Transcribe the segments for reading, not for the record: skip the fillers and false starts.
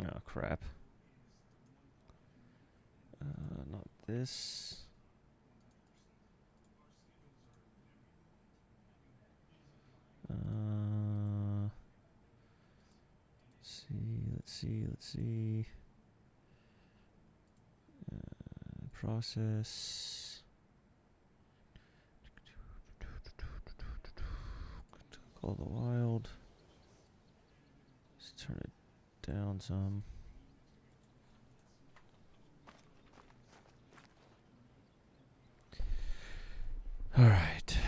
Oh, crap. Not this. Let's see. Process. Call the wild. Let's turn it down some. All right.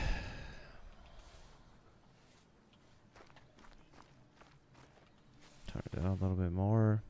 Turn it down a little bit more.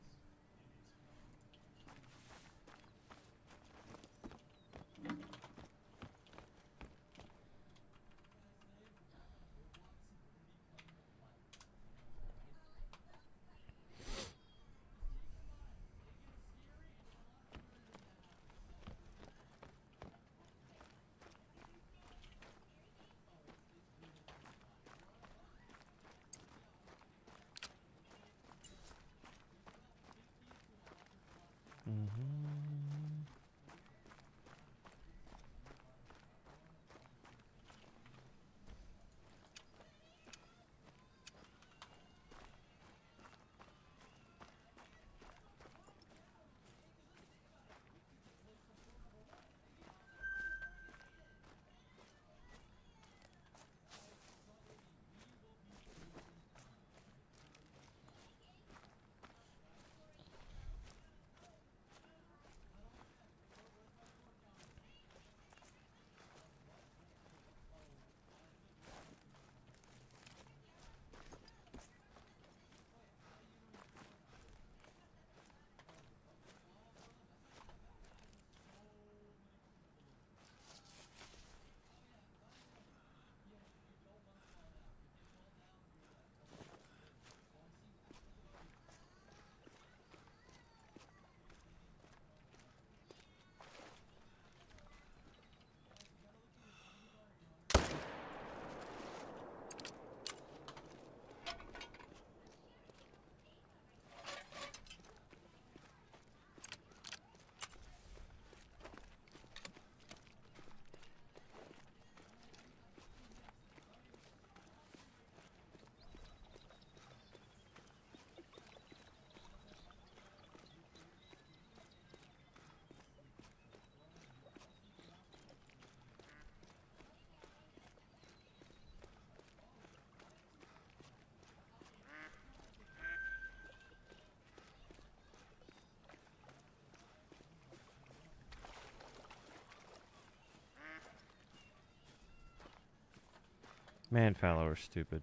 Man, fallow are stupid.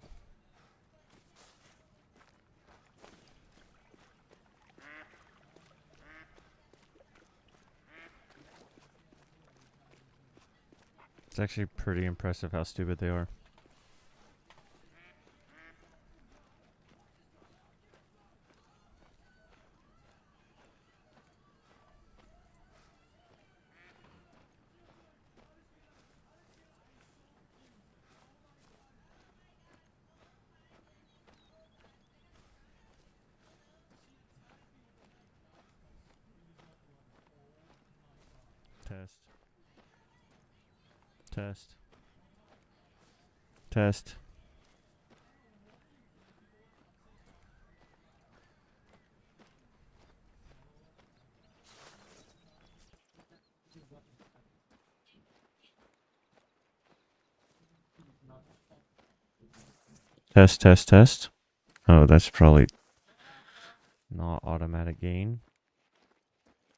It's actually pretty impressive how stupid they are. Test. Test. Test. Test, test, test. Oh, that's probably not automatic gain.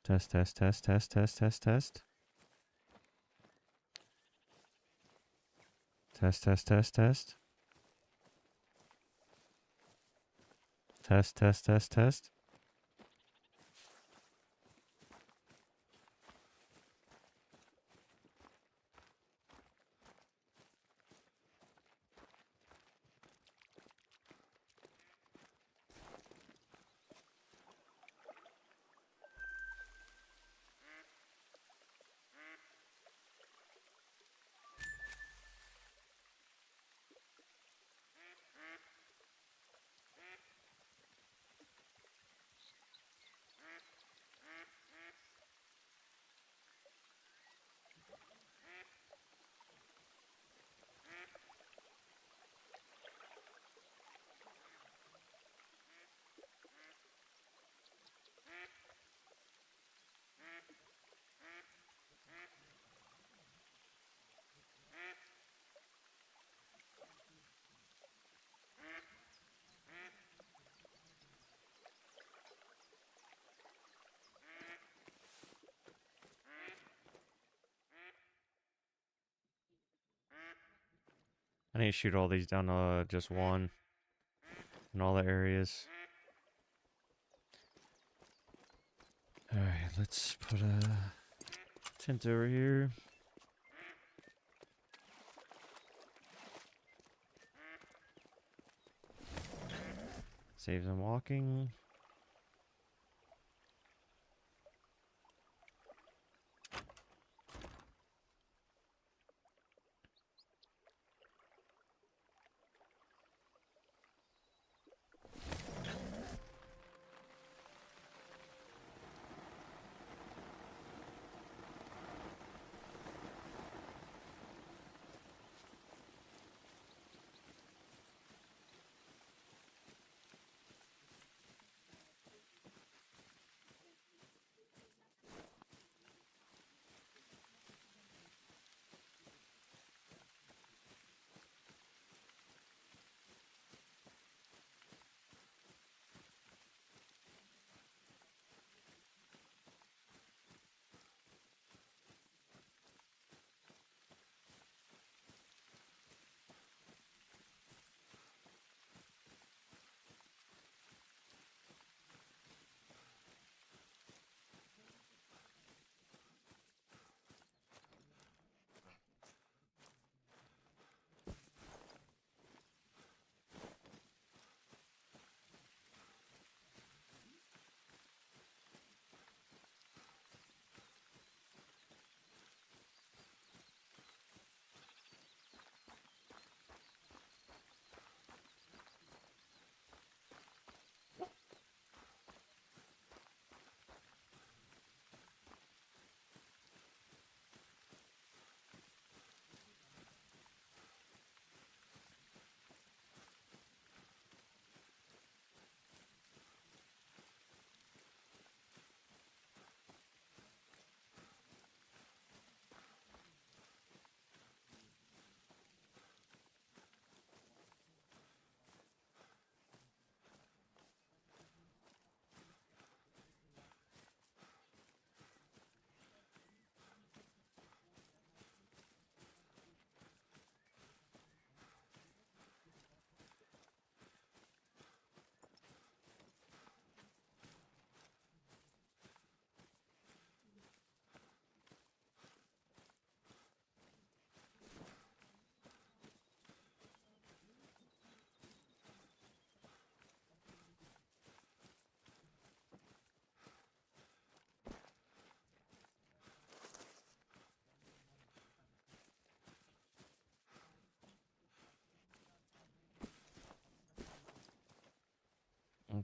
Test, test, test, test, test, test, test. Test, test, test, test. Test, test, test, test. I need to shoot all these down to just one in all the areas. Alright, let's put a tent over here. Saves them walking.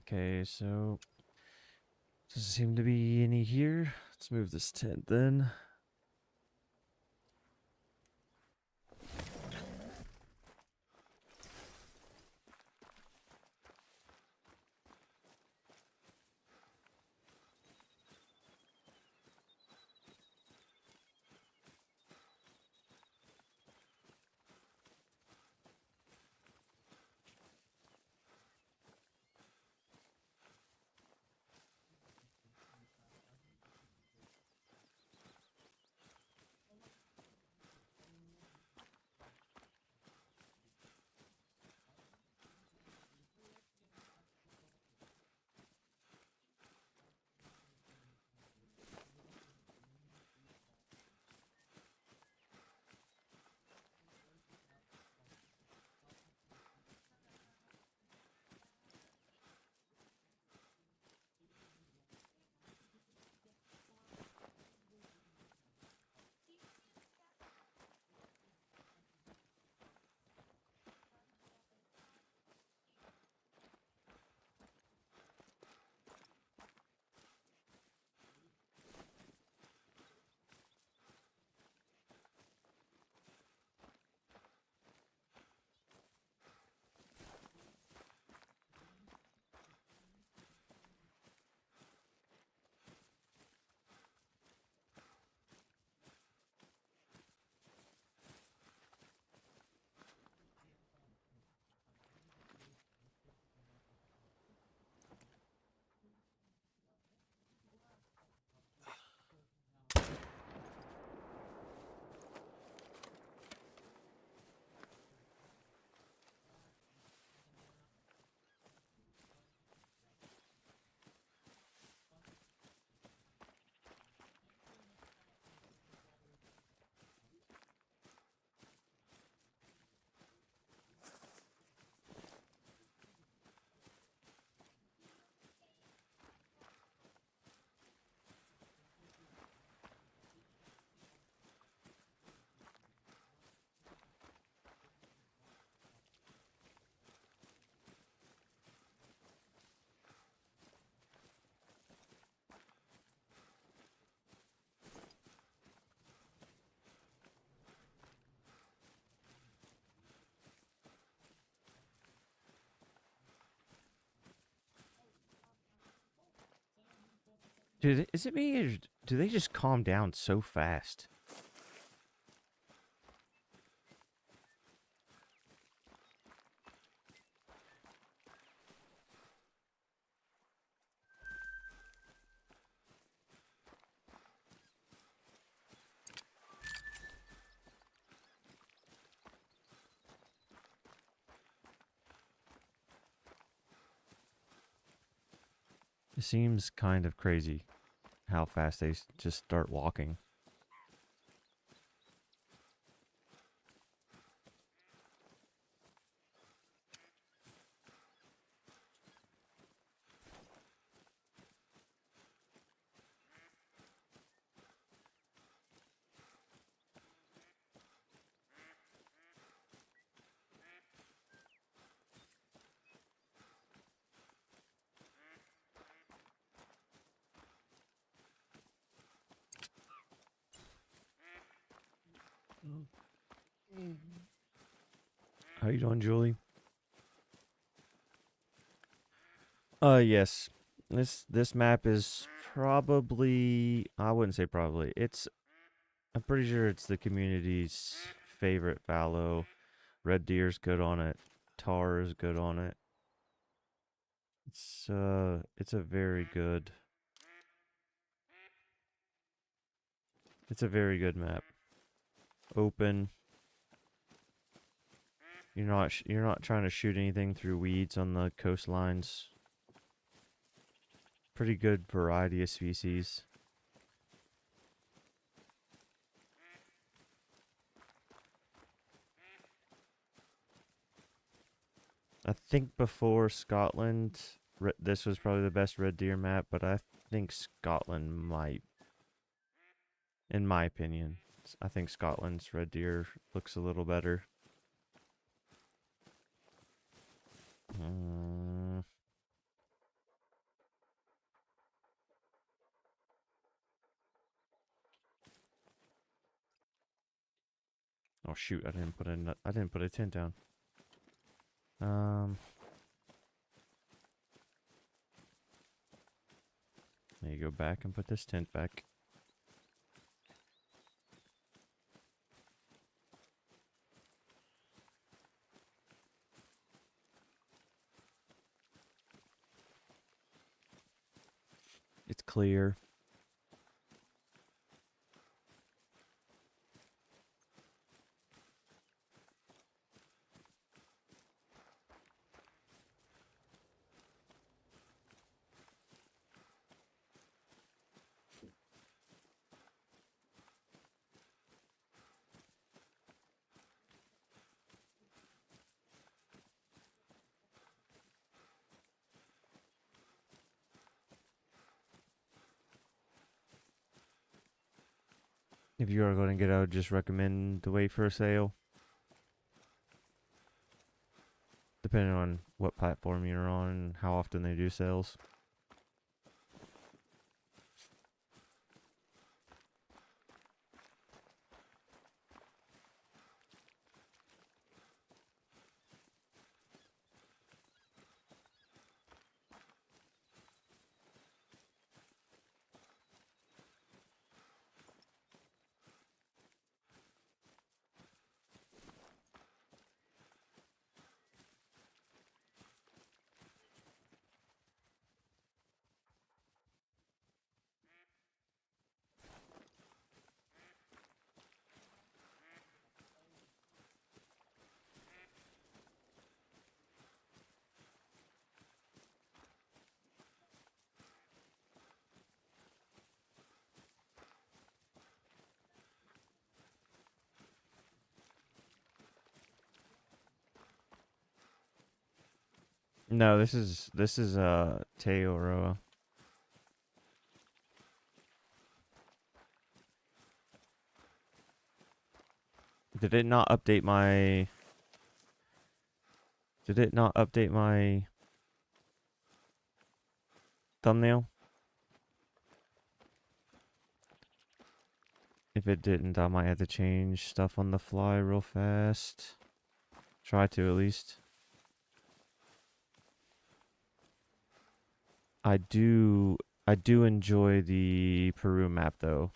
Okay, so doesn't seem to be any here. Let's move this tent then. Dude, is it me or do they just calm down so fast? It seems kind of crazy how fast they just start walking. How you doing, Julie? Yes. This map is probably, I wouldn't say probably. I'm pretty sure it's the community's favorite fallow. Red deer's good on it. Tar is good on it. It's a very good. It's a very good map. Open. You're not trying to shoot anything through weeds on the coastlines. Pretty good variety of species. I think before Scotland, this was probably the best red deer map, but I think Scotland might, in my opinion, I think Scotland's red deer looks a little better. Oh shoot! I didn't put a tent down. There you go back and put this tent back. It's clear. If you are going to get out, just recommend to wait for a sale. Depending on what platform you're on and how often they do sales. No, this is Te Awaroa. Did it not update my thumbnail? If it didn't, I might have to change stuff on the fly real fast. Try to at least. I do I do enjoy the Peru map though.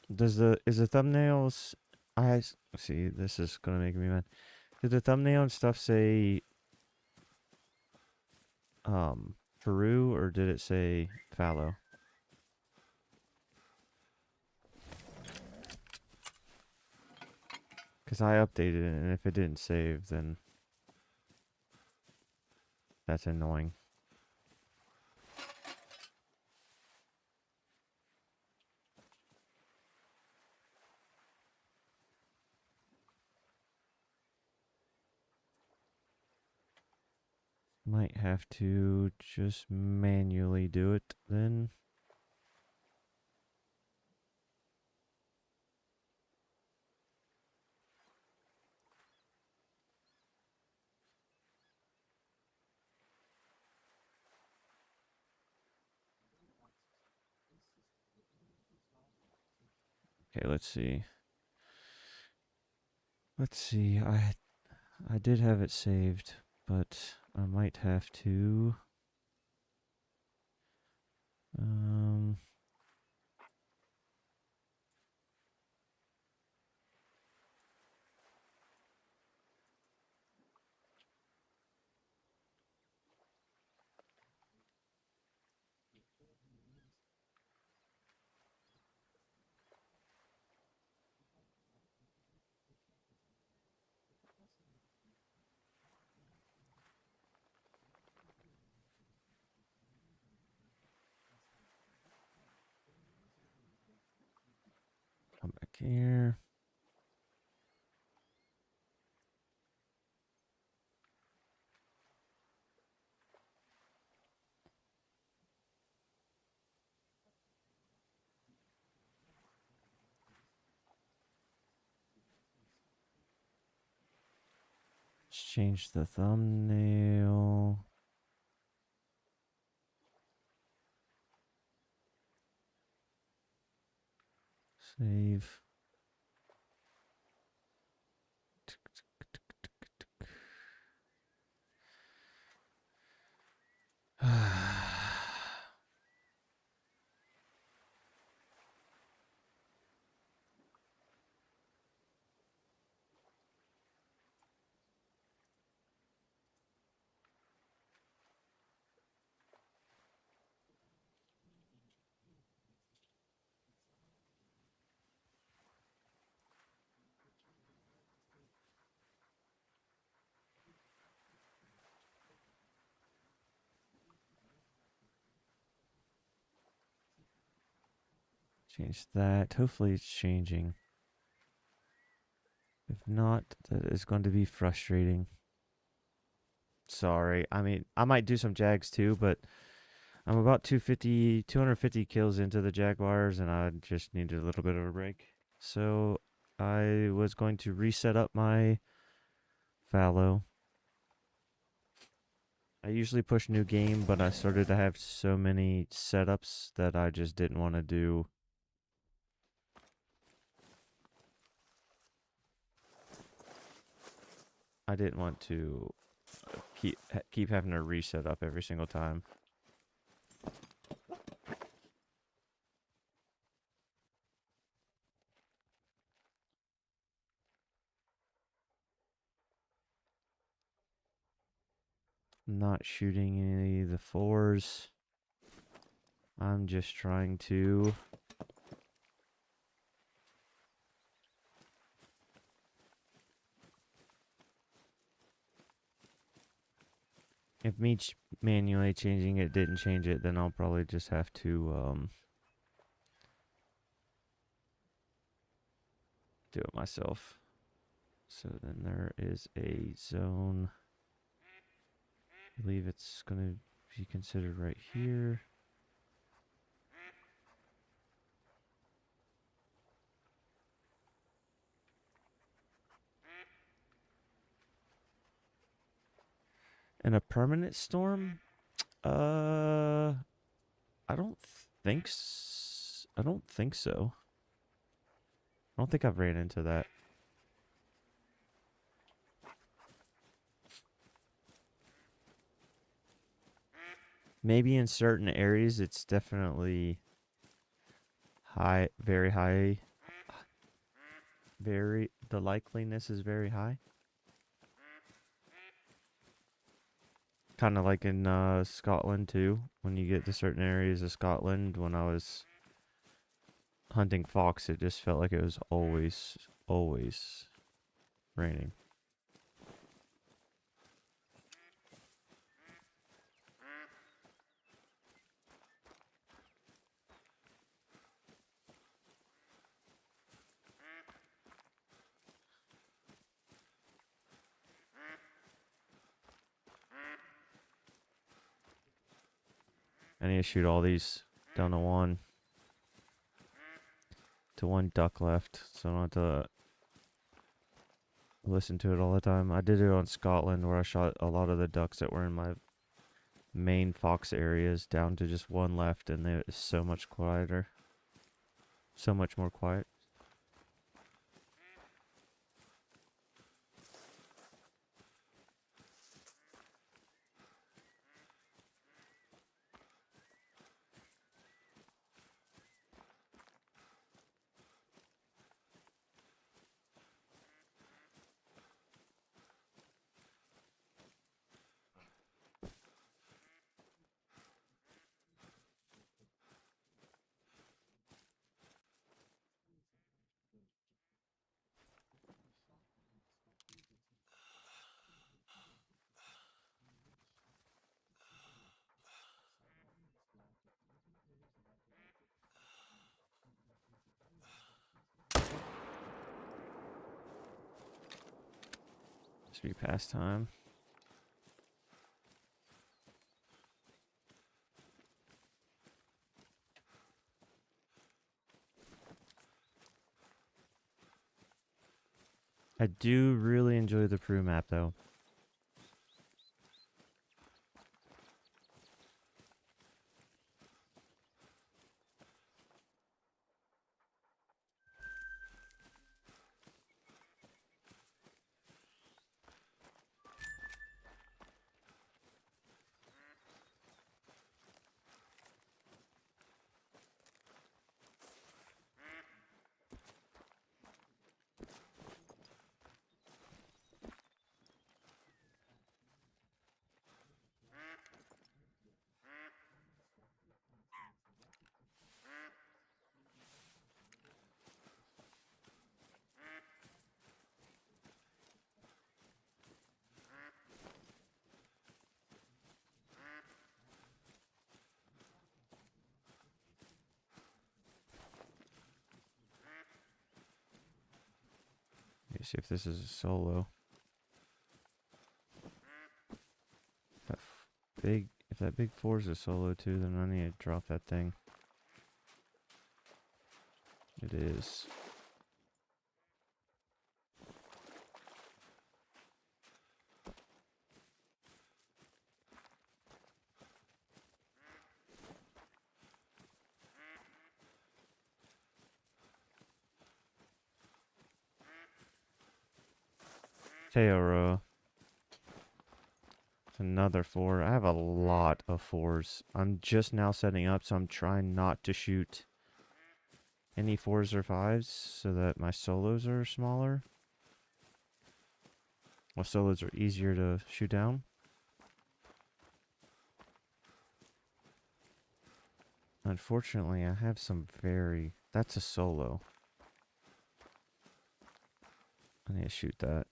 Is the thumbnails? See. This is gonna make me mad. Did the thumbnail and stuff say Peru or did it say Fallow? Because I updated it, and if it didn't save, then that's annoying. Might have to just manually do it then. Okay, let's see. Let's see. I did have it saved, but I might have to come back here. Let's change the thumbnail. Save. Change that. Hopefully it's changing. If not, that is going to be frustrating. Sorry. I mean, I might do some Jags too, but I'm about 250 kills into the Jaguars, and I just needed a little bit of a break. So I was going to reset up my fallow. I usually push new game, but I started to have so many setups that I just didn't want to do. I didn't want to keep having to reset up every single time. I'm not shooting any of the fours. I'm just trying to if me manually changing it didn't change it, then I'll probably just have to do it myself. So then there is a zone. I believe it's going to be considered right here. And a permanent storm? I don't think so. I don't think I've ran into that. Maybe in certain areas it's definitely high, very high. The likeliness is very high. Kind of like in Scotland too. When you get to certain areas of Scotland, when I was hunting fox, it just felt like it was always raining. I need to shoot all these down to one duck left, so I don't have to listen to it all the time. I did it on Scotland where I shot a lot of the ducks that were in my main fox areas down to just one left, and it was so much quieter. So much more quiet. Must be past time. I do really enjoy the Peru map though. Let me see if this is a solo. If that big 4 is a solo too, then I need to drop that thing. It is. Te Awaroa. It's another 4. I have a lot of 4s. I'm just now setting up, so I'm trying not to shoot any 4s or 5s so that my solos are smaller. Well, solos are easier to shoot down. Unfortunately, I have some very... That's a solo. I need to shoot that.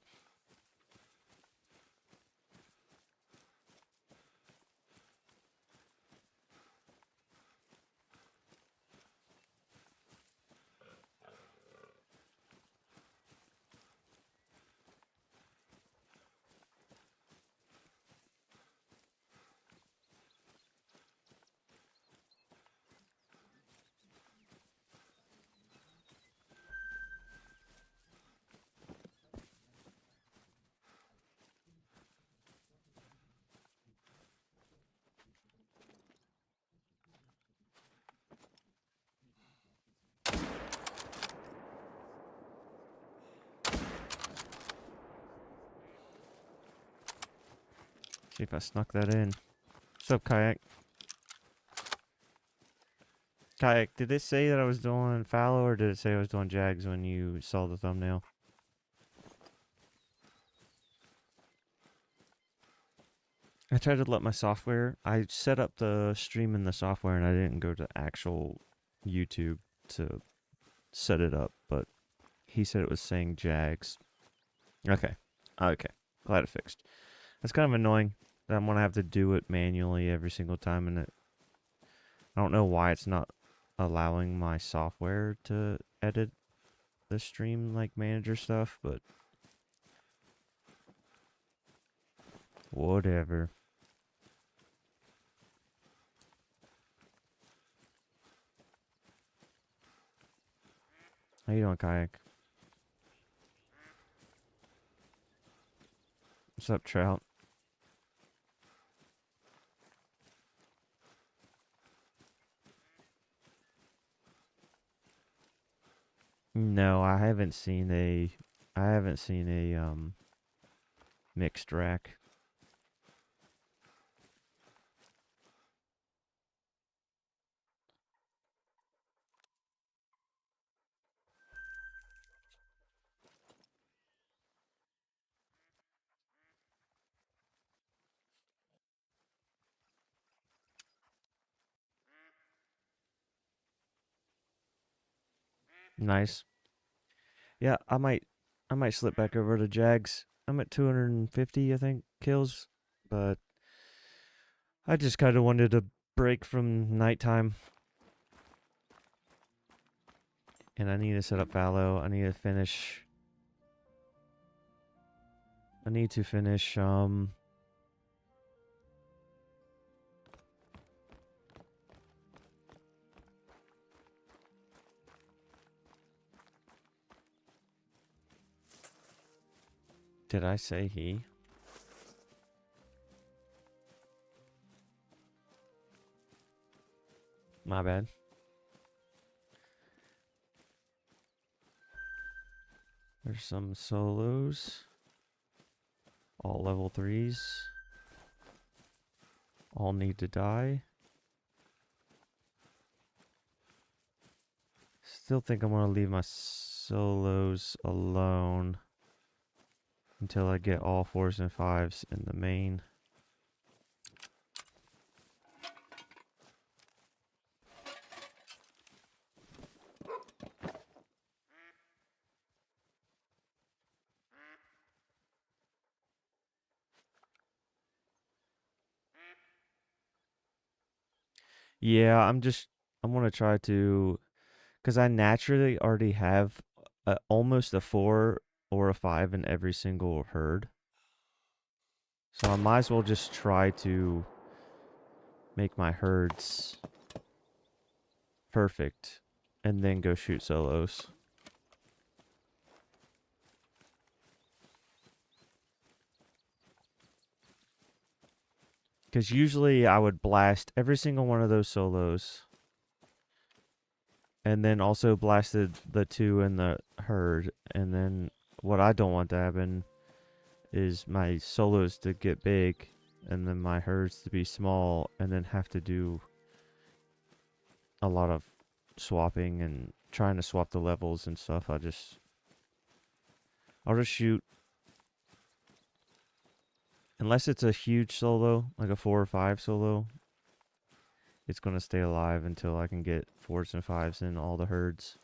See if I snuck that in. What's up, Kayak? Kayak, did it say that I was doing fallow or did it say I was doing jags when you saw the thumbnail? I tried to let my software, I set up the stream in the software and I didn't go to actual YouTube to set it up, but he said it was saying jags. Okay. Okay. Glad it fixed. That's kind of annoying that I'm going to have to do it manually every single time, and I don't know why it's not allowing my software to edit the stream like manager stuff, but whatever. How you doing, Kayak? What's up, Trout? No, I haven't seen a mixed rack. Nice. Yeah, I might slip back over to Jags. I'm at 250, I think, kills, but I just kind of wanted a break from nighttime. And I need to set up fallow. I need to finish. Did I say he? My bad. There's some solos. All level 3s. All need to die. Still think I'm going to leave my solos alone until I get all 4s and 5s in the main. Yeah, I'm going to try to, because I naturally already have almost a 4 or a 5 in every single herd. So I might as well just try to make my herds perfect and then go shoot solos. Because usually I would blast every single one of those solos. And then also blasted the 2 in the herd. And then what I don't want to happen is my solos to get big. And then my herds to be small. And then have to do a lot of swapping and trying to swap the levels and stuff. I'll just shoot. Unless it's a huge solo, like a 4 or 5 solo, it's going to stay alive until I can get 4s and 5s in all the herds.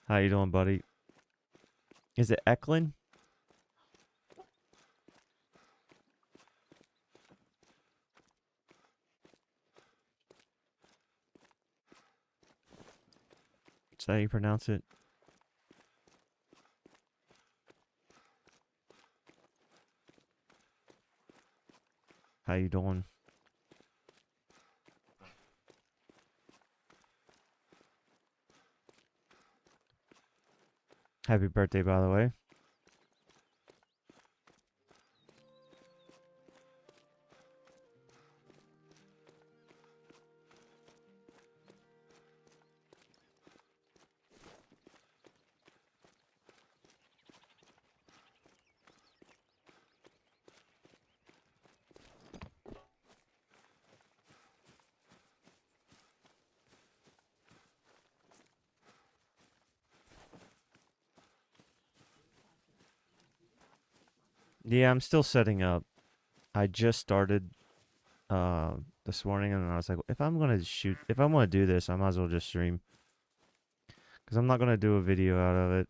How you doing, buddy? Is it Eklund? Is that how you pronounce it? How you doing? Happy birthday, by the way. Yeah, I'm still setting up. I just started this morning, and I was like, if I'm gonna do this, I might as well just stream, because I'm not gonna do a video out of it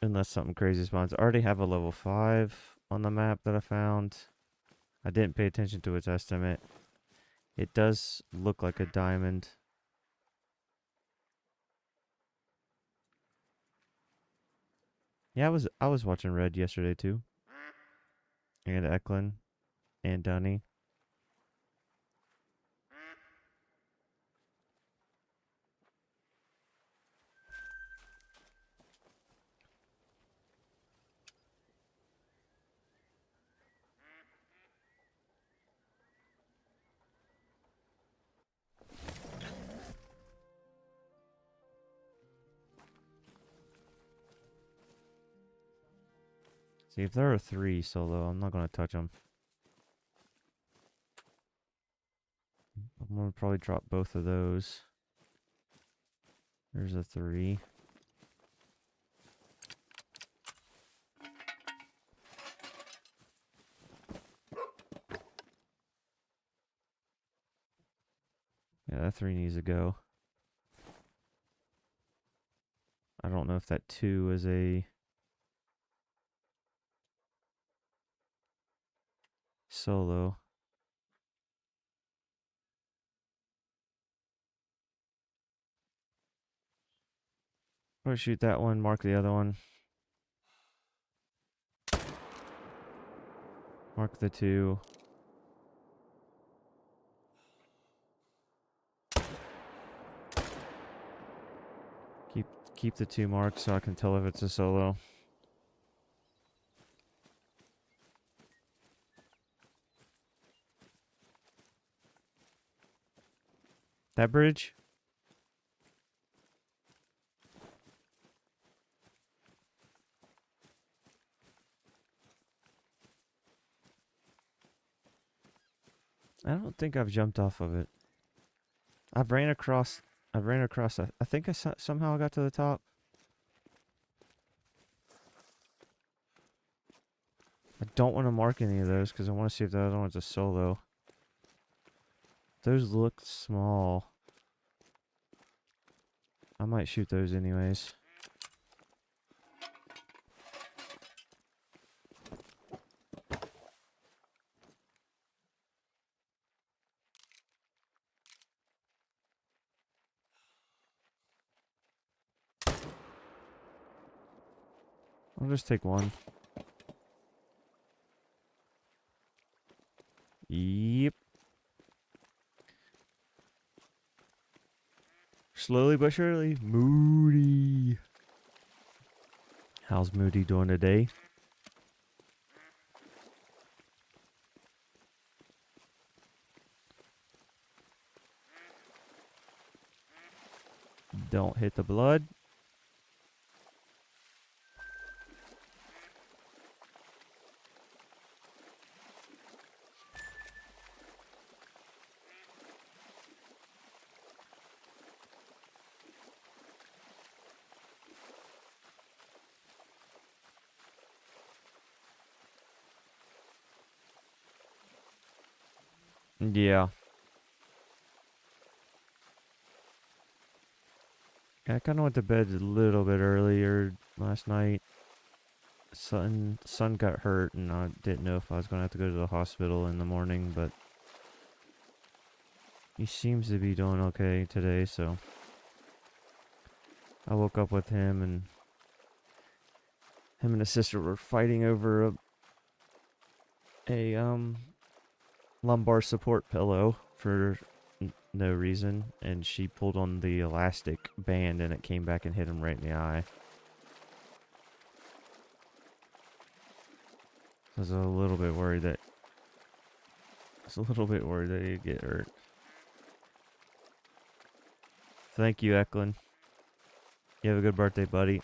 unless something crazy spawns. I already have a level 5 on the map that I found. I didn't pay attention to its estimate. It does look like a diamond. Yeah, I was watching Red yesterday too, and Eklund and Dunny. See, if there are 3 solo, I'm not gonna touch them. I'm gonna probably drop both of those. There's a 3. Yeah, that 3 needs to go. I don't know if that 2 is a solo. Probably shoot that one, mark the other one. Mark the 2. Keep the 2 marked so I can tell if it's a solo. That bridge? I don't think I've jumped off of it. I've ran across. I think I somehow got to the top. I don't want to mark any of those because I want to see if the other one's a solo. Those look small. I might shoot those anyways. I'll just take one. Yep. Slowly but surely. Moody. How's Moody doing today? Don't hit the blood. Yeah. I kind of went to bed a little bit earlier last night. Son got hurt, and I didn't know if I was going to have to go to the hospital in the morning, but he seems to be doing okay today, so I woke up with him, and him and his sister were fighting over a lumbar support pillow for no reason, and she pulled on the elastic band and it came back and hit him right in the eye. I was a little bit worried that he'd get hurt. Thank you, Eklund. You have a good birthday, buddy.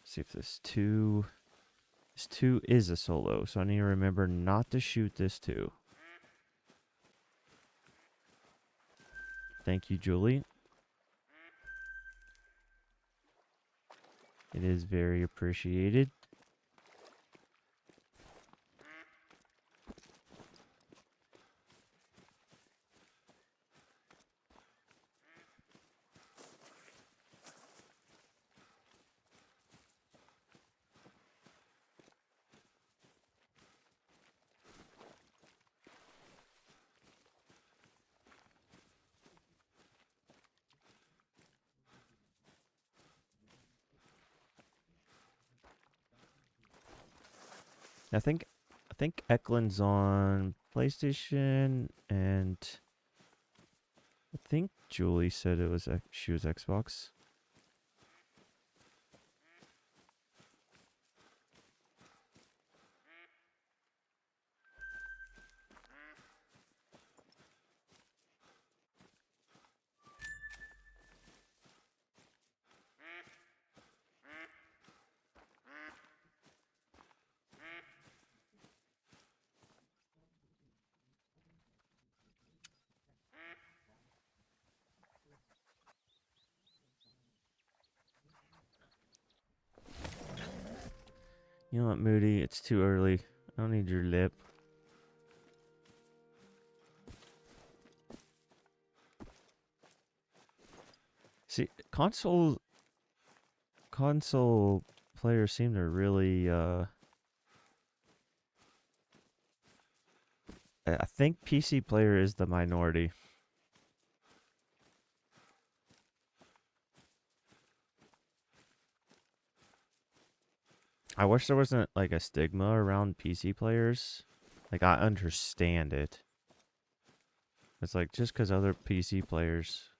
See if this 2 is a solo, so I need to remember not to shoot this 2. Thank you, Julie. It is very appreciated. I think Eklund's on PlayStation, and I think Julie said she was Xbox. You know what, Moody? It's too early. I don't need your lip. See, console players seem to really, I think PC player is the minority. I wish there wasn't like a stigma around PC players. Like, I understand it. It's like, just because other PC players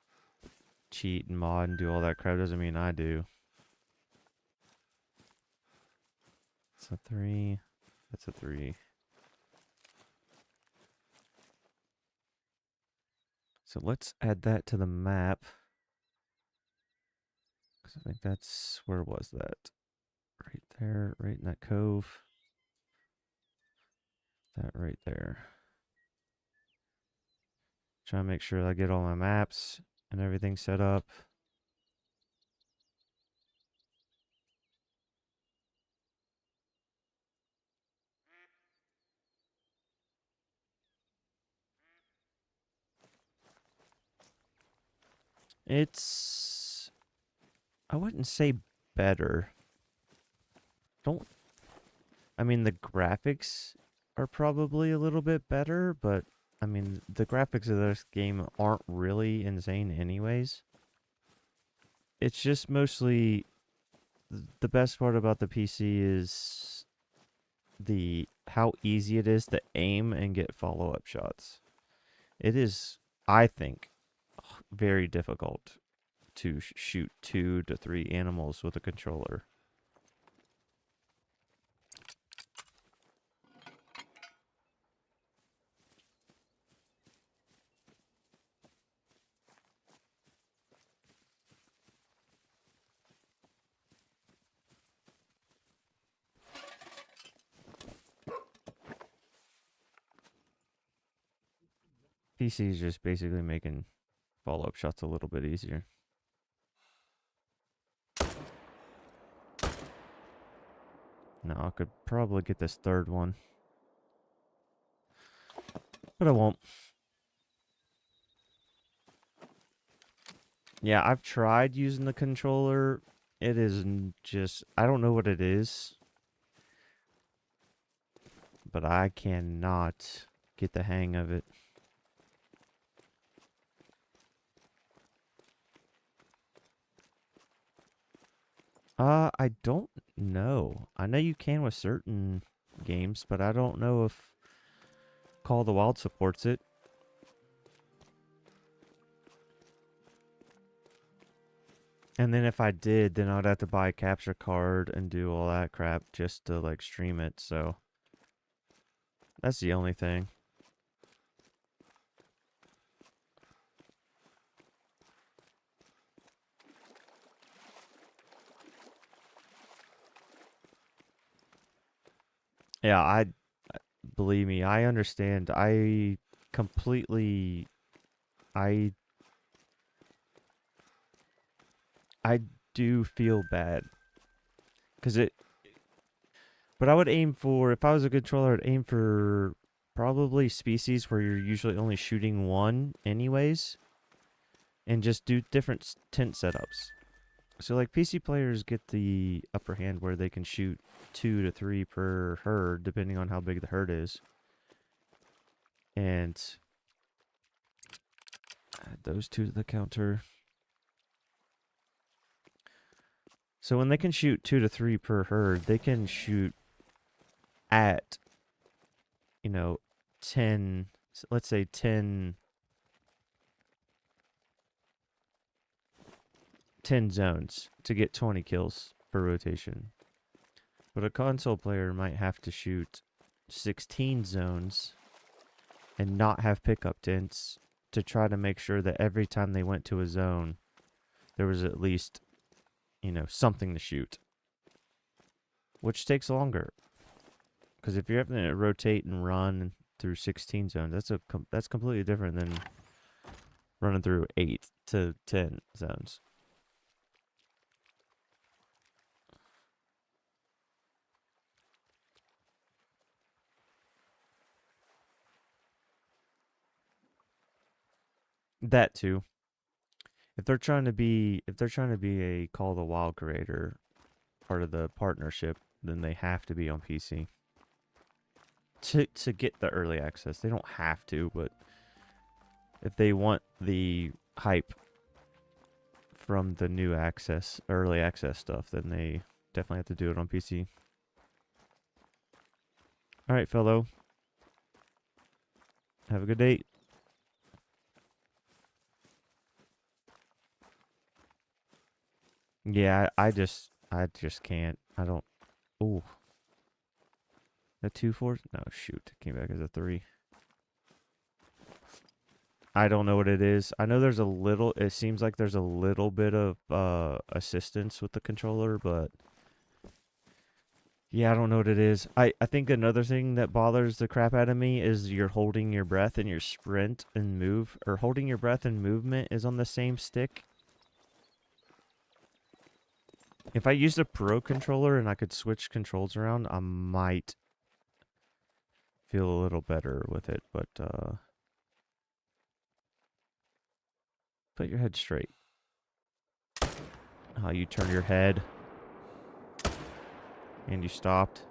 cheat and mod and do all that crap doesn't mean I do. It's a 3. That's a 3. So let's add that to the map. Because I think that's, where was that? Right there, right in that cove. That right there. Try to make sure I get all my maps and everything set up. It's, I wouldn't say better. I mean, the graphics are probably a little bit better, but I mean, the graphics of this game aren't really insane anyways. It's just mostly, the best part about the PC is how easy it is to aim and get follow-up shots. It is, I think, very difficult to shoot 2 to 3 animals with a controller. PC is just basically making follow-up shots a little bit easier. Now I could probably get this 3rd one, but I won't. Yeah, I've tried using the controller. It is just, I don't know what it is, but I cannot get the hang of it. I don't know. I know you can with certain games, but I don't know if Call of the Wild supports it. And then if I did, then I'd have to buy a capture card and do all that crap just to like stream it. So that's the only thing. Yeah, I believe me, I understand. I completely I I do feel bad cuz it but I would aim for if I was a controller, I'd aim for probably species where you're usually only shooting one anyways and just do different tent setups. So like PC players get the upper hand where they can shoot 2 to 3 per herd depending on how big the herd is. And add those two to the counter. So when they can shoot 2 to 3 per herd, they can shoot at, 10, let's say 10 zones to get 20 kills per rotation. But a console player might have to shoot 16 zones and not have pickup tents to try to make sure that every time they went to a zone, there was at least, something to shoot. Which takes longer. Because if you're having to rotate and run through 16 zones, that's completely different than running through 8 to 10 zones. That too. If they're trying to be a Call of the Wild creator, part of the partnership, then they have to be on PC. To get the early access. They don't have to, but if they want the hype from the new early access stuff, then they definitely have to do it on PC. All right, fellow. Have a good day. Yeah, I just can't. I don't. Ooh. A 2-4? No, shoot. It came back as a 3. I don't know what it is. I know it seems like there's a little bit of assistance with the controller, but yeah, I don't know what it is. I think another thing that bothers the crap out of me is you're holding your breath and your sprint and move, or holding your breath and movement is on the same stick. If I used a pro controller and I could switch controls around, I might feel a little better with it, but put your head straight. How you turn your head and you stopped.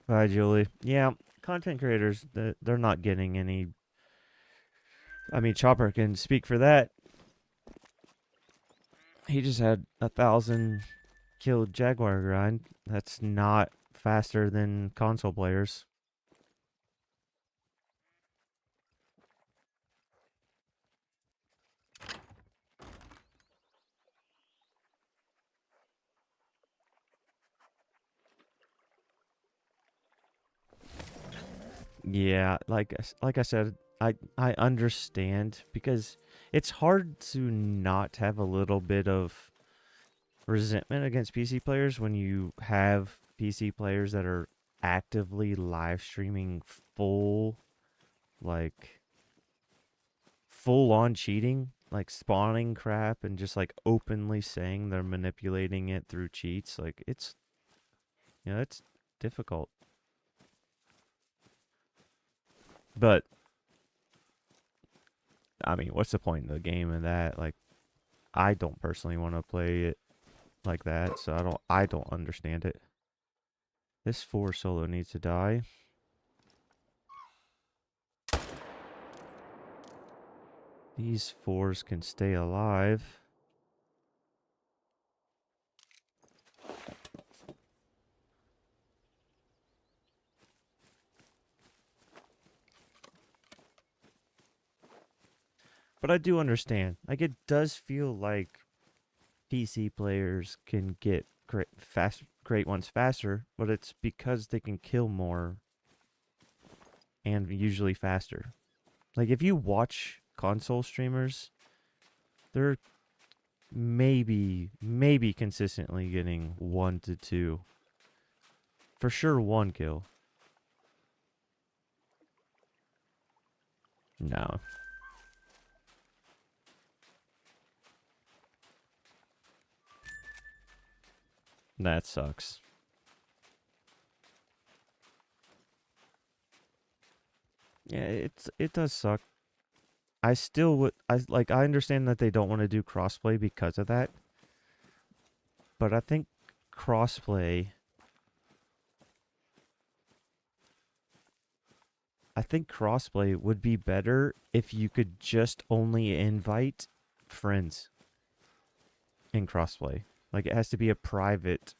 Bye, Julie. Yeah, content creators, they're not getting any. I mean, Chopper can speak for that. He just had 1,000 killed Jaguar grind. That's not faster than console players. Yeah, like I said, I understand because it's hard to not have a little bit of resentment against PC players when you have PC players that are actively live streaming like full on cheating, like spawning crap and just like openly saying they're manipulating it through cheats. Like it's difficult. But I mean, what's the point in the game in that? Like, I don't personally want to play it like that, so I don't understand it. This 4 solo needs to die. These 4s can stay alive. But I do understand. Like, it does feel like PC players can get great ones faster, but it's because they can kill more and usually faster. Like, if you watch console streamers, they're maybe consistently getting 1 to 2. For sure 1 kill. No. That sucks. Yeah, it does suck. I still would I understand that they don't want to do crossplay because of that. But I think crossplay would be better if you could just only invite friends in crossplay. Like, it has to be a private.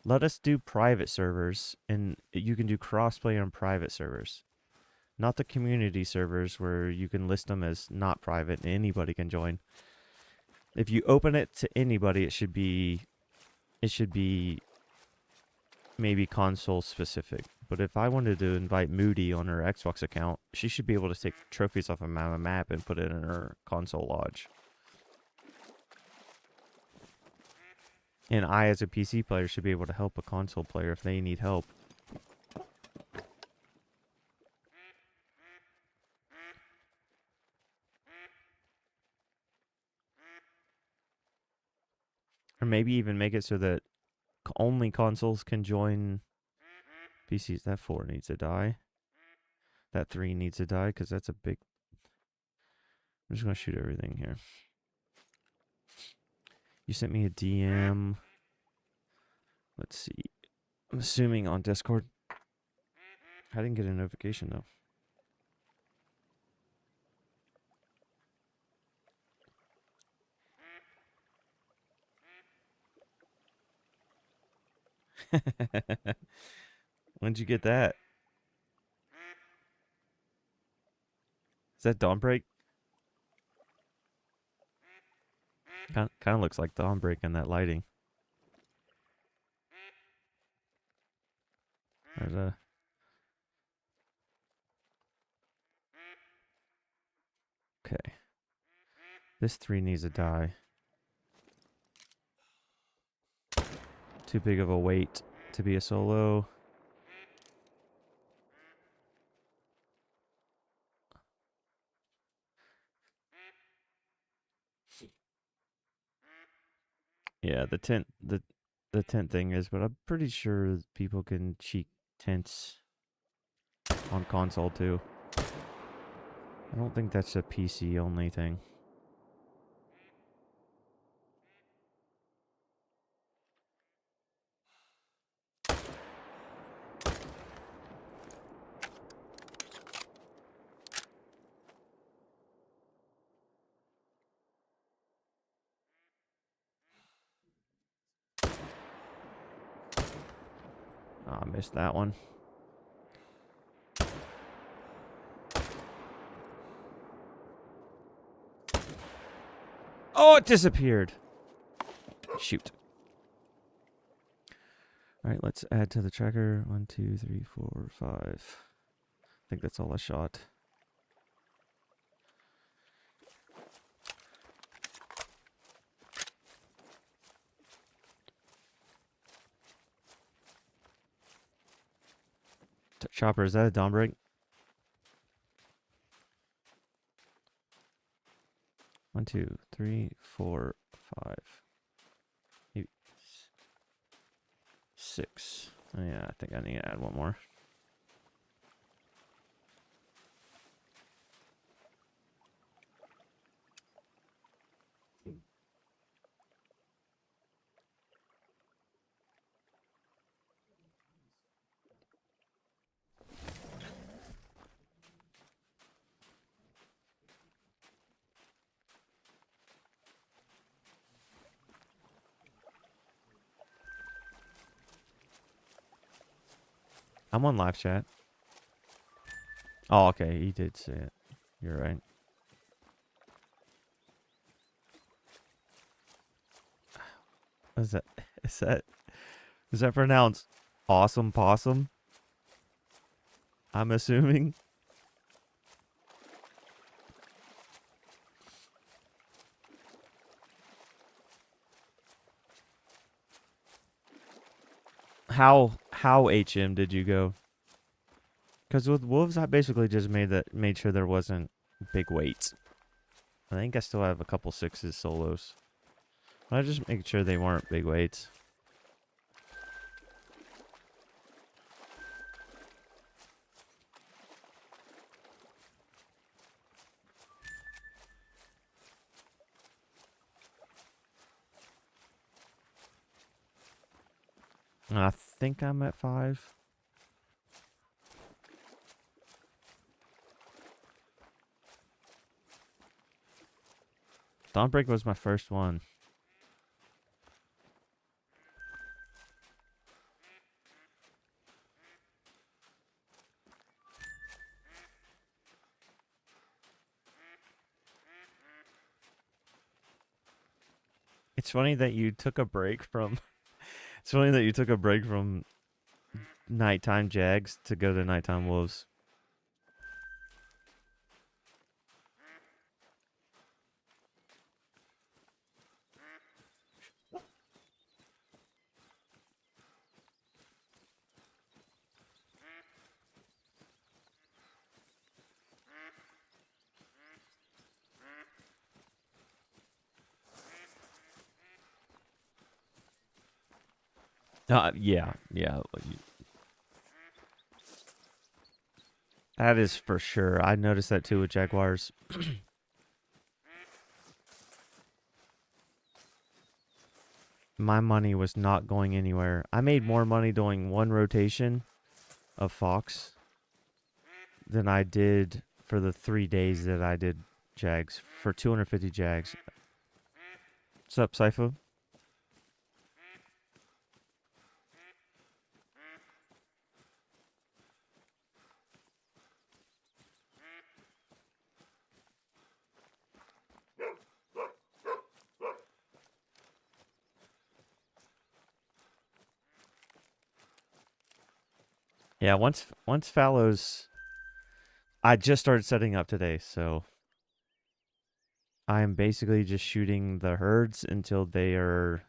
Let us do private servers, and you can do crossplay on private servers. Not the community servers where you can list them as not private and anybody can join. If you open it to anybody, it should be maybe console specific. But if I wanted to invite Moody on her Xbox account, she should be able to take trophies off a map and put it in her console lodge. And I, as a PC player, should be able to help a console player if they need help. Or maybe even make it so that only consoles can join PCs. That 4 needs to die. That 3 needs to die because that's a big... I'm just going to shoot everything here. You sent me a DM. Let's see. I'm assuming on Discord. I didn't get a notification though. When'd you get that? Is that Dawnbreak? Kind of looks like Dawnbreak in that lighting. There's a... Okay. This 3 needs to die. Too big of a weight to be a solo. Yeah, the tent thing is, but I'm pretty sure people can cheat tents on console too. I don't think that's a PC only thing. Oh, I missed that one. Oh, it disappeared. Shoot. All right, let's add to the tracker. 1, 2, 3, 4, 5. I think that's all I shot. Chopper, is that a Dawnbreak? 1, 2, 3, 4, 5, 8, 6. Oh, yeah, I think I need to add one more. I'm on live chat. Oh, okay. He did say it. You're right. What is that? Is that pronounced awesome possum? I'm assuming. How HM did you go? Because with wolves, I basically just made sure there wasn't big weights. I think I still have a couple sixes solos. I just make sure they weren't big weights. I think I'm at 5. Dawnbreak was my first one. It's funny that you took a break from. It's funny that you took a break from nighttime jags to go to nighttime wolves. Yeah. That is for sure. I noticed that too with jaguars. My money was not going anywhere. I made more money doing one rotation of fox than I did for the 3 days that I did jags for 250 jags. What's up, Sypho? Yeah, once fallows, I just started setting up today, so I am basically just shooting the herds until they are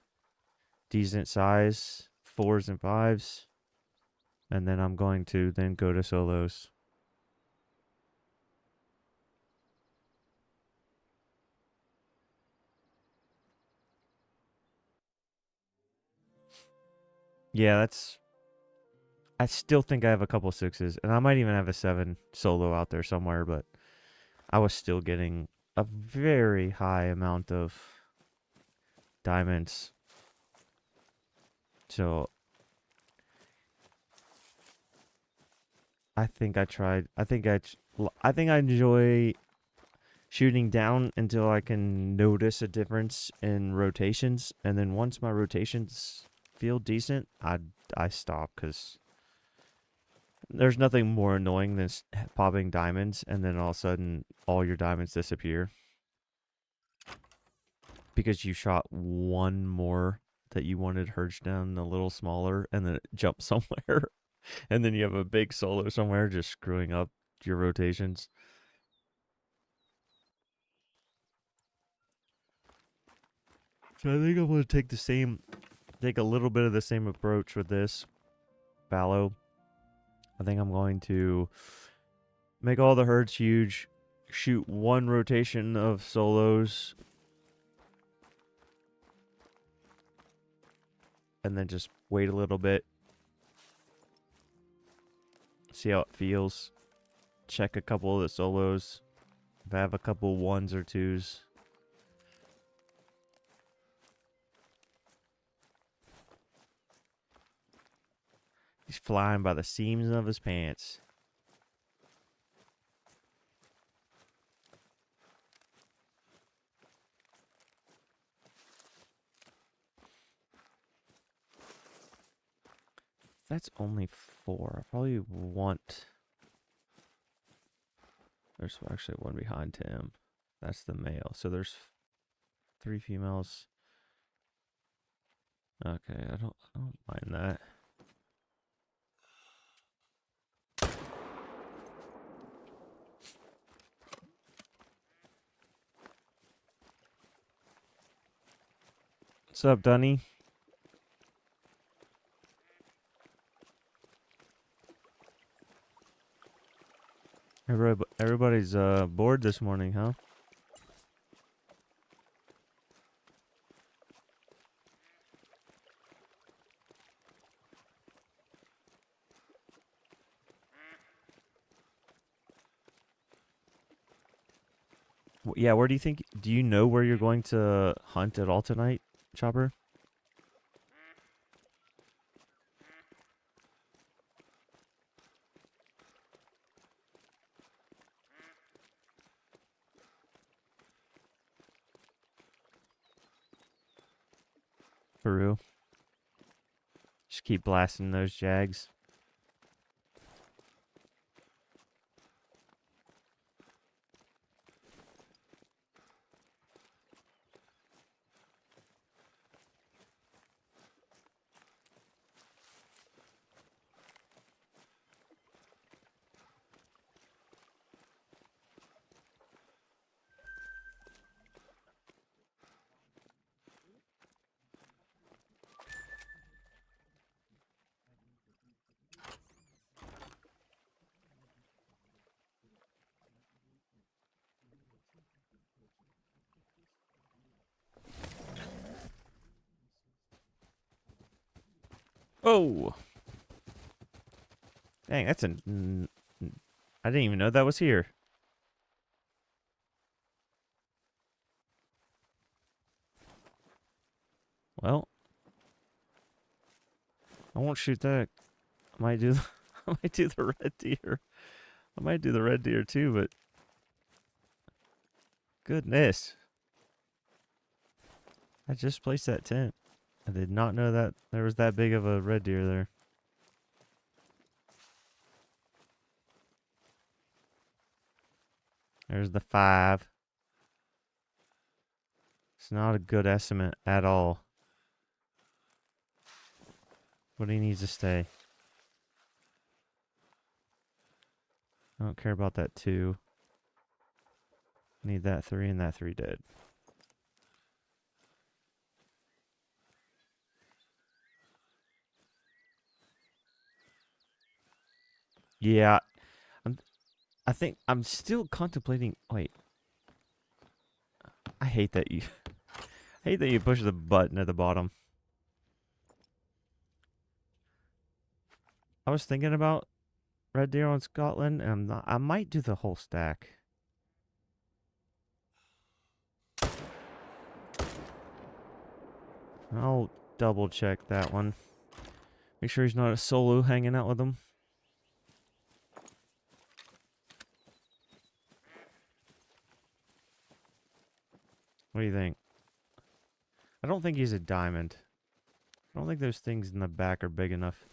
decent size, 4s and 5s, and then I'm going to then go to solos. Yeah, that's. I still think I have a couple 6s, and I might even have a 7 solo out there somewhere, but I was still getting a very high amount of diamonds. So I think I tried. I think I enjoy shooting down until I can notice a difference in rotations, and then once my rotations feel decent, I stop, because there's nothing more annoying than popping diamonds and then all of a sudden all your diamonds disappear because you shot one more that you wanted herged down a little smaller, and then it jumps somewhere, and then you have a big solo somewhere just screwing up your rotations. So I think I'm going to take a little bit of the same approach with this fallow. I think I'm going to make all the herds huge, shoot one rotation of solos, and then just wait a little bit, see how it feels, check a couple of the solos, if I have a couple 1s or 2s. He's flying by the seams of his pants. that's only 4. I probably want... There's actually one behind him. That's the male. So there's 3 females. Okay, I don't mind that. What's up, Dunny? Everybody's bored this morning, huh? Yeah, where do you think... Do you know where you're going to hunt at all tonight, Chopper? For real? Just keep blasting those jags. Oh! Dang, that's a... I didn't even know that was here. Well, I won't shoot that. I might do the, I might do the red deer. I might do the red deer too, but goodness. I just placed that tent. I did not know that there was that big of a red deer there. There's the 5. It's not a good estimate at all. But he needs to stay. I don't care about that 2. Need that 3 and that 3 dead. Yeah, I think I'm still contemplating. Wait, I hate that you. I hate that you push the button at the bottom. I was thinking about red deer on Scotland, and I might do the whole stack. I'll double check that one. Make sure he's not a solo hanging out with them. What do you think? I don't think he's a diamond. I don't think those things in the back are big enough.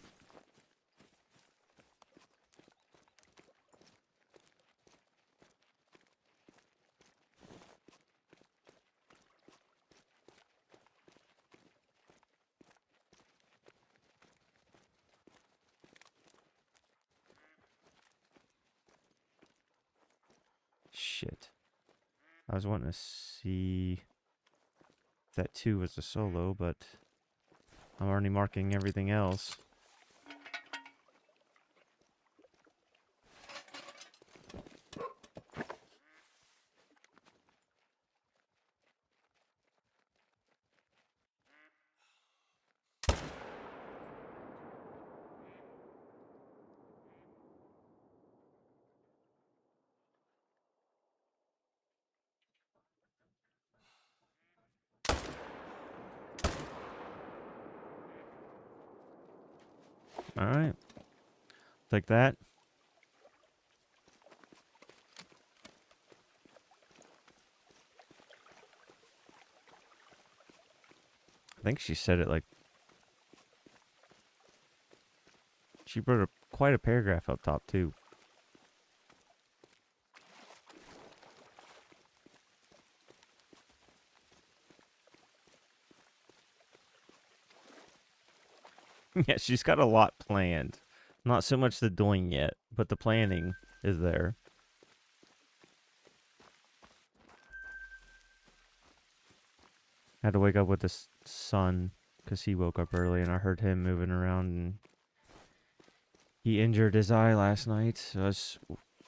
Shit. I was wanting to see if that 2 was a solo, but I'm already marking everything else. Alright. Take that. I think she said it like... She wrote quite a paragraph up top, too. Yeah, she's got a lot planned. Not so much the doing yet, but the planning is there. Had to wake up with the sun because he woke up early and I heard him moving around and he injured his eye last night. So I was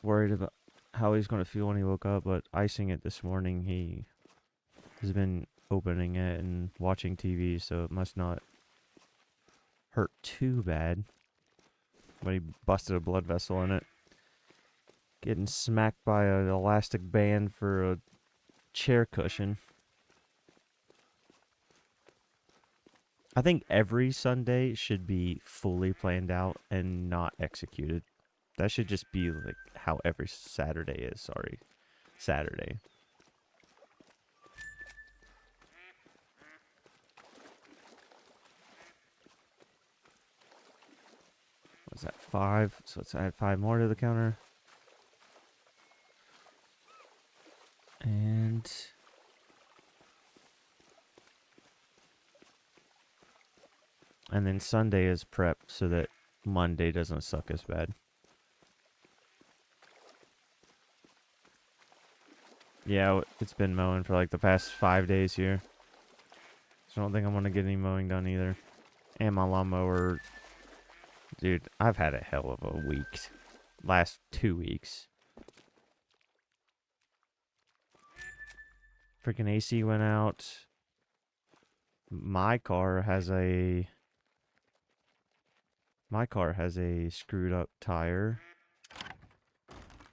worried about how he's going to feel when he woke up, but icing it this morning, he has been opening it and watching TV, so it must not hurt too bad. But he busted a blood vessel in it. Getting smacked by an elastic band for a chair cushion. I think every Sunday should be fully planned out and not executed. That should just be like how every Saturday is. Sorry. Saturday. What's that? 5. So let's add 5 more to the counter. And then Sunday is prep so that Monday doesn't suck as bad. Yeah, it's been mowing for like the past 5 days here. So I don't think I'm going to get any mowing done either. And my lawnmower, dude, I've had a hell of a week. Last 2 weeks. Freaking AC went out. My car has a screwed up tire.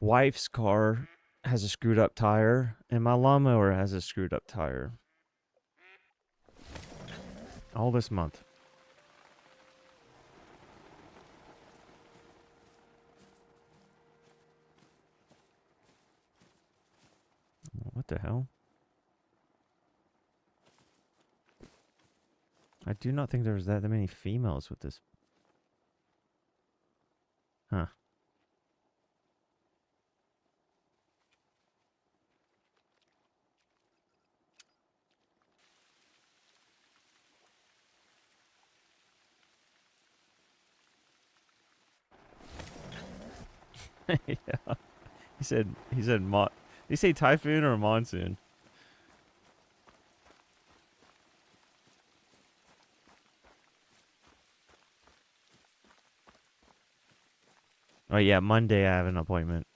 Wife's car has a screwed up tire, and my lawnmower has a screwed up tire. All this month. What the hell? I do not think there was that many females with this. Huh. Yeah. He said did he say typhoon or monsoon? Oh yeah, Monday I have an appointment.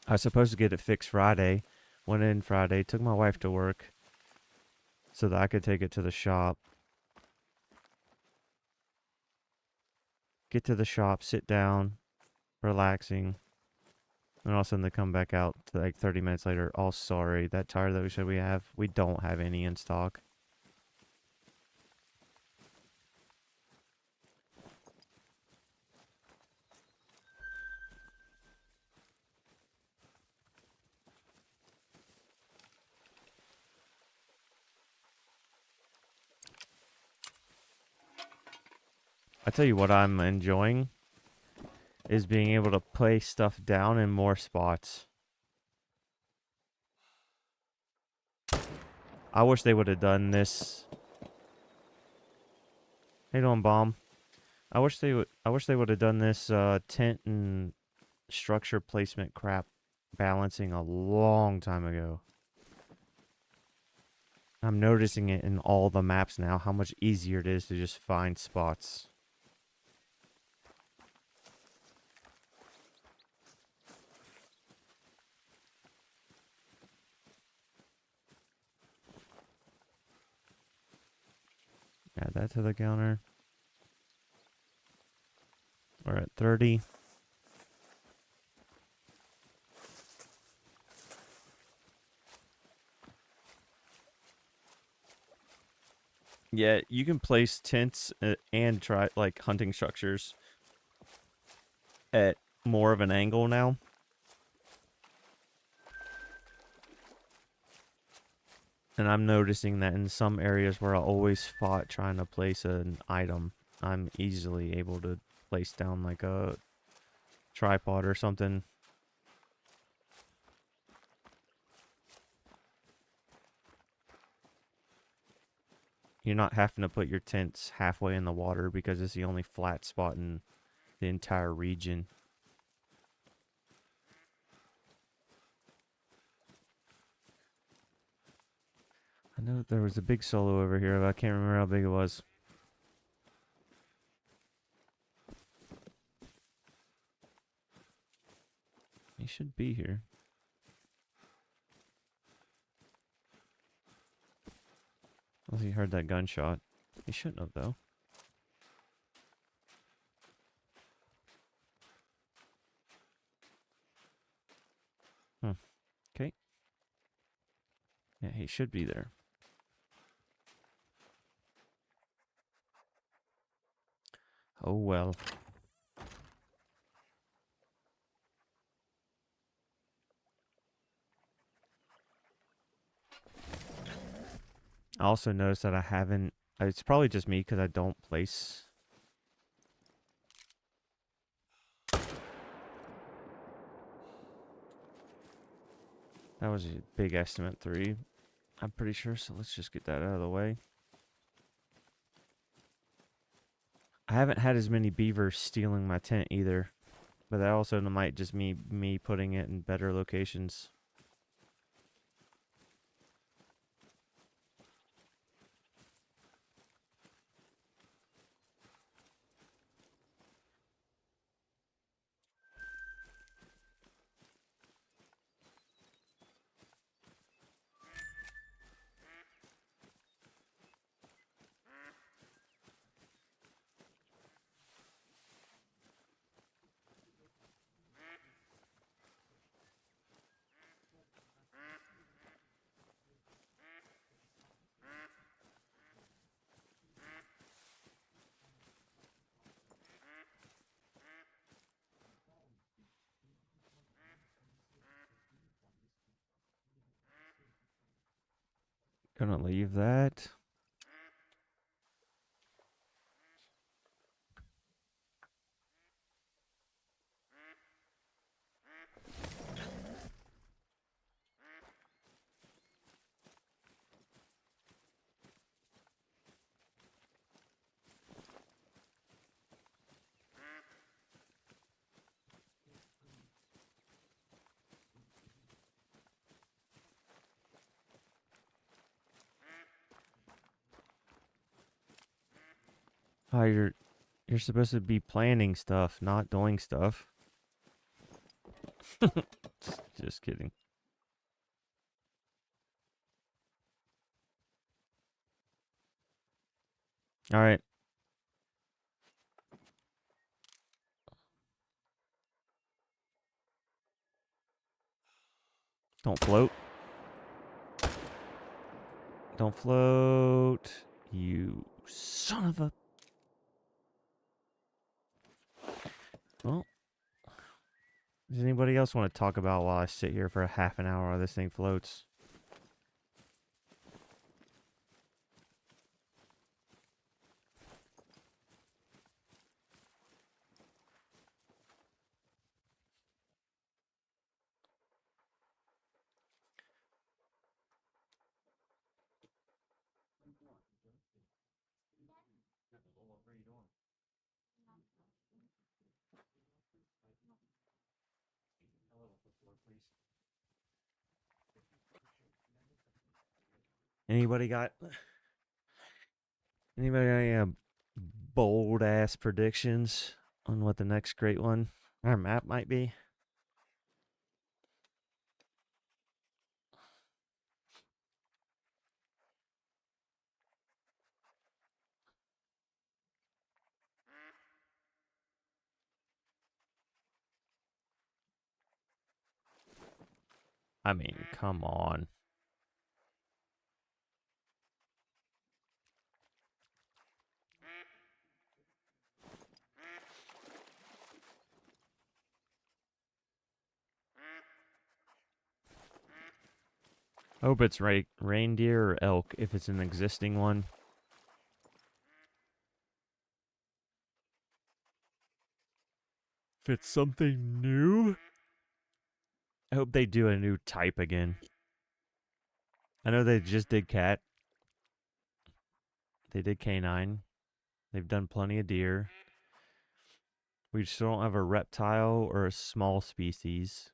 I was supposed to get it fixed Friday. Went in Friday, took my wife to work so that I could take it to the shop. Get to the shop, sit down, relaxing. And all of a sudden they come back out like 30 minutes later. Oh, sorry, that tire that we said we don't have any in stock. I tell you what I'm enjoying is being able to place stuff down in more spots. I wish they would have done this. How you doing, Bomb? I wish they would have done this tent and structure placement crap balancing a long time ago. I'm noticing it in all the maps now, how much easier it is to just find spots. Add that to the counter. We're at 30. Yeah, you can place tents and try like hunting structures at more of an angle now. And I'm noticing that in some areas where I always fought trying to place an item, I'm easily able to place down like a tripod or something. You're not having to put your tents halfway in the water because it's the only flat spot in the entire region. I know there was a big solo over here, but I can't remember how big it was. He should be here. Unless he heard that gunshot. He shouldn't have, though. Okay. Yeah, he should be there. Oh well. I also noticed that I haven't... It's probably just me because I don't place... That was a big estimate 3. I'm pretty sure, so let's just get that out of the way. I haven't had as many beavers stealing my tent either. But that also might just be me putting it in better locations. Gonna leave that. Oh, you're supposed to be planning stuff, not doing stuff. Just kidding. All right. Don't float. Don't float. You son of a... Well, does anybody else want to talk about while I sit here for a half an hour while this thing floats? Anybody got any bold ass predictions on what the next great one our map might be? I mean, come on. I hope it's reindeer or elk if it's an existing one. if it's something new. I hope they do a new type again. I know they just did cat. They did canine. They've done plenty of deer. We still don't have a reptile or a small species.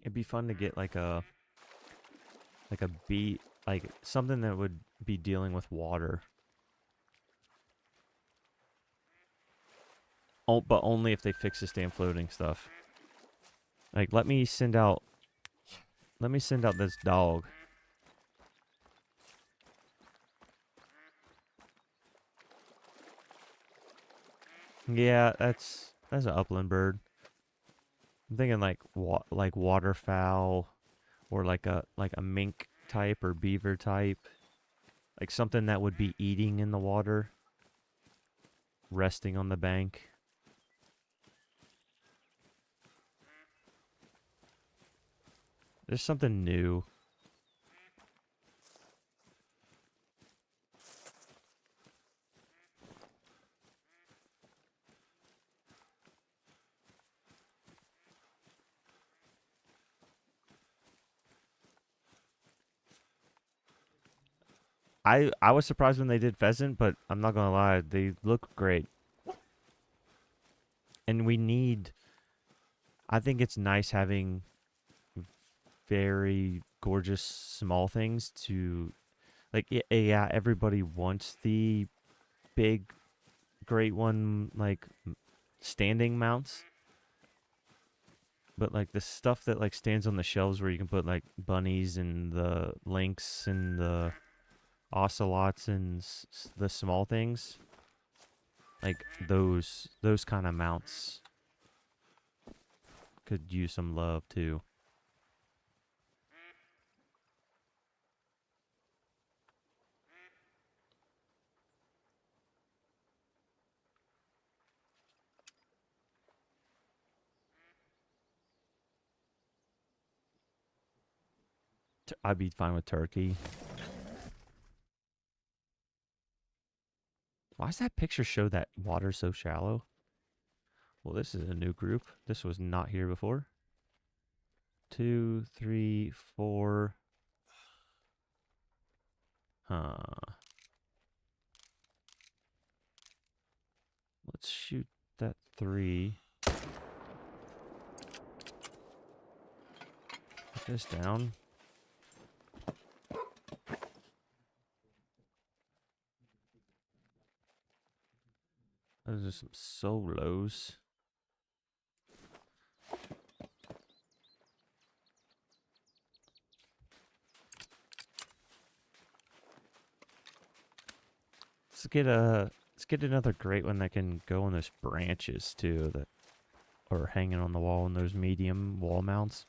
It'd be fun to get like a bee, like something that would be dealing with water. Oh, but only if they fix this damn floating stuff. Like, let me send out this dog. Yeah, that's an upland bird. I'm thinking like waterfowl, or like a mink type or beaver type, like something that would be eating in the water, resting on the bank. There's something new. I was surprised when they did pheasant, but I'm not gonna lie, they look great. And I think it's nice having very gorgeous small things to, like, yeah, everybody wants the big, great one, like, standing mounts. But, like, the stuff that, like, stands on the shelves where you can put, like, bunnies and the lynx and the ocelots and the small things, like, those kind of mounts could use some love, too. I'd be fine with turkey. Why does that picture show that water so shallow? Well, this is a new group. This was not here before. 2, 3, 4. Huh. Let's shoot that 3. Put this down. Those are some solos. Let's get another great one that can go on those branches too, that are hanging on the wall in those medium wall mounts.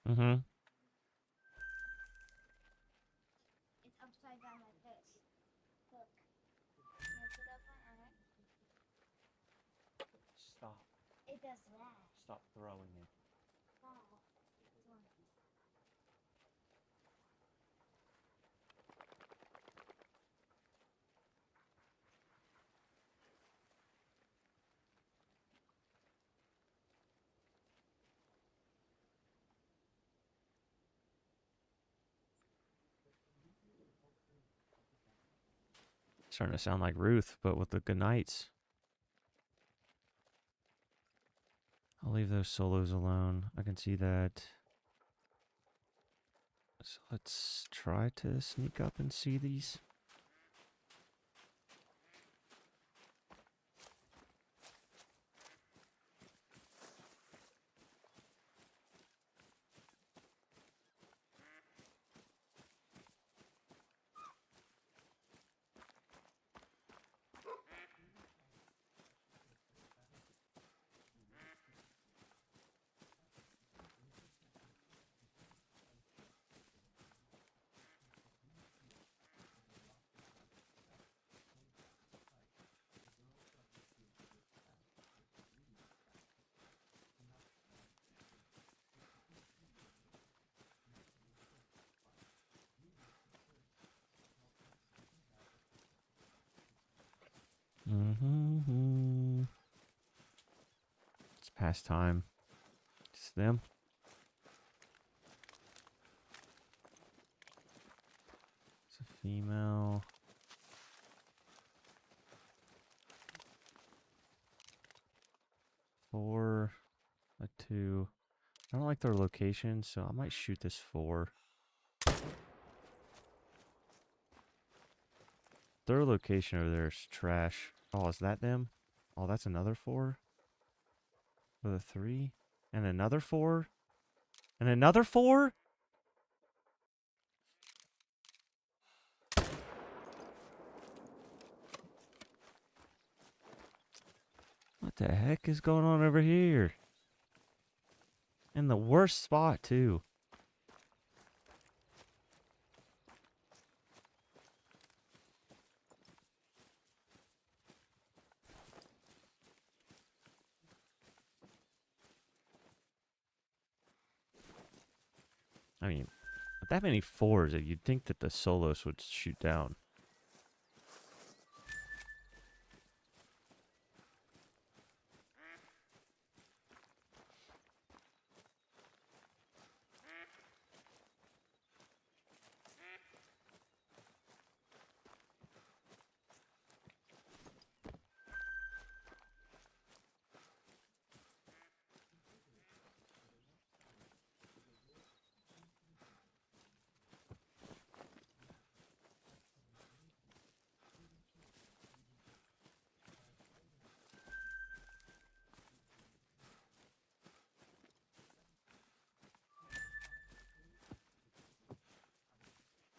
Mm-hmm. It's upside down like this. Look. Can I put up one? Alright. Stop. It does that. Stop throwing it. Wow. Starting to sound like Ruth, but with the good nights. I'll leave those solos alone. I can see that. So let's try to sneak up and see these. Mm-hmm. It's past time. It's them. It's a female. Four. A two. I don't like their location, so I might shoot this four. Their location over there is trash. Oh, is that them? Oh, that's another four. With a three. And another four. And another four? What the heck is going on over here? In the worst spot, too. I mean, with that many fours, you'd think that the solos would shoot down.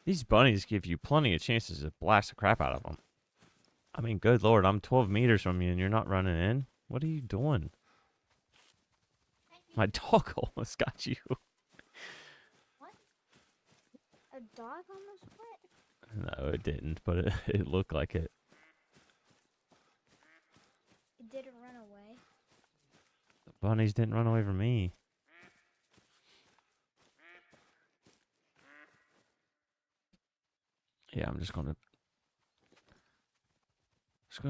These bunnies give you plenty of chances to blast the crap out of them. I mean, good lord, I'm 12 meters from you and you're not running in? What are you doing? My dog almost got you. What? A dog almost quit? No, it didn't, but it looked like it. It didn't run away. The bunnies didn't run away from me. Yeah, I'm just gonna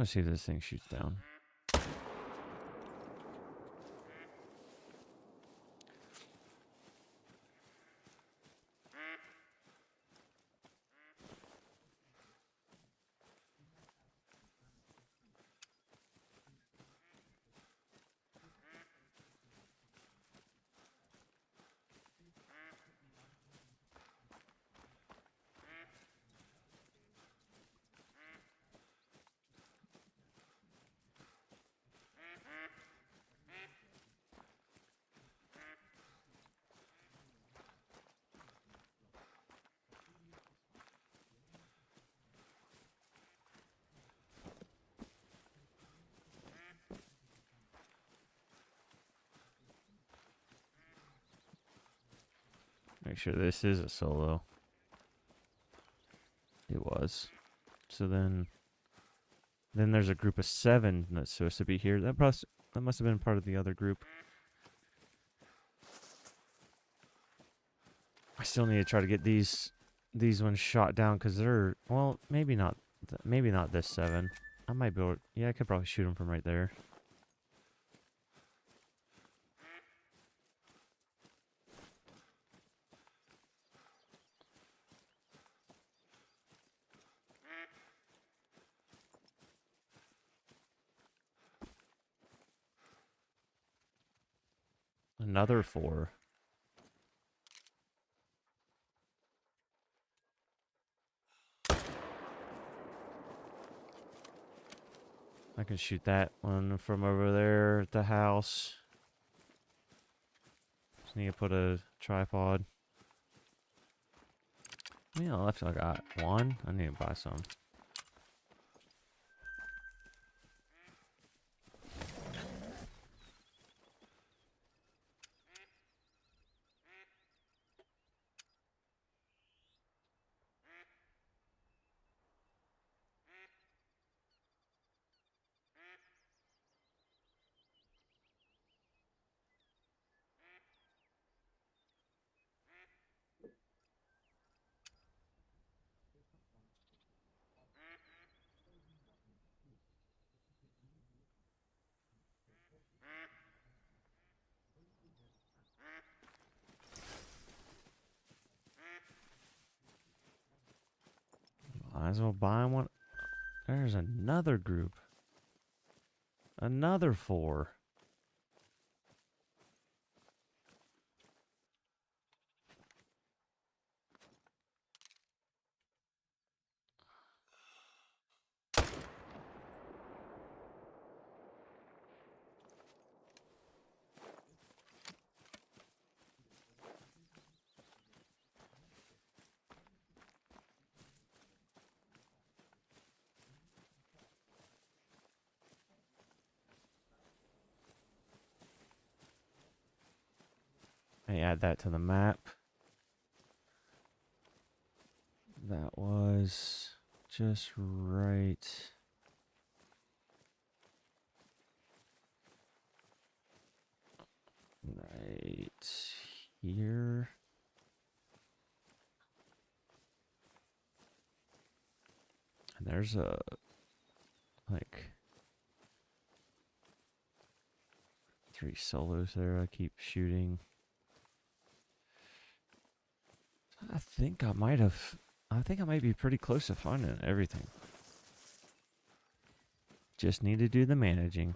see if this thing shoots down. Make sure this is a solo. It was. So then there's a group of 7 that's supposed to be here. That must have been part of the other group. I still need to try to get these ones shot down because they're, well, maybe not this 7. I might be able to, yeah, I could probably shoot them from right there. Another 4. I can shoot that one from over there at the house. Just need to put a tripod. Yeah, left I got 1. I need to buy some. Might as well buy one. There's another group. Another 4. Let me add that to the map. That was just right. Right here. And there's a, like, 3 solos there I keep shooting. I think I might be pretty close to finding everything. Just need to do the managing.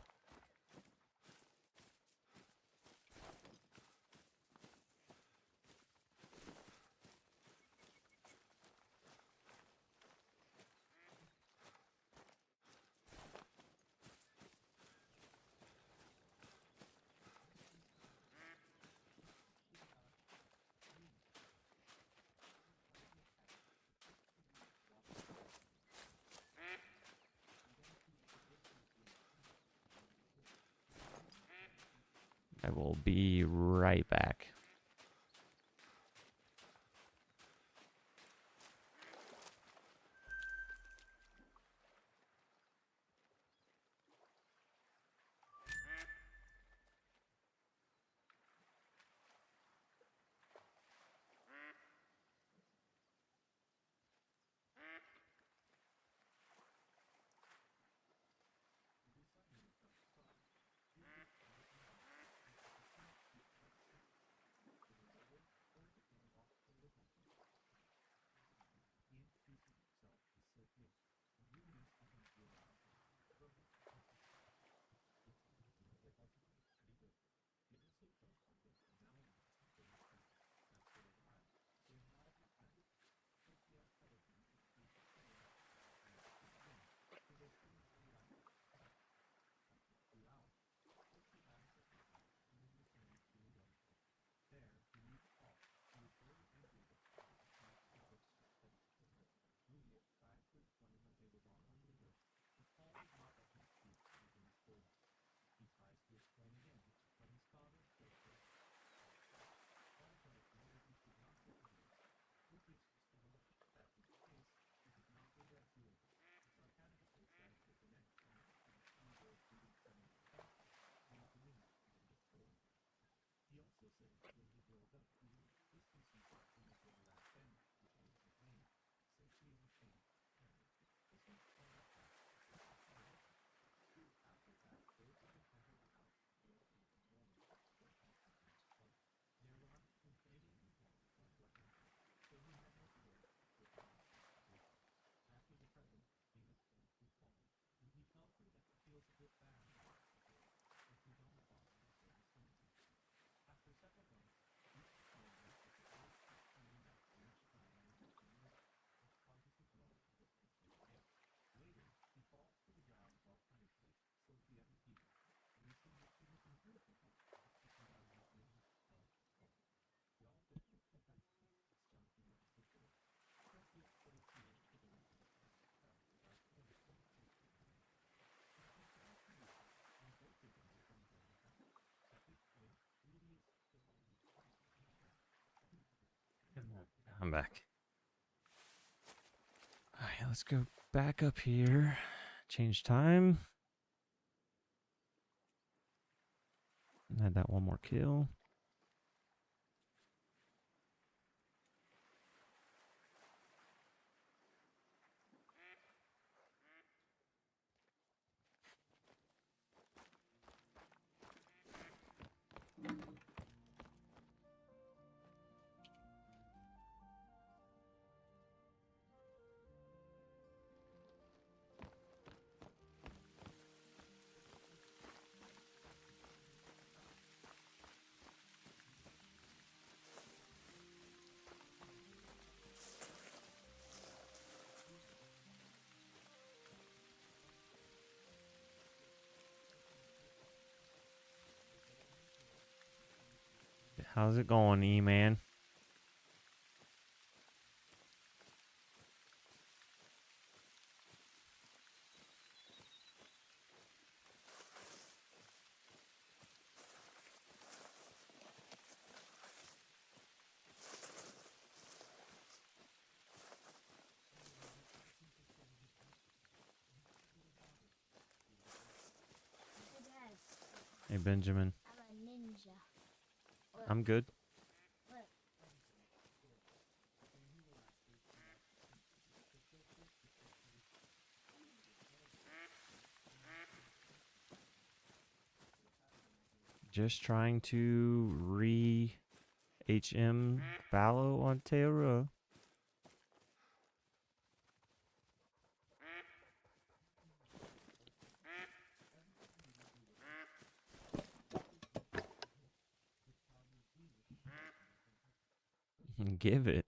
I will be right back. I'm back. All right, let's go back up here. Change time. Add that one more kill. How's it going, E-Man? Hey, Dad, Hey, Benjamin. I'm a ninja. Look, I'm good. look. Just trying to HM Fallow on Te Awaroa. Give it.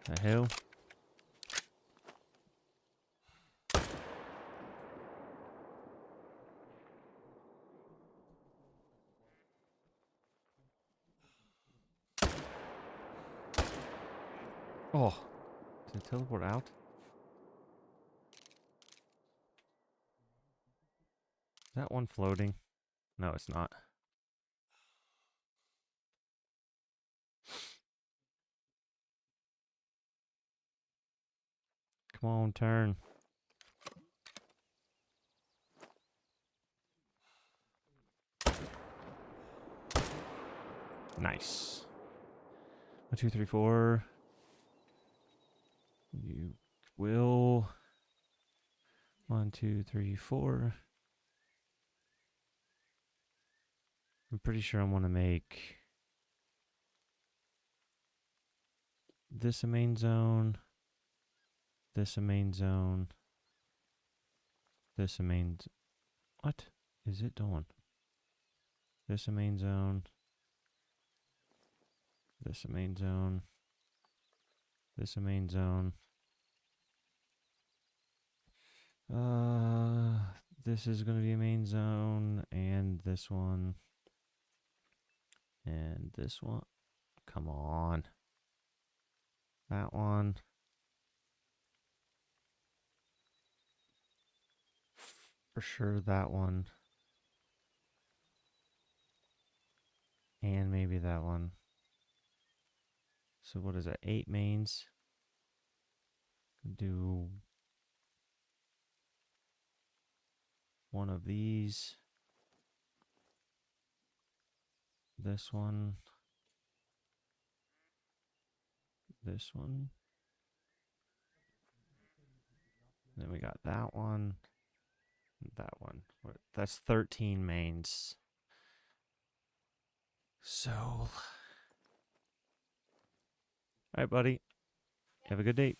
The hell? Oh, did it teleport out? Is that one floating? No, it's not. Come on, turn. Nice. 1, 2, 3, 4. You will. 1, 2, 3, 4. I'm pretty sure I want to make this a main zone, this a main zone, this a main. What is it doing? This a main zone, this a main zone, this a main zone. This is going to be a main zone, and this one, and this one. Come on. That one. For sure, that one. And maybe that one. So what is that? 8 mains. Do one of these. This one. This one. Then we got that one. That one. That's 13 mains. So. Alright, buddy. Have a good day.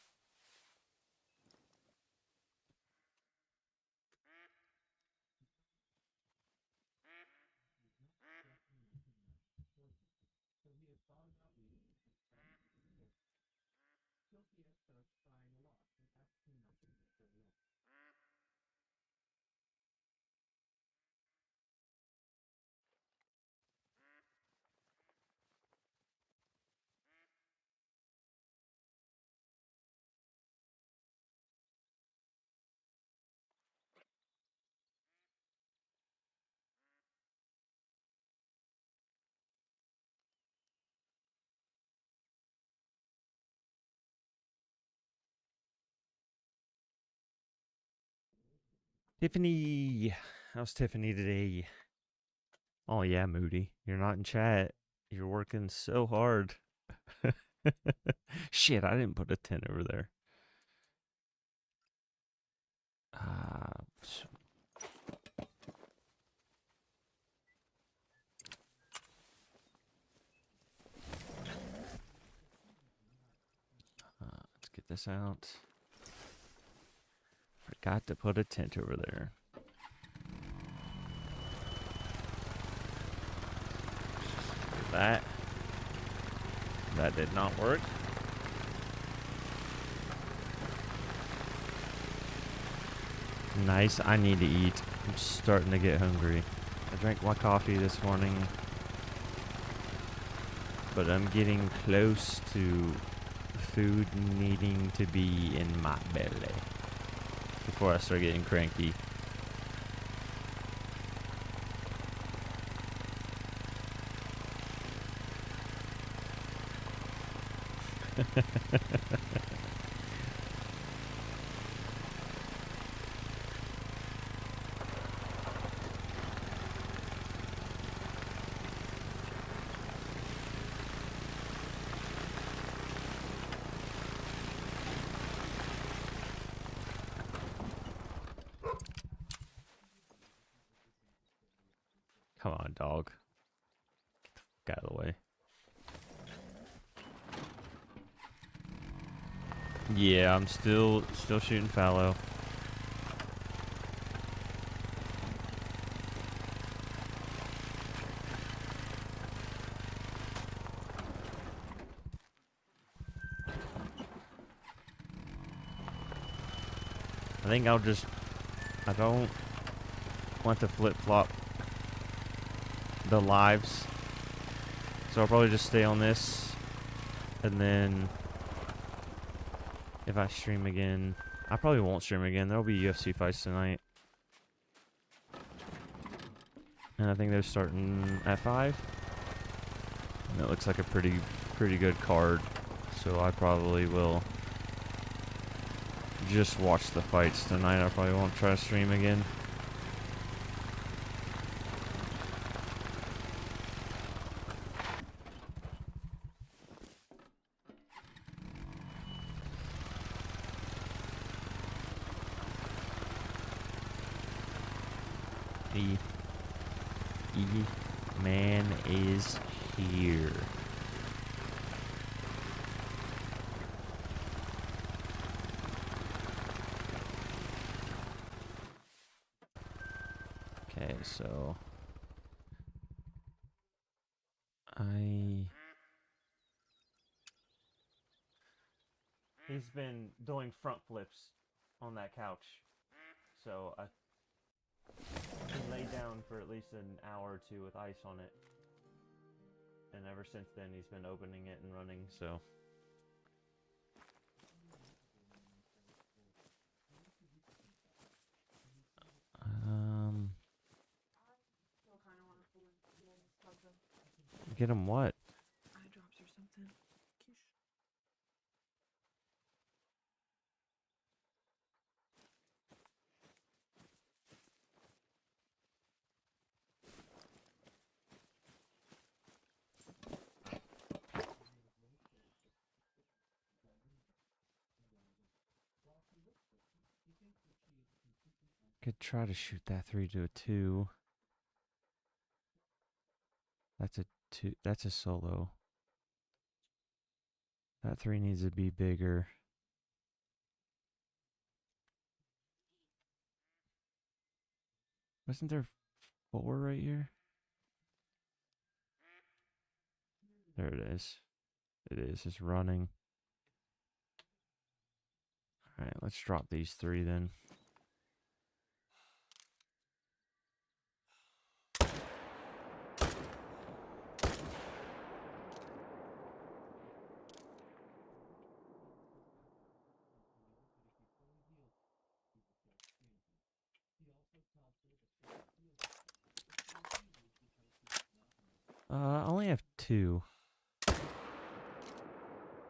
Tiffany. How's Tiffany today? Oh, yeah, Moody. You're not in chat. You're working so hard. Shit, I didn't put a 10 over there. Let's get this out. Forgot to put a tent over there. that. That did not work. Nice. I need to eat. I'm starting to get hungry. I drank my coffee this morning, but I'm getting close to food needing to be in my belly before I start getting cranky. Come on, dog. Get out of the way. Yeah, I'm still shooting fallow. I think I don't want to flip-flop the lives. So I'll probably just stay on this. And then if I stream again, I probably won't stream again. There'll be UFC fights tonight. And I think they're starting at 5. And it looks like a pretty good card. So I probably will just watch the fights tonight. I probably won't try to stream again. Man is here. Okay, so he's been doing front flips on that couch. So he laid down for at least an hour or two with ice on it. And ever since then, he's been opening it and running, so. Get him what? Eye drops or something. Could try to shoot that 3 to a 2. That's a 2. That's a solo. That 3 needs to be bigger. Wasn't there 4 right here? There it is. It is. It's running. Alright, let's drop these 3 then. I only have 2.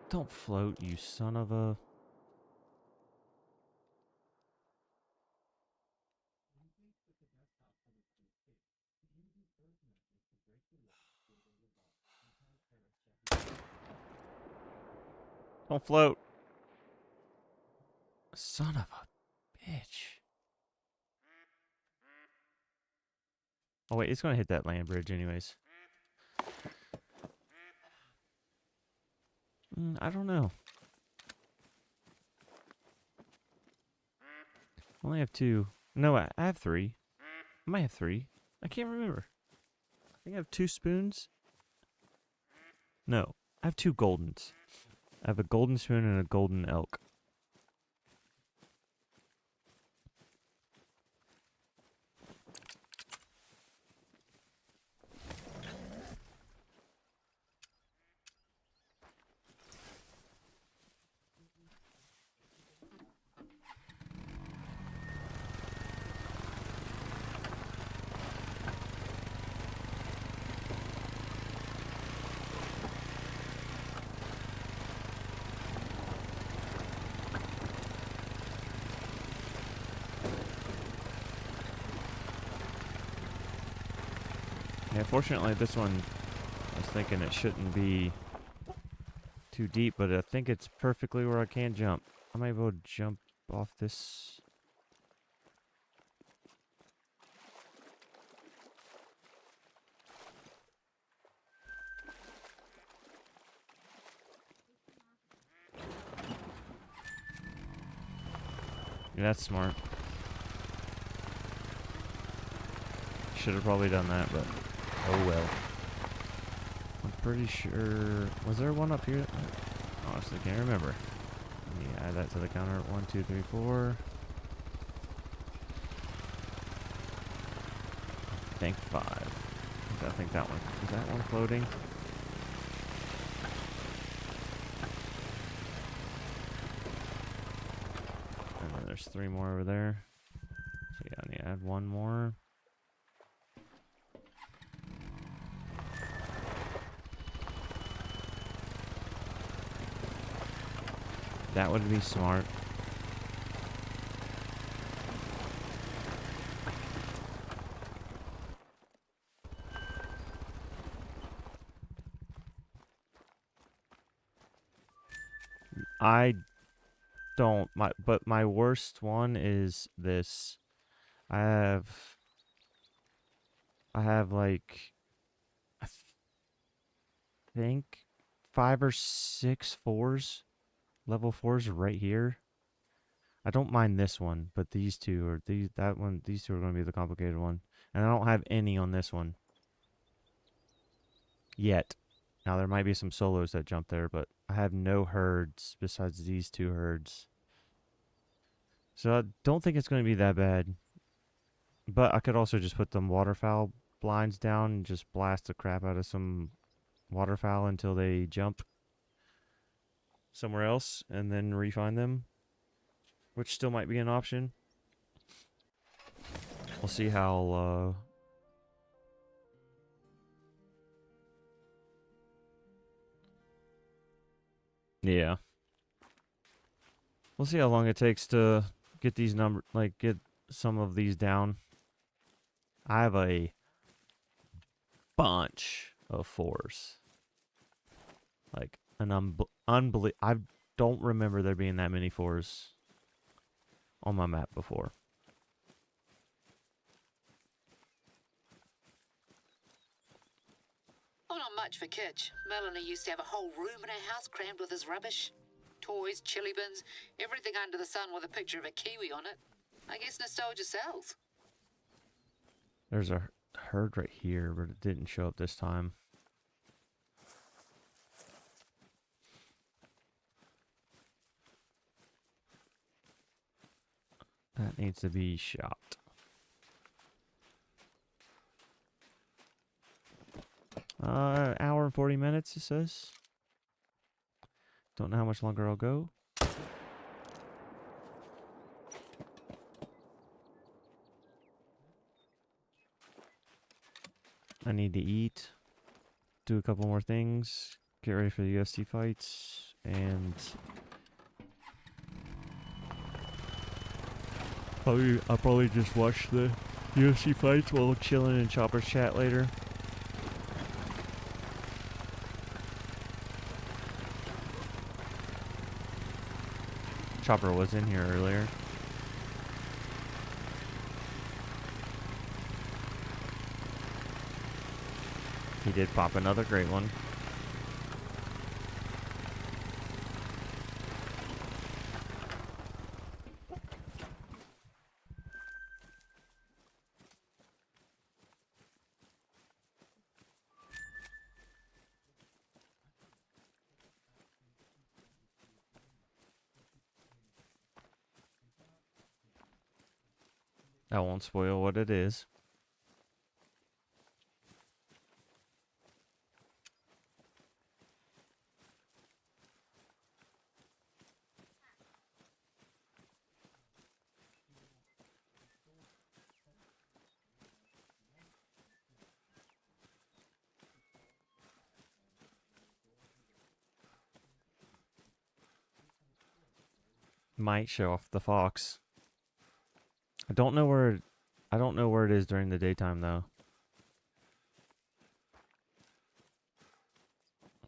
Don't float, you son of a... Don't float. Son of a bitch. Oh wait, it's gonna hit that land bridge anyways. I don't know. I only have 2. No, I have 3. I might have 3. I can't remember. I think I have 2 spoons. No, I have 2 goldens. I have a golden spoon and a golden elk. Yeah, fortunately this one, I was thinking it shouldn't be too deep, but I think it's perfectly where I can jump. I might be able to jump off this. Yeah, that's smart. Should have probably done that, but oh well. I'm pretty sure. Was there one up here? I honestly can't remember. Let me add that to the counter. 1, 2, 3, 4. I think 5. I think that one. Is that one floating? And then there's 3 more over there. So yeah, I need to add 1 more. That would be smart. I don't but my worst one is this. I have like I think 5 or 6 4s, level 4s right here. I don't mind this one, but these 2 or these 2 are going to be the complicated one. And I don't have any on this one yet. Now there might be some solos that jump there, but I have no herds besides these 2 herds. So I don't think it's going to be that bad. But I could also just put them waterfowl blinds down and just blast the crap out of some waterfowl until they jump somewhere else and then refine them, which still might be an option. We'll see how yeah. We'll see how long it takes to get these get some of these down. I have a bunch of 4s. Like an I don't remember there being that many 4s on my map before. Oh, not much for Kitch. Melanie used to have a whole room in her house crammed with his rubbish. Toys, chili bins, everything under the sun with a picture of a kiwi on it. I guess nostalgia sells. There's a herd right here, but it didn't show up this time. That needs to be shot. Hour and 40 minutes, it says. Don't know how much longer I'll go. I need to eat, do a couple more things, get ready for the UFC fights, and I'll probably just watch the UFC fights while chilling in Chopper's chat later. Chopper was in here earlier. He did pop another great one. I won't spoil what it is. Might show off the fox. I don't know where it is during the daytime though.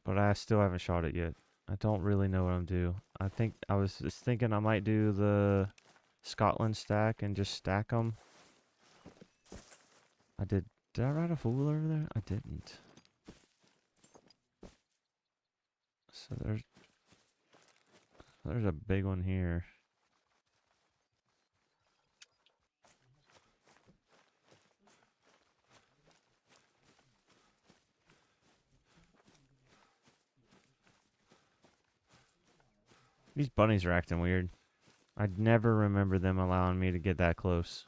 But I still haven't shot it yet. I don't really know what I'm due. I think I was just thinking I might do the Scotland stack and just stack them. Did I ride a fool over there? I didn't. So there's a big one here. These bunnies are acting weird. I'd never remember them allowing me to get that close.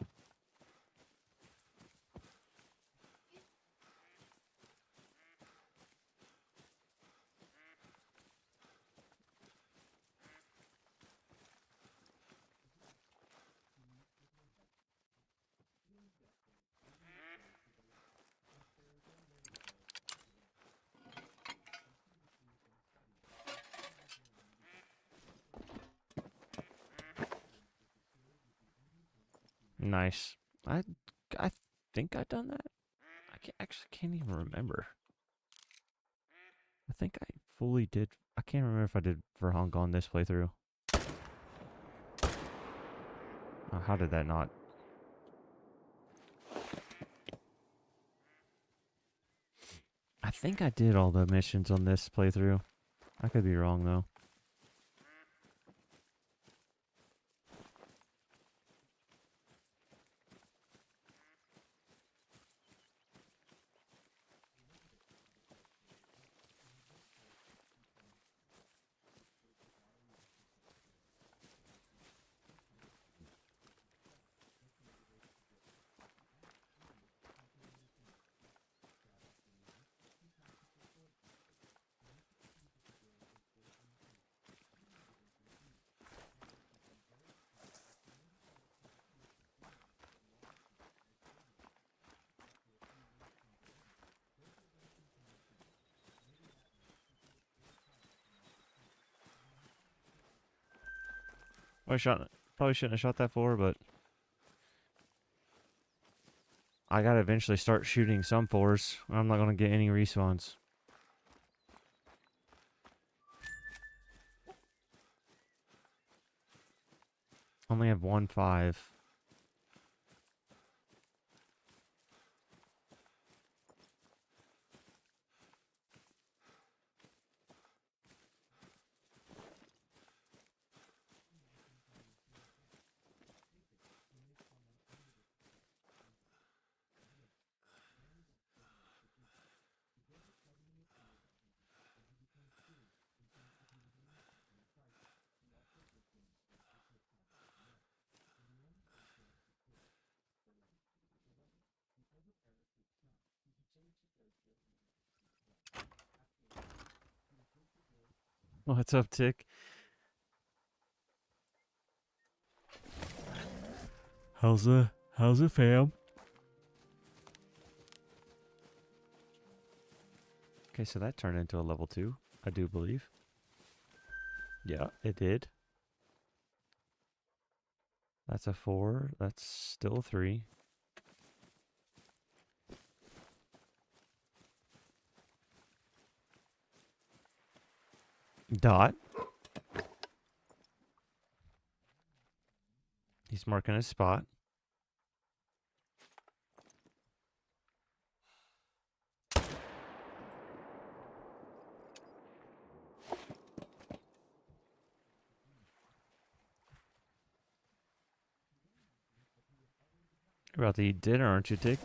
Nice. I think I've done that. Actually can't even remember. I think I fully did. I can't remember if I did for Hong Kong this playthrough. Oh, how did that not? I think I did all the missions on this playthrough. I could be wrong though. Probably shouldn't have shot that forward, but I gotta eventually start shooting some fours. I'm not gonna get any respawns. Only have 1.5. What's up, Tick? How's it, fam? Okay, so that turned into a level 2, I do believe. Yeah, it did. That's a 4. That's still a 3. Dot. He's marking a spot. You're about to eat dinner, aren't you, Tick?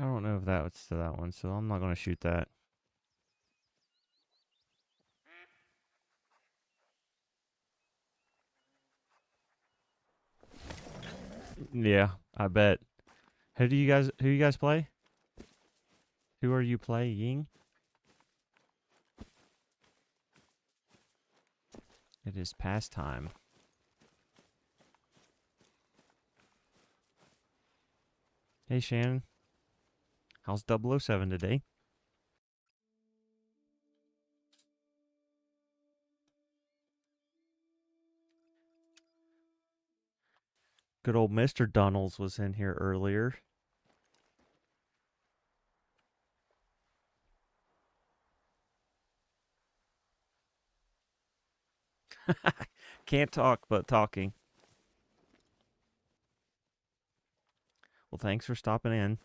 I don't know if that was to that one, so I'm not going to shoot that. Yeah, I bet. Who you guys play? Who are you playing? It is past time. Hey Shannon, how's 007 today? Good old Mr. Dunnels was in here earlier. Can't talk, but talking. Well, thanks for stopping in.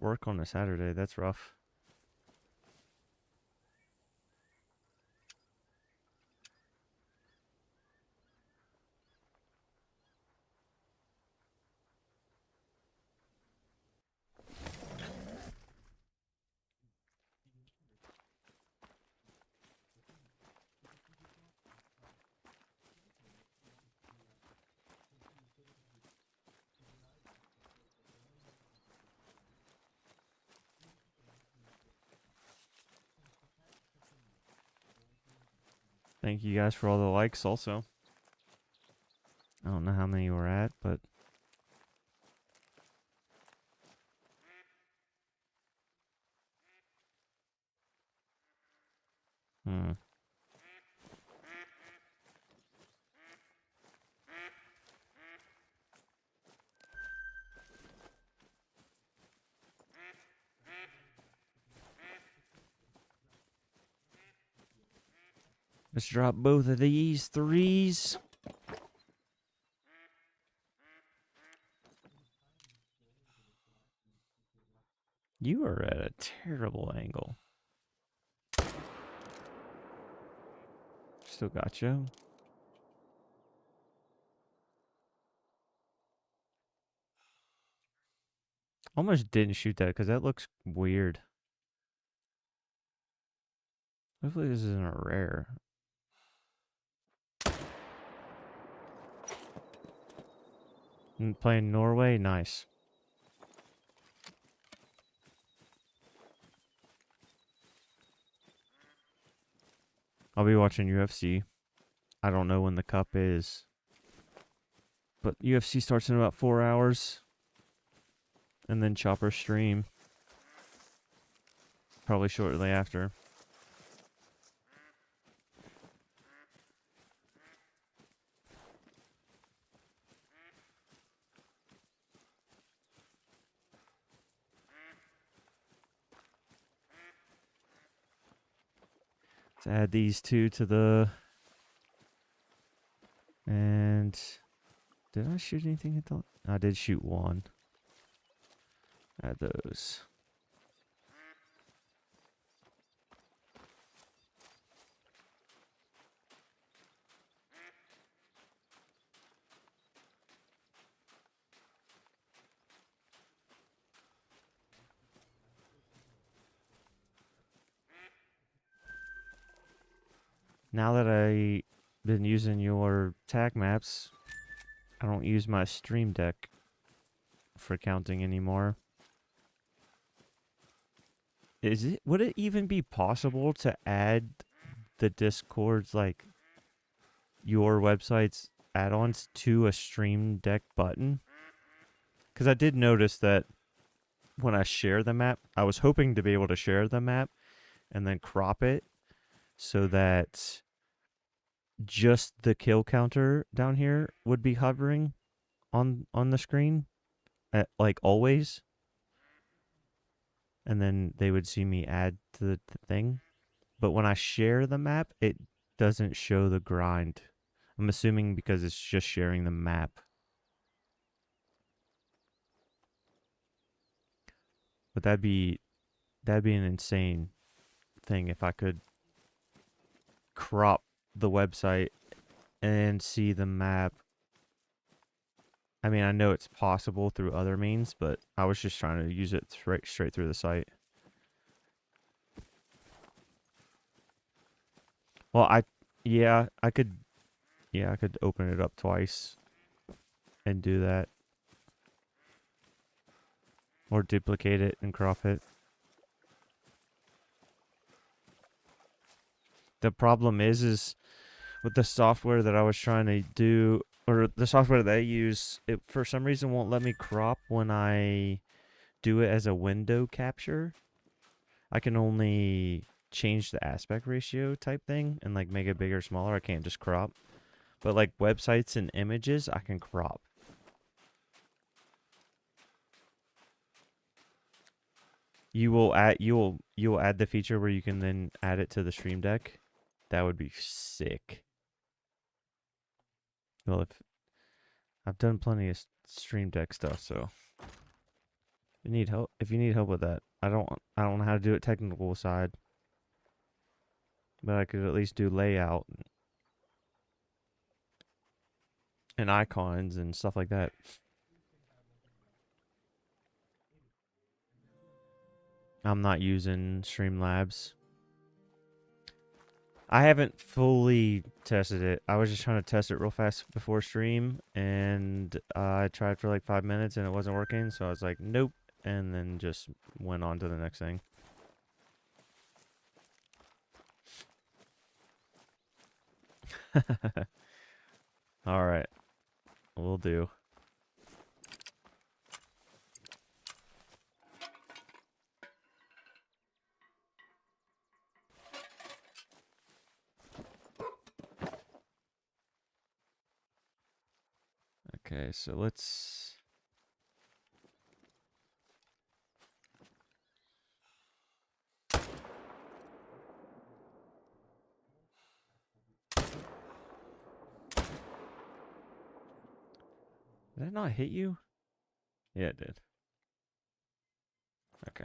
Work on a Saturday, that's rough. Thank you guys for all the likes also. I don't know how many we're at, but let's drop both of these threes. You are at a terrible angle. Still got you. Almost didn't shoot that because that looks weird. Hopefully this isn't a rare. Playing Norway, nice. I'll be watching UFC. I don't know when the cup is, but UFC starts in about 4 hours, and then Chopper stream probably shortly after. Let's add these two to the... And... Did I shoot anything at the... I did shoot one. Add those. Now that I've been using your tag maps, I don't use my stream deck for counting anymore. Would it even be possible to add the Discord's, like, your website's add-ons to a stream deck button? Because I did notice that when I share the map, I was hoping to be able to share the map and then crop it so that just the kill counter down here would be hovering on the screen, like always. And then they would see me add to the thing. But when I share the map, it doesn't show the grind. I'm assuming because it's just sharing the map. But that'd be an insane thing if I could crop the website and see the map I mean, I know it's possible through other means, but I was just trying to use it straight through the site. Well, yeah, I could open it up twice and do that. Or duplicate it and crop it. The problem is with the software that I was trying to do, or the software that I use, it for some reason won't let me crop when I do it as a window capture. I can only change the aspect ratio type thing and like make it bigger or smaller. I can't just crop. But like websites and images, I can crop. You will add the feature where you can then add it to the stream deck. That would be sick. Well, if I've done plenty of stream deck stuff, so if you need help with that, I don't know how to do it technical side, but I could at least do layout and icons and stuff like that. I'm not using Streamlabs. I haven't fully tested it. I was just trying to test it real fast before stream, and I tried for like 5 minutes and it wasn't working, so I was like, nope, and then just went on to the next thing. Alright. Will do. Okay, so let's... Did that not hit you? Yeah, it did. Okay.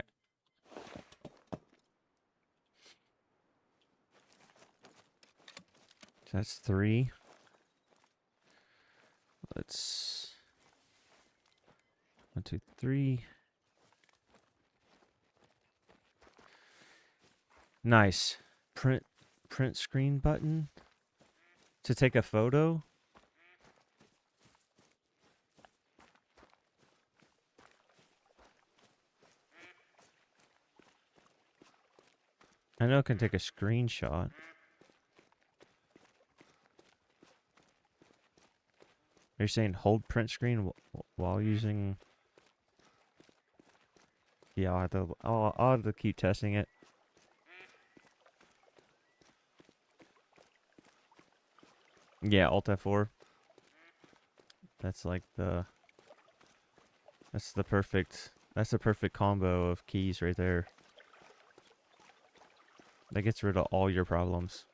So that's 3. Let's... 1, 2, 3. Nice. Print screen button to take a photo. I know it can take a screenshot. You're saying hold print screen while using... Yeah, I'll have to keep testing it. Yeah, Alt F4. That's like that's the perfect combo of keys right there. That gets rid of all your problems.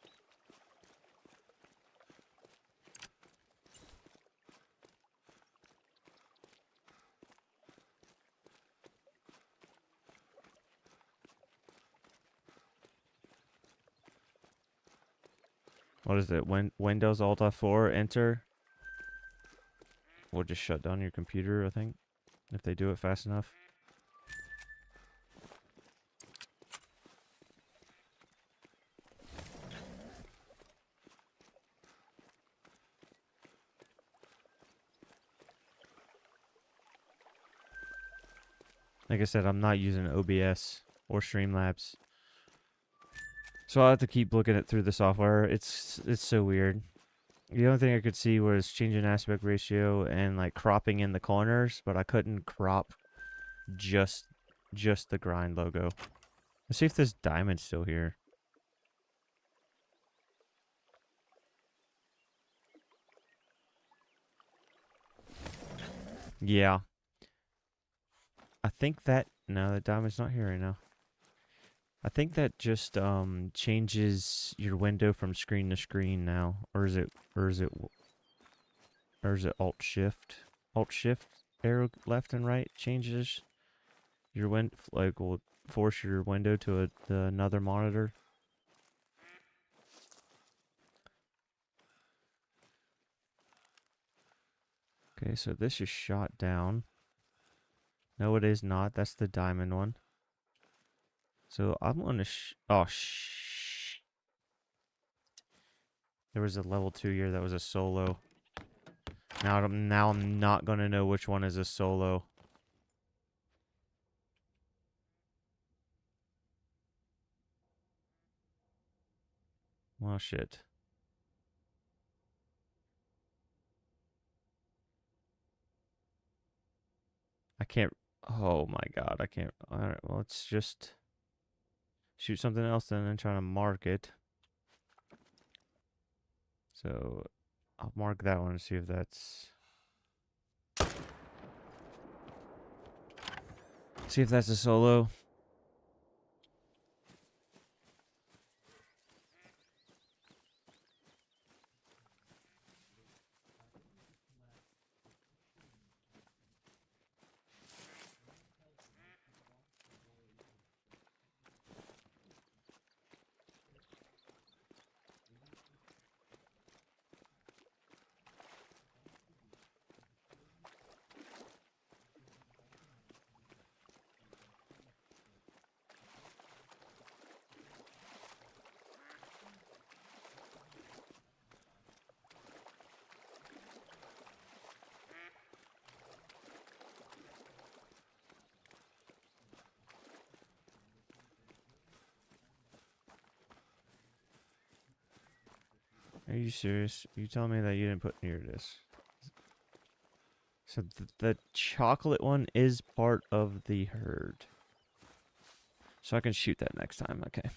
What is it? Windows Alt F4, enter. Will just shut down your computer, I think, if they do it fast enough. Like I said, I'm not using OBS or Streamlabs. So I'll have to keep looking at through the software. It's so weird. The only thing I could see was changing aspect ratio and like cropping in the corners, but I couldn't crop just the grind logo. Let's see if this diamond's still here. Yeah. I think that... No, the diamond's not here right now. I think that just changes your window from screen to screen now, or is it Alt Shift arrow left and right changes your will force your window to another monitor. Okay, so this is shot down. No, it is not. That's the diamond one. So I'm gonna there was a level 2 here that was a solo. Now I'm not gonna know which one is a solo. Well, shit. I can't. Oh my god, I can't. Alright, well, let's just shoot something else then and try to mark it. So I'll mark that one and see if that's. See if that's a solo. Are you serious? Are you telling me that you didn't put here it is? So the chocolate one is part of the herd. So I can shoot that next time, okay.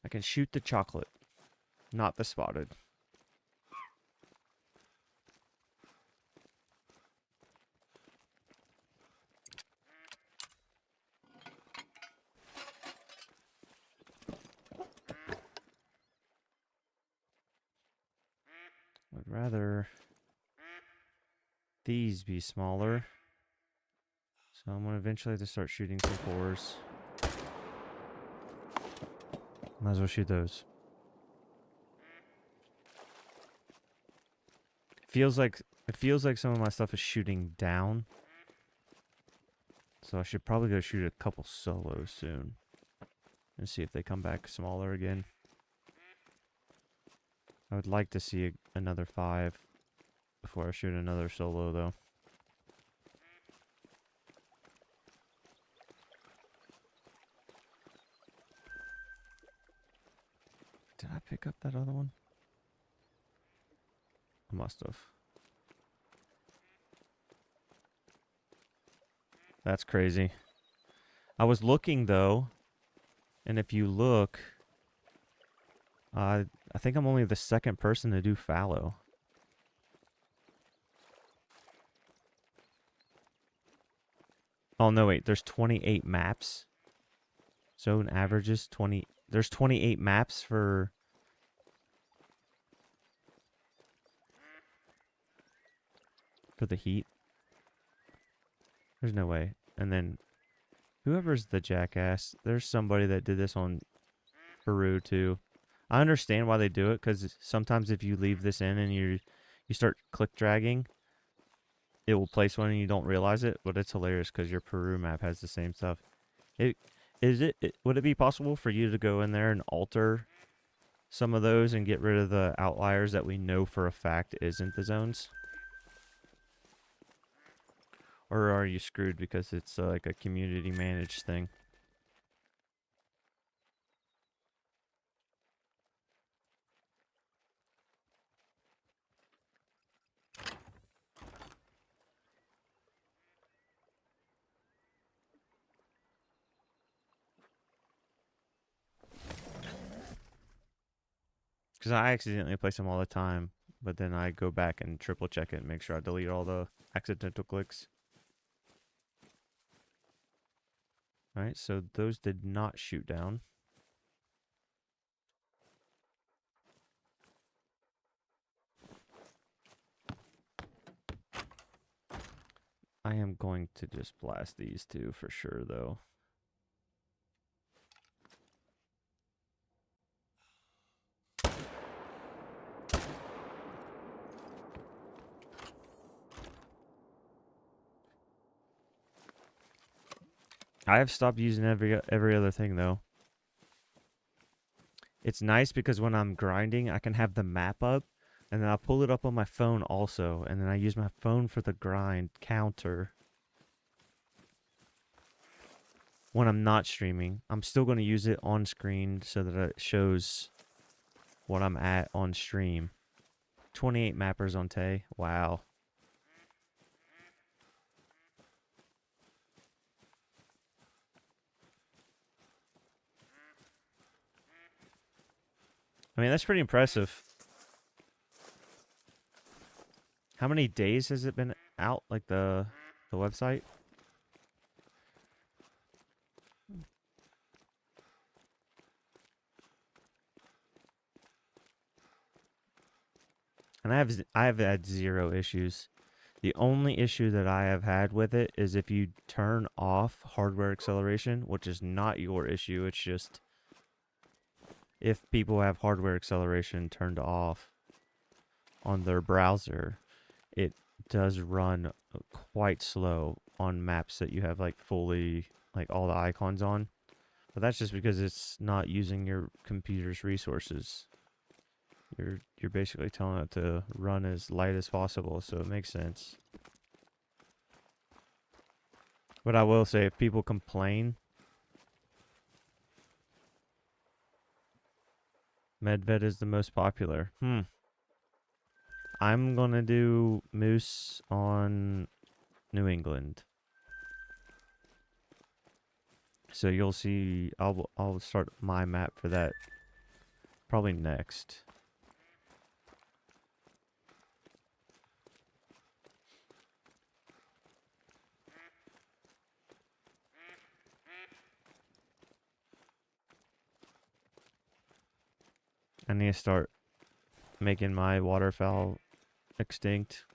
I can shoot the chocolate, not the spotted. Would rather these be smaller. So I'm gonna eventually have to start shooting some 4s. Might as well shoot those. It feels like some of my stuff is shooting down. So I should probably go shoot a couple solos soon. And see if they come back smaller again. I would like to see another 5 before I shoot another solo though. Did I pick up that other one? I must have. That's crazy. I was looking though, and if you look, I think I'm only the second person to do fallow. Oh no, wait, there's 28 maps. So an average is 20. There's 28 maps for the heat. There's no way. And then whoever's the jackass, there's somebody that did this on Peru too. I understand why they do it, because sometimes if you leave this in and you start click dragging, it will place one and you don't realize it. But it's hilarious because your Peru map has the same stuff. Would it be possible for you to go in there and alter some of those and get rid of the outliers that we know for a fact isn't the zones? Or are you screwed because it's like a community managed thing? Because I accidentally place them all the time, but then I go back and triple check it and make sure I delete all the accidental clicks. Alright, so those did not shoot down. I am going to just blast these two for sure, though. I have stopped using every other thing though. It's nice because when I'm grinding, I can have the map up, and then I'll pull it up on my phone also, and then I use my phone for the grind counter. When I'm not streaming, I'm still going to use it on screen so that it shows what I'm at on stream. 28 mappers on Te. Wow. I mean, that's pretty impressive. How many days has it been out, like the website? And I have had 0 issues. The only issue that I have had with it is if you turn off hardware acceleration, which is not your issue, it's just if people have hardware acceleration turned off on their browser, it does run quite slow on maps that you have like fully, like all the icons on. But that's just because it's not using your computer's resources. You're basically telling it to run as light as possible, so it makes sense. But I will say, if people complain, Medved is the most popular. I'm gonna do Moose on New England. So you'll see, I'll start my map for that probably next. I need to start making my waterfowl extinct.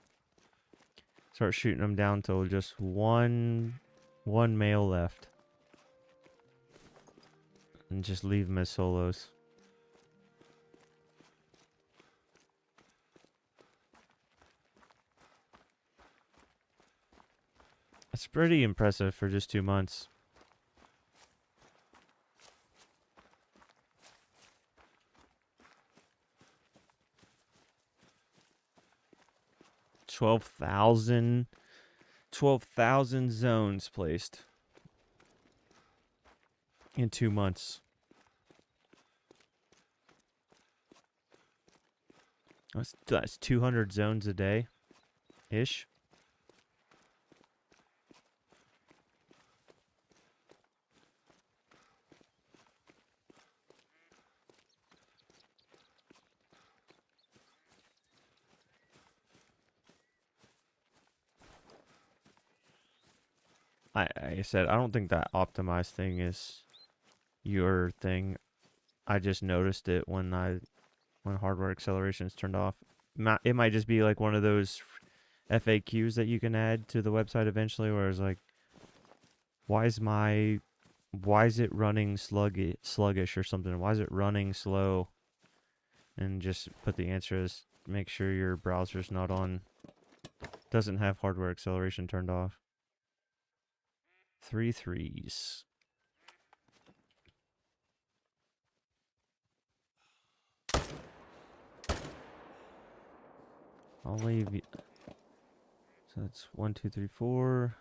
Start shooting them down till just one male left. And just leave them as solos. It's pretty impressive for just 2 months. $12,000 zones placed in 2 months. That's 200 zones a day ish. Like I said, I don't think that optimized thing is your thing. I just noticed it when hardware acceleration is turned off. It might just be like one of those FAQs that you can add to the website eventually, where it's like, why is it running sluggish or something? Why is it running slow? And just put the answer as make sure your browser's doesn't have hardware acceleration turned off. 3 threes. I'll leave you. So that's 1, 2, 3, 4.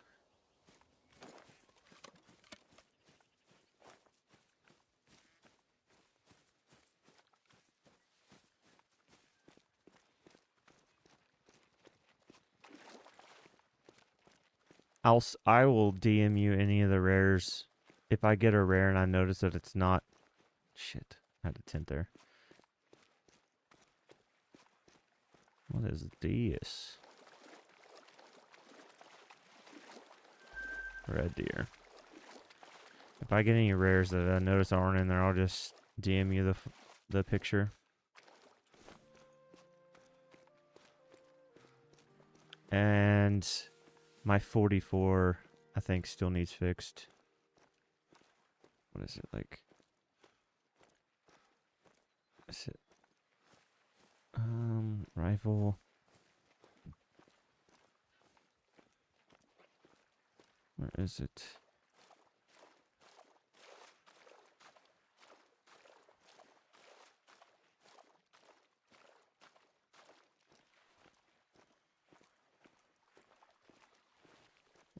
I will DM you any of the rares. If I get a rare and I notice that it's not... Shit, I had a tint there. What is this? Red deer. If I get any rares that I notice aren't in there, I'll just DM you the picture. And my 44, I think, still needs fixed. What is it like? Is it rifle? Where is it?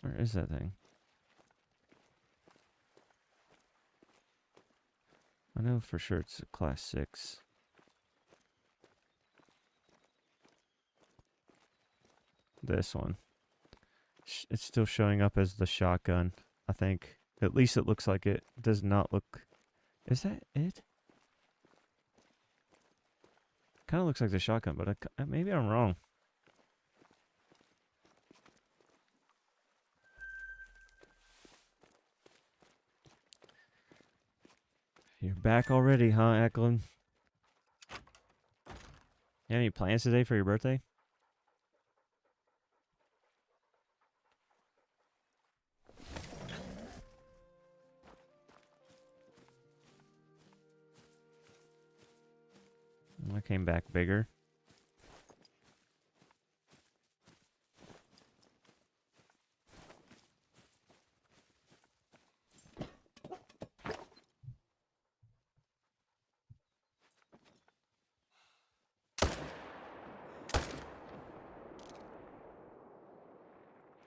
Where is that thing? I know for sure it's a class 6. This one. It's still showing up as the shotgun, I think. At least it looks like it. Does not look... Is that it? Kind of looks like the shotgun, but maybe I'm wrong. You're back already, huh, Eklund? You have any plans today for your birthday? I came back bigger.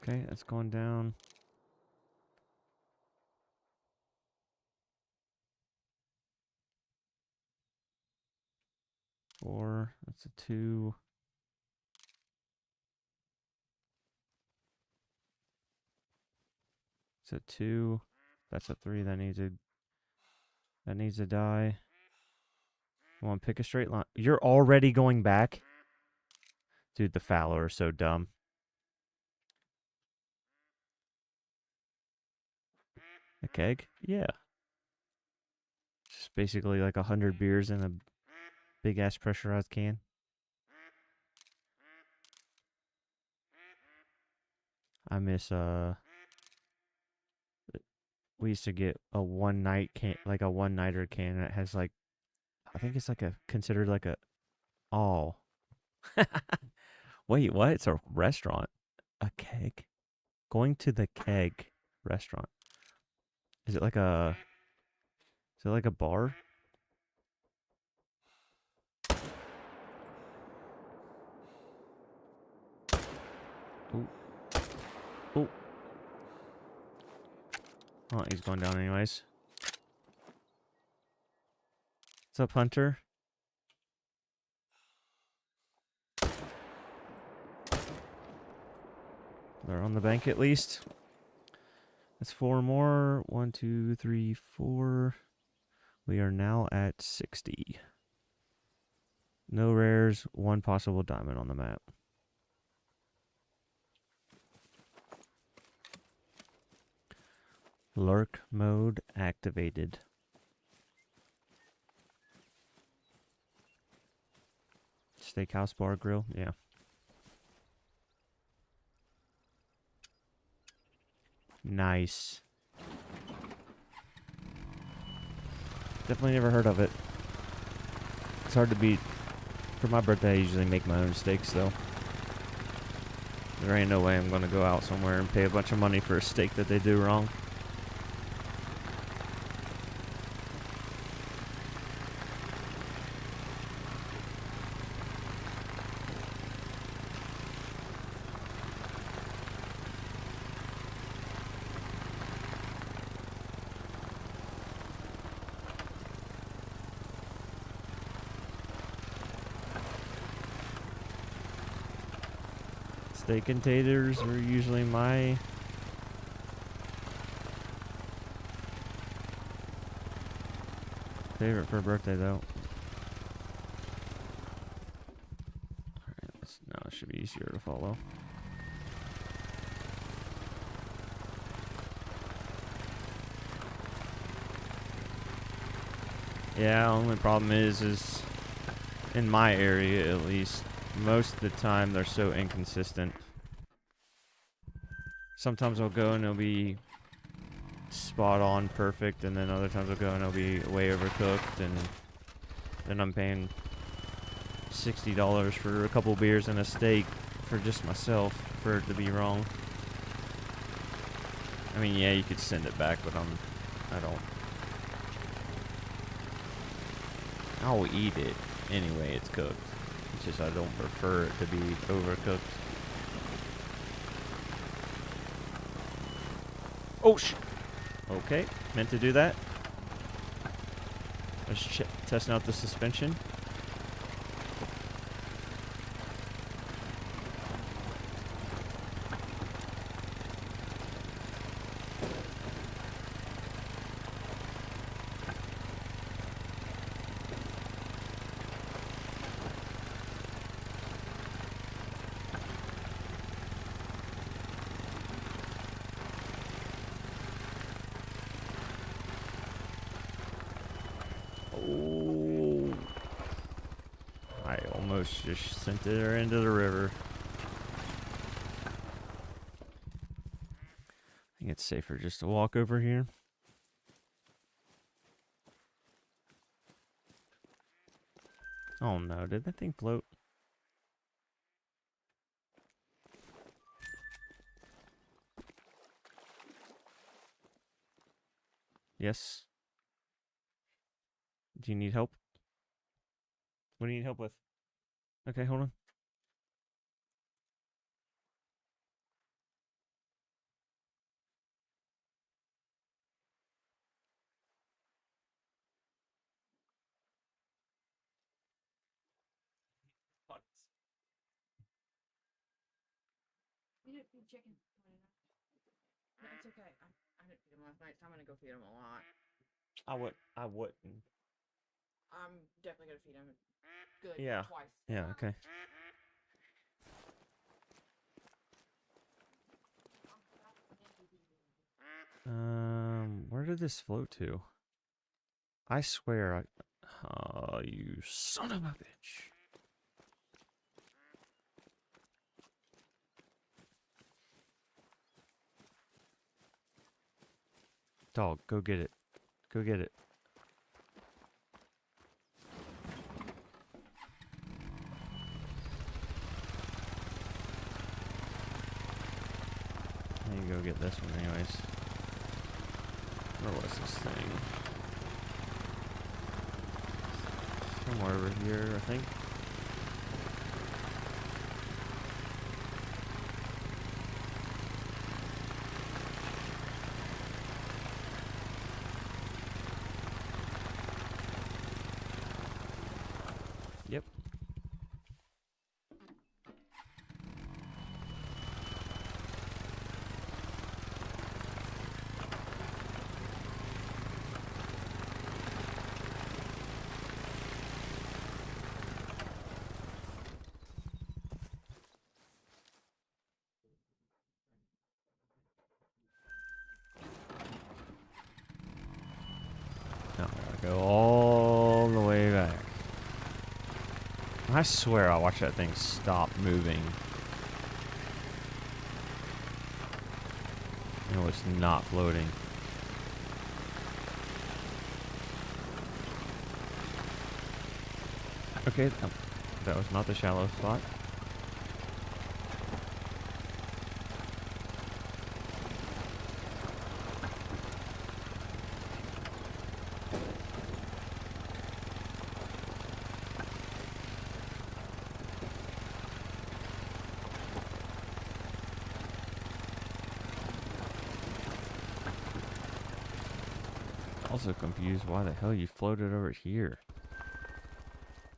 Okay, that's going down. Four. That's a 2. It's a 2. That's a 3. That needs a die. Come on, pick a straight line. You're already going back? Dude, the Fallow are so dumb. A keg? Yeah. Just basically like 100 beers in a big ass pressurized can. I miss we used to get a one night can, like a one nighter can, and it has like, I think it's like considered like a, oh. Wait, what? It's a restaurant. A keg. Going to the keg restaurant. Is it like a bar? Ooh. Ooh. Oh, he's going down anyways. What's up, Hunter? They're on the bank at least. That's 4 more. 1, 2, 3, 4. We are now at 60. No rares, 1 possible diamond on the map. Lurk mode activated. Steakhouse bar grill, yeah. Nice. Definitely never heard of it. It's hard to beat. For my birthday, I usually make my own steaks, though. There ain't no way I'm gonna go out somewhere and pay a bunch of money for a steak that they do wrong. Steak and taters are usually my favorite for a birthday, though. Alright, now it should be easier to follow. Yeah, only problem is in my area at least, most of the time they're so inconsistent. Sometimes I'll go and it'll be spot on perfect, and then other times I'll go and it'll be way overcooked, and then I'm paying $60 for a couple beers and a steak for just myself for it to be wrong. I mean, yeah, you could send it back, but I don't. I'll eat it anyway it's cooked. It's just I don't prefer it to be overcooked. Oh, okay, meant to do that. Just testing out the suspension. Oh, I almost just sent her into the river. I think it's safer just to walk over here. Oh no, did that thing float? Yes. Do you need help? What do you need help with? Okay, hold on. You didn't feed chicken. No, it's okay. I didn't feed him last night, so I'm gonna go feed him a lot. I wouldn't. I'm definitely gonna feed him good Yeah. twice. Yeah, okay. Where did this float to? I swear I... Oh, you son of a bitch. Dog, go get it. Go get it. I need to go get this one anyways. Where was this thing? Somewhere over here, I think. Yep. Now I gotta go all the way back. I swear I watched that thing stop moving. It was not floating. Okay, that was not the shallow spot. Also confused why the hell you floated over here.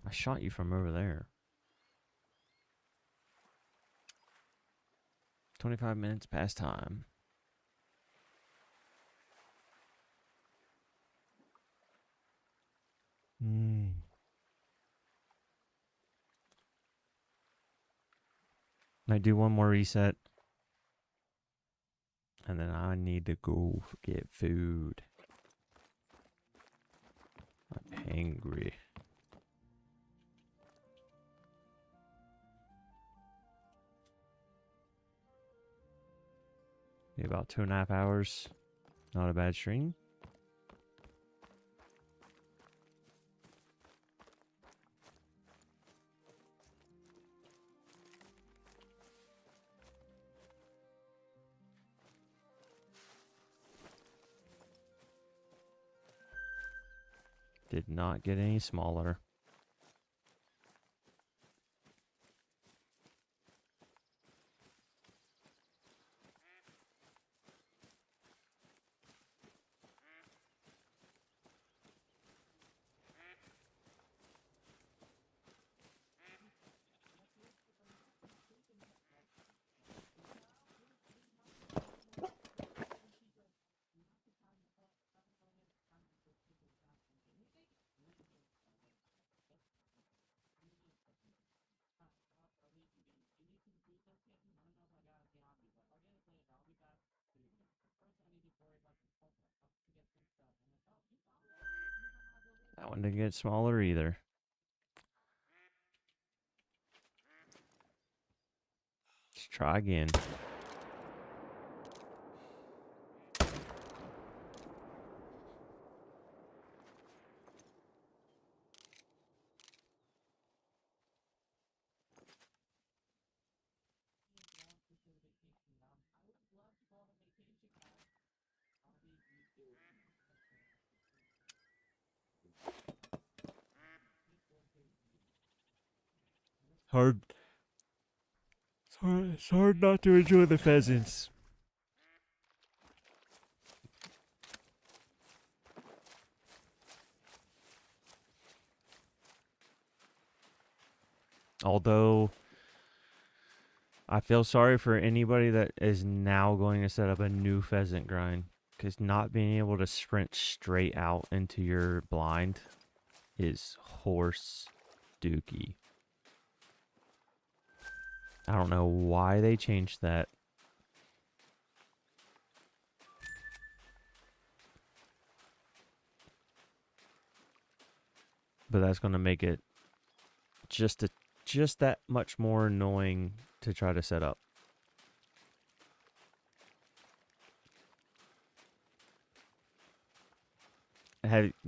I shot you from over there. 25 minutes past time. I do one more reset. And then I need to go get food. I'm hungry. Be about 2.5 hours. Not a bad stream. Did not get any smaller. That one didn't get smaller either. Let's try again. Hard. It's hard not to enjoy the pheasants. Although, I feel sorry for anybody that is now going to set up a new pheasant grind. Because not being able to sprint straight out into your blind is horse dookie. I don't know why they changed that. But that's going to make it just that much more annoying to try to set up.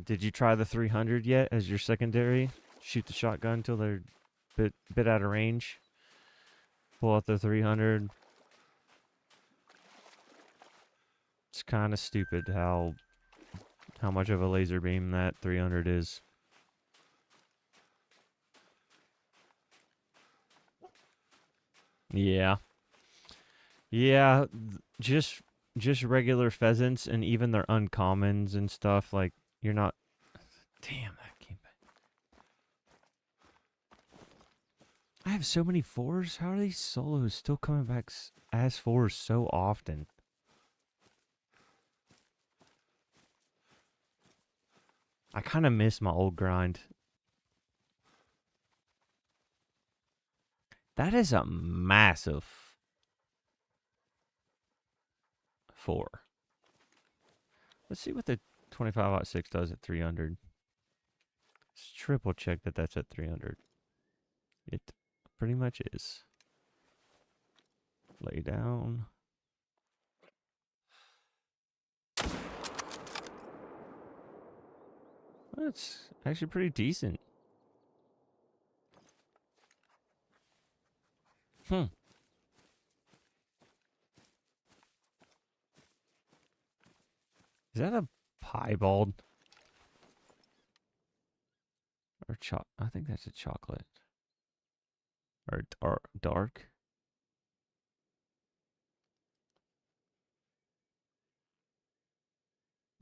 Did you try the 300 yet as your secondary? Shoot the shotgun till they're bit out of range. Pull out the 300. It's kind of stupid how much of a laser beam that 300 is. Yeah. Yeah, just regular pheasants and even their uncommons and stuff, like, you're not... Damn, that came back. I have so many 4s. How are these solos still coming back as 4s so often? I kind of miss my old grind. That is a massive 4. Let's see what the 25-06 does at 300. Let's triple check that that's at 300. It pretty much is. Lay down. That's actually pretty decent. Is that a piebald? Or I think that's a chocolate. Or dark.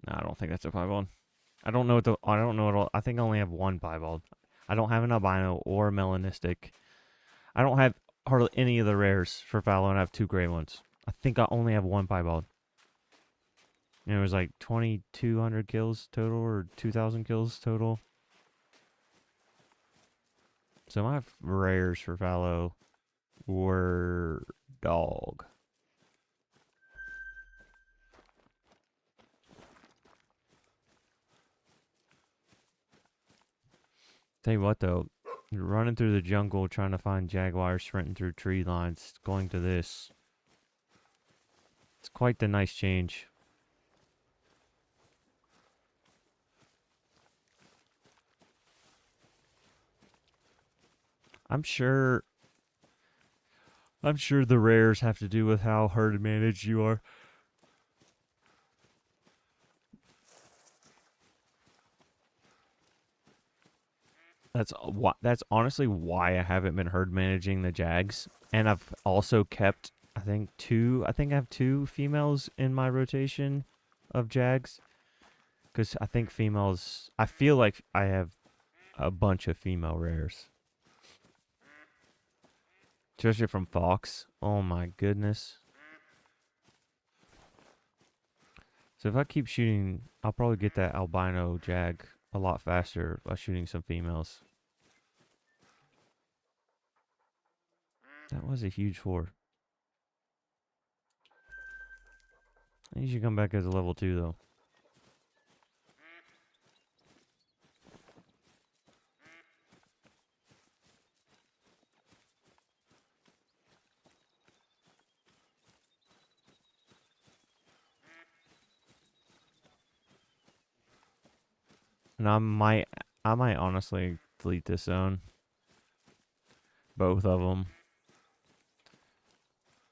No, I don't think that's a piebald. I don't know I think I only have one piebald. I don't have an albino or a melanistic. I don't have hardly any of the rares for fallow, and I have 2 gray ones. I think I only have one piebald. And it was like 2,200 kills total, or 2,000 kills total. So my rares for fallow were dog. Tell you what though, running through the jungle trying to find jaguars sprinting through tree lines, going to this. It's quite the nice change. I'm sure the rares have to do with how herd managed you are. That's honestly why I haven't been herd managing the jags, and I've also kept I think I have 2 females in my rotation of jags, because I think females, I feel like I have a bunch of female rares, especially from Fox. Oh my goodness. So if I keep shooting, I'll probably get that albino jag a lot faster by shooting some females. That was a huge 4. I think you should come back as a level 2 though. And I might honestly delete this zone. Both of them.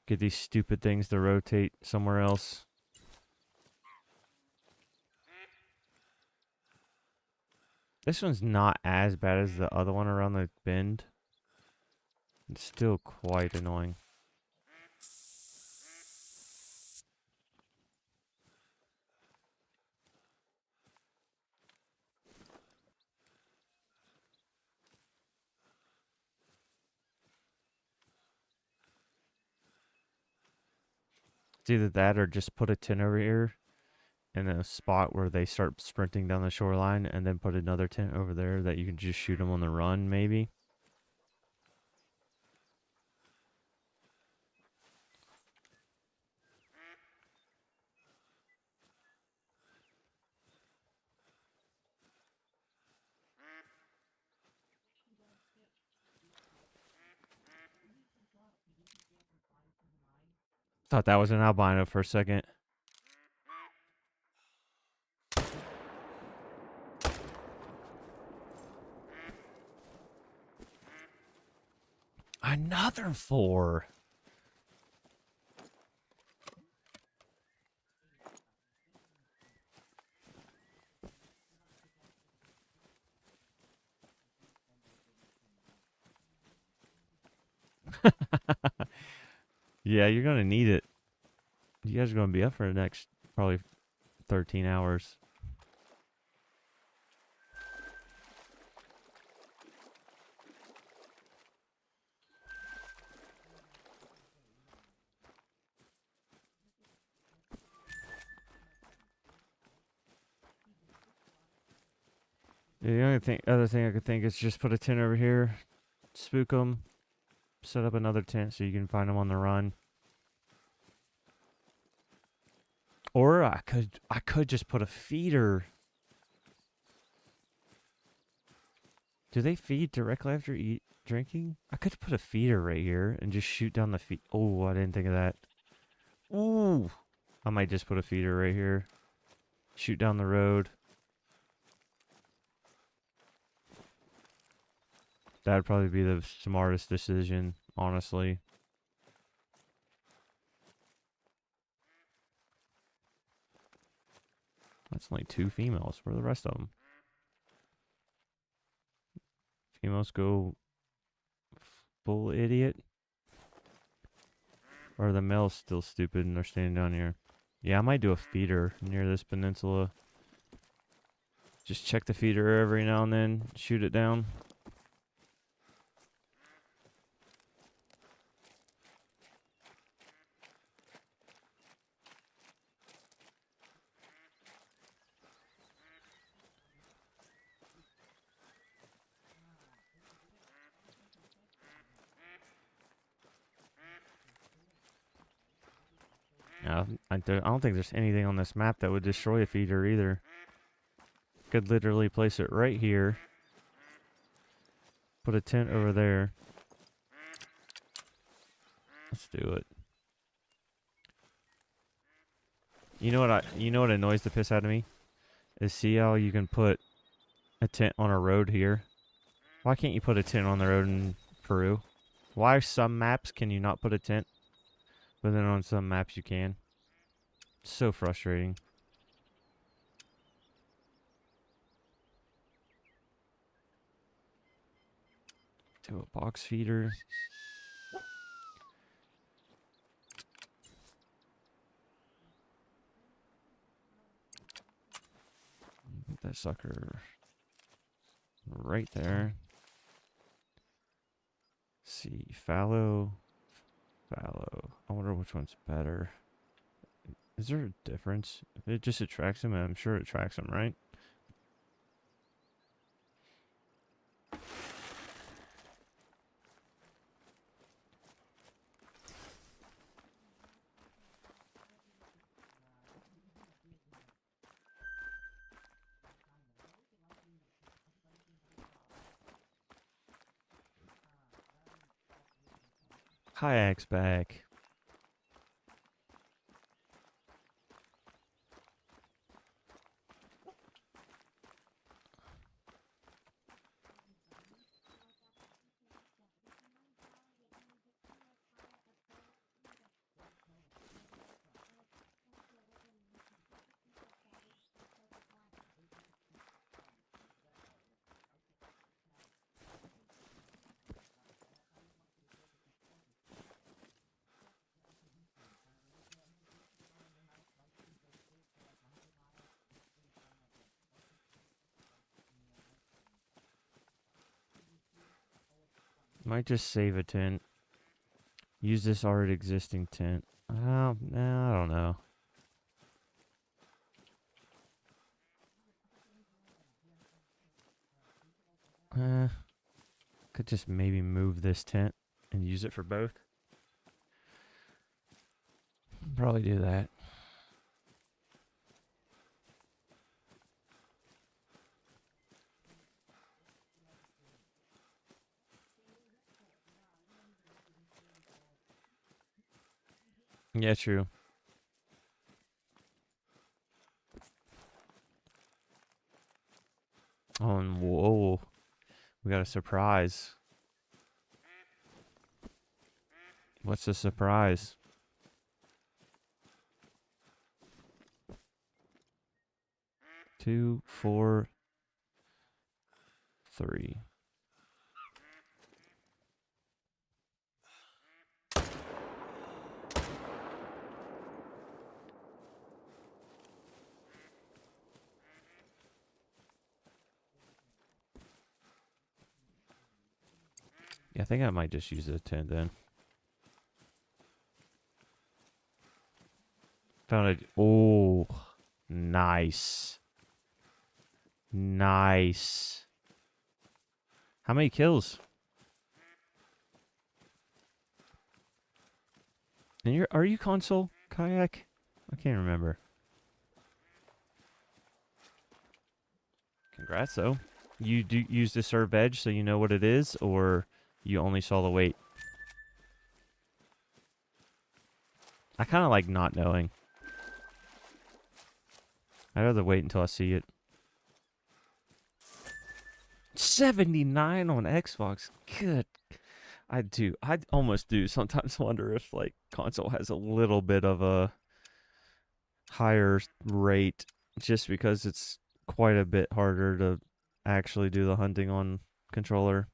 Get these stupid things to rotate somewhere else. This one's not as bad as the other one around the bend. It's still quite annoying. It's either that or just put a tent over here in a spot where they start sprinting down the shoreline, and then put another tent over there that you can just shoot them on the run, maybe. Thought that was an albino for a second. Another 4. Yeah, you're gonna need it. You guys are gonna be up for the next probably 13 hours. The only other thing I could think is just put a tent over here, spook them, set up another tent so you can find them on the run. Or I could just put a feeder. Do they feed directly after drinking? I could put a feeder right here and just shoot down the feed. Oh, I didn't think of that. Ooh, I might just put a feeder right here. Shoot down the road. That would probably be the smartest decision, honestly. That's only 2 females. Where are the rest of them? Females go full idiot. Or are the males still stupid and they're standing down here? Yeah, I might do a feeder near this peninsula. Just check the feeder every now and then. Shoot it down. I don't think there's anything on this map that would destroy a feeder either. Could literally place it right here. Put a tent over there. Let's do it. You know what annoys the piss out of me? Is see how you can put a tent on a road here? Why can't you put a tent on the road in Peru? Why some maps can you not put a tent, but then on some maps you can? So frustrating. Do a box feeder. Put that sucker right there. See, fallow. I wonder which one's better. Is there a difference? If it just attracts him, I'm sure it attracts him, right? Kayak's back. Might just save a tent. Use this already existing tent. Oh, no, I don't know. Could just maybe move this tent and use it for both. Probably do that. Yeah, true. Oh, and whoa. We got a surprise. What's the surprise? Two, 4, 3. Yeah, I think I might just use the tent then. Found it. Oh, nice. Nice. How many kills? And are you console kayak? I can't remember. Congrats though. You do use the serve edge so you know what it is, or you only saw the weight? I kind of like not knowing. I'd rather wait until I see it. 79 on Xbox. Good. I almost do sometimes wonder if like console has a little bit of a higher rate just because it's quite a bit harder to actually do the hunting on controller.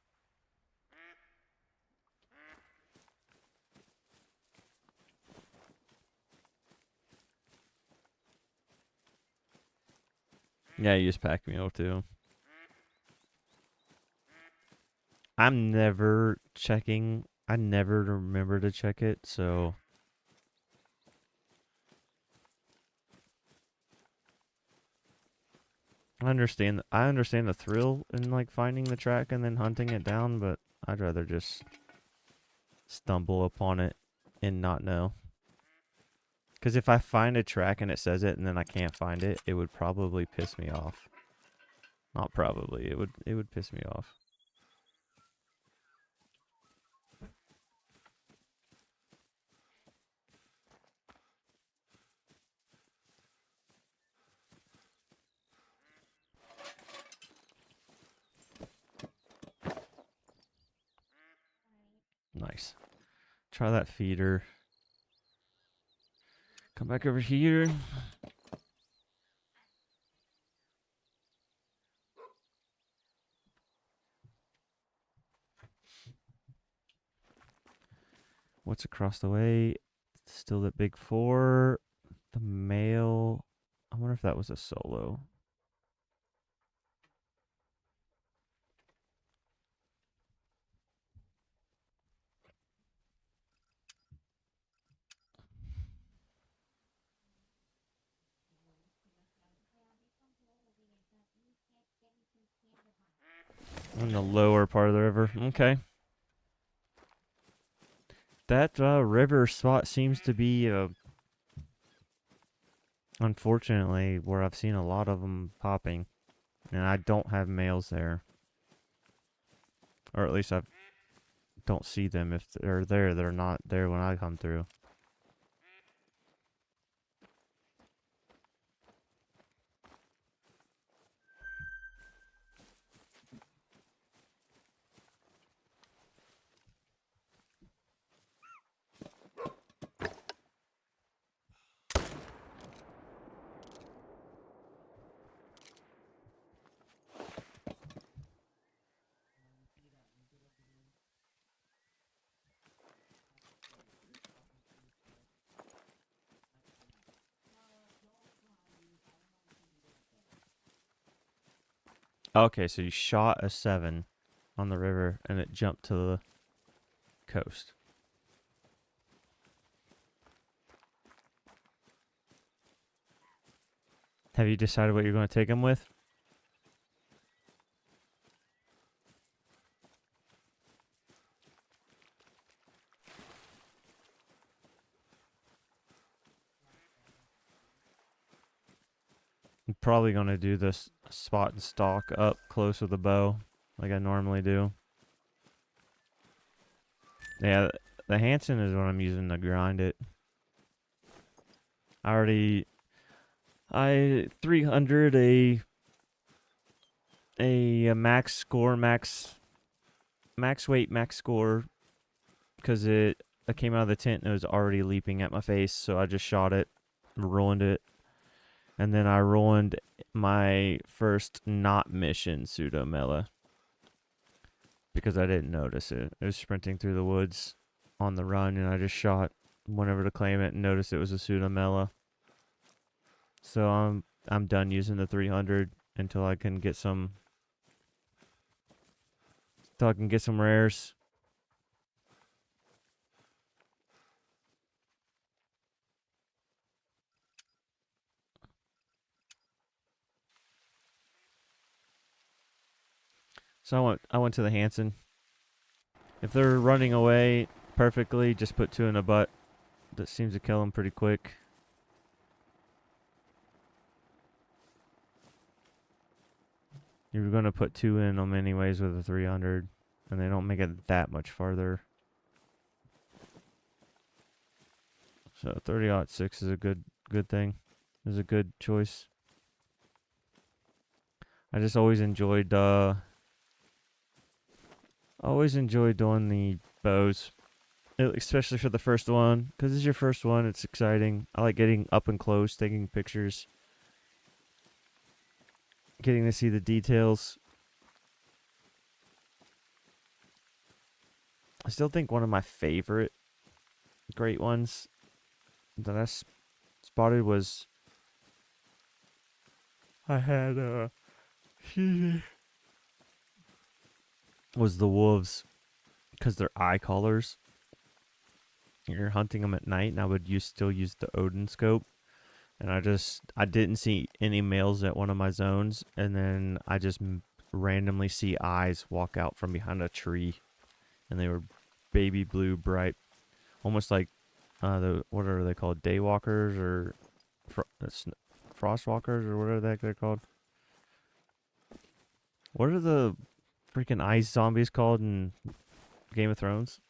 Yeah, you use pack mule too. I'm never checking. I never remember to check it, so I understand the thrill in like finding the track and then hunting it down, but I'd rather just stumble upon it and not know. Because if I find a track and it says it and then I can't find it, it would probably piss me off. Not probably. It would piss me off. Nice. Try that feeder. Come back over here. What's across the way? Still that big 4. The male. I wonder if that was a solo. In the lower part of the river. Okay. That river spot seems to be, unfortunately, where I've seen a lot of them popping. And I don't have males there. Or at least I don't see them. If they're there, they're not there when I come through. Okay, so you shot a 7 on the river and it jumped to the coast. Have you decided what you're going to take him with? I'm probably going to do this spot and stalk up close with the bow, like I normally do. Yeah, the Hanson is what I'm using to grind it. I 300 a max score, max weight, max score, because it came out of the tent and it was already leaping at my face, so I just shot it, ruined it. And then I ruined my first not mission pseudo mela because I didn't notice it. It was sprinting through the woods on the run, and I just shot whenever to claim it and noticed it was a pseudo mela. So I'm done using the 300 until I can get some rares. So I went to the Hanson. If they're running away perfectly, just put 2 in a butt. That seems to kill them pretty quick. You're going to put 2 in them anyways with a 300, and they don't make it that much farther. So 30-06 is a good thing. Is a good choice. I just always enjoyed doing the bows, especially for the first one, because it's your first one. It's exciting. I like getting up and close, taking pictures, getting to see the details. I still think one of my favorite great ones that I spotted was was the wolves, because they're eye collars. You're hunting them at night, and I would still use the Odin scope, and I didn't see any males at one of my zones, and then I just randomly see eyes walk out from behind a tree, and they were baby blue, bright, almost like what are they called, daywalkers or frostwalkers or whatever the heck they're called. What are the freaking ice zombies called in Game of Thrones?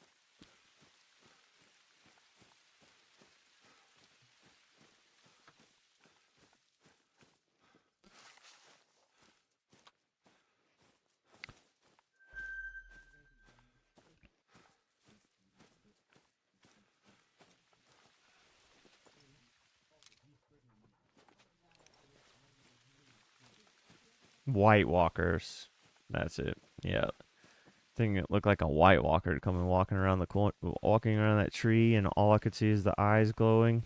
White Walkers. That's it. Yeah. Thing that looked like a White Walker coming walking around walking around that tree, and all I could see is the eyes glowing.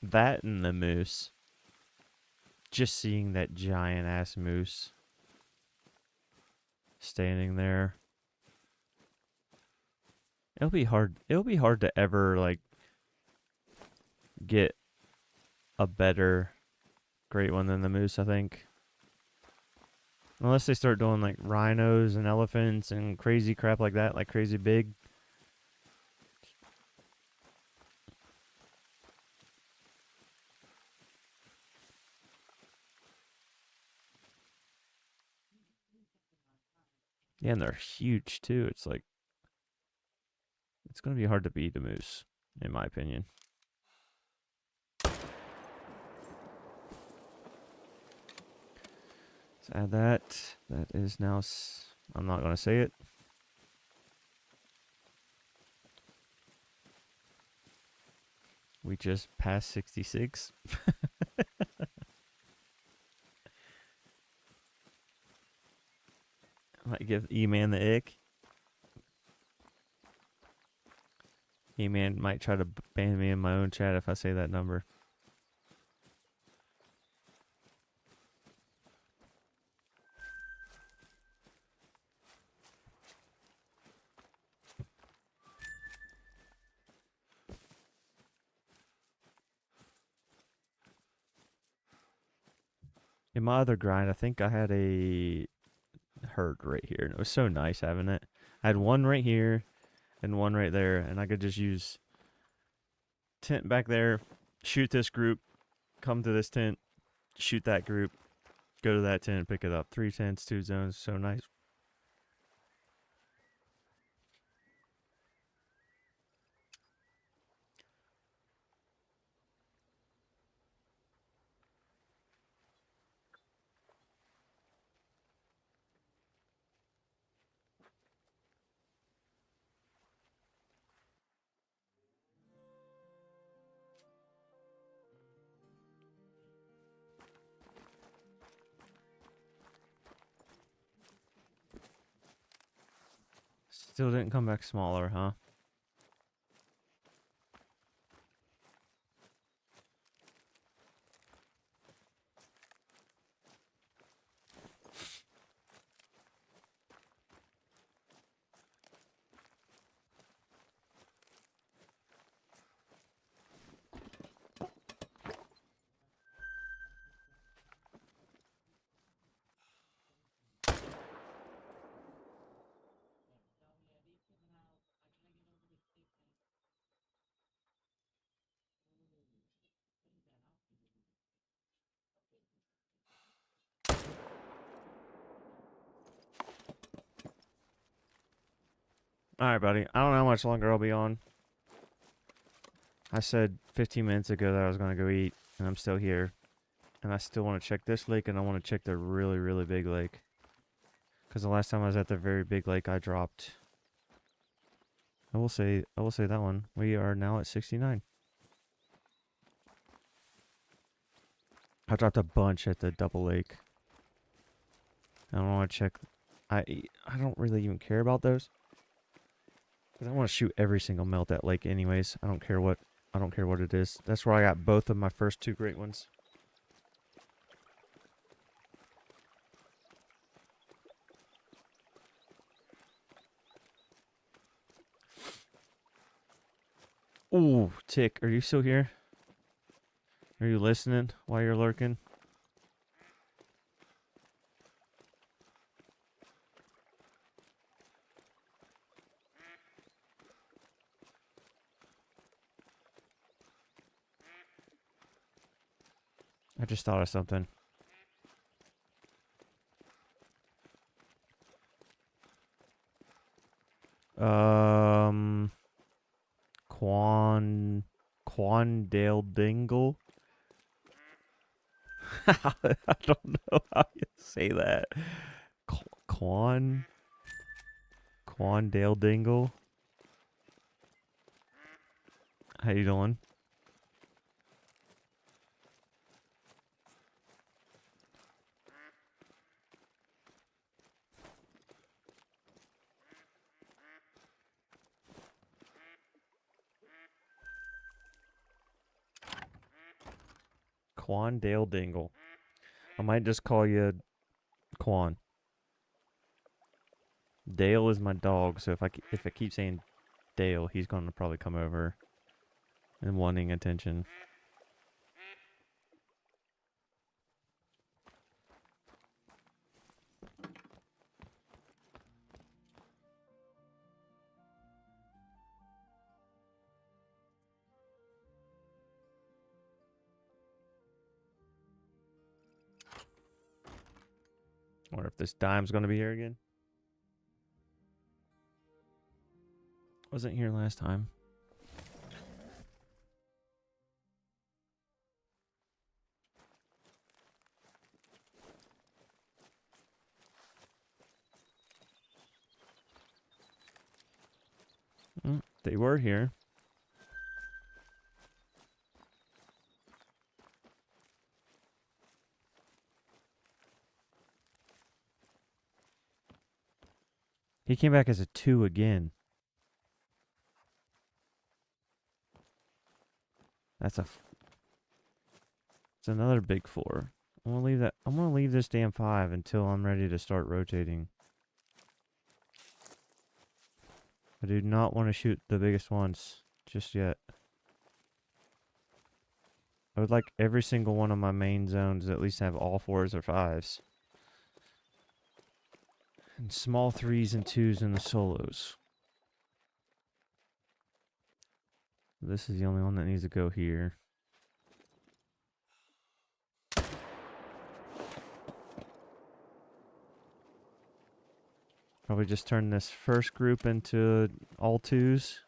That and the moose. Just seeing that giant ass moose standing there. It'll be hard to ever like get a better great one than the moose, I think. Unless they start doing like rhinos and elephants and crazy crap like that, like crazy big. Yeah, and they're huge too. It's like, it's going to be hard to beat a moose, in my opinion. Let's add that. That is now, I'm not going to say it. We just passed 66. My Give E-Man the ick. E-Man might try to ban me in my own chat if I say that number. In my other grind, I think I had a herd right here, and it was so nice having it. I had one right here and one right there, and I could just use tent back there, shoot this group, come to this tent, shoot that group, go to that tent, pick it up. 3 tents, 2 zones, so nice. Still didn't come back smaller, huh? Alright, buddy. I don't know how much longer I'll be on. I said 15 minutes ago that I was going to go eat, and I'm still here. And I still want to check this lake, and I want to check the really, really big lake. Because the last time I was at the very big lake, I dropped. I will say that one. We are now at 69. I dropped a bunch at the double lake. I don't want to check. I don't really even care about those. Because I want to shoot every single melt at lake anyways. I don't care what it is. That's where I got both of my first 2 great ones. Ooh, Tick, are you still here? Are you listening while you're lurking? I just thought of something. Quandale Dingle. I don't know how you say that. Quandale Dingle. How you doing? Quandale Dingle. I might just call you Quan. Dale is my dog, so if I keep saying Dale, he's gonna probably come over and wanting attention. Or if this dime's gonna be here again. Wasn't here last time. They were here. He came back as a 2 again. That's it's another big 4. I'm gonna leave that. I'm gonna leave this damn 5 until I'm ready to start rotating. I do not want to shoot the biggest ones just yet. I would like every single one of my main zones to at least have all 4s or 5s. And small 3s and 2s in the solos. This is the only one that needs to go here. Probably just turn this first group into all 2s.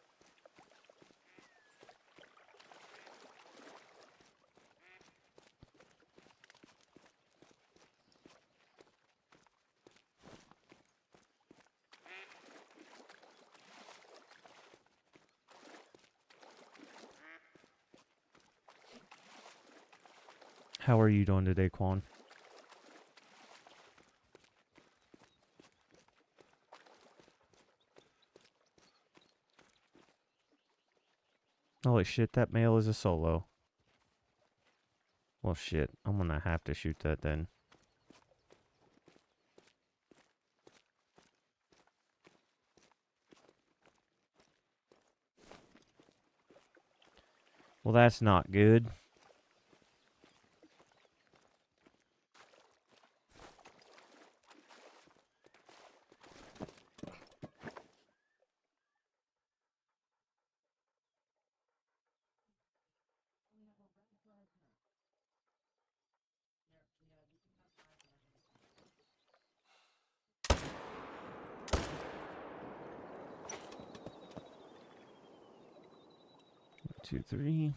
How are you doing today, Quan? Holy shit, that male is a solo. Well, shit, I'm gonna have to shoot that then. Well, that's not good. Two, three.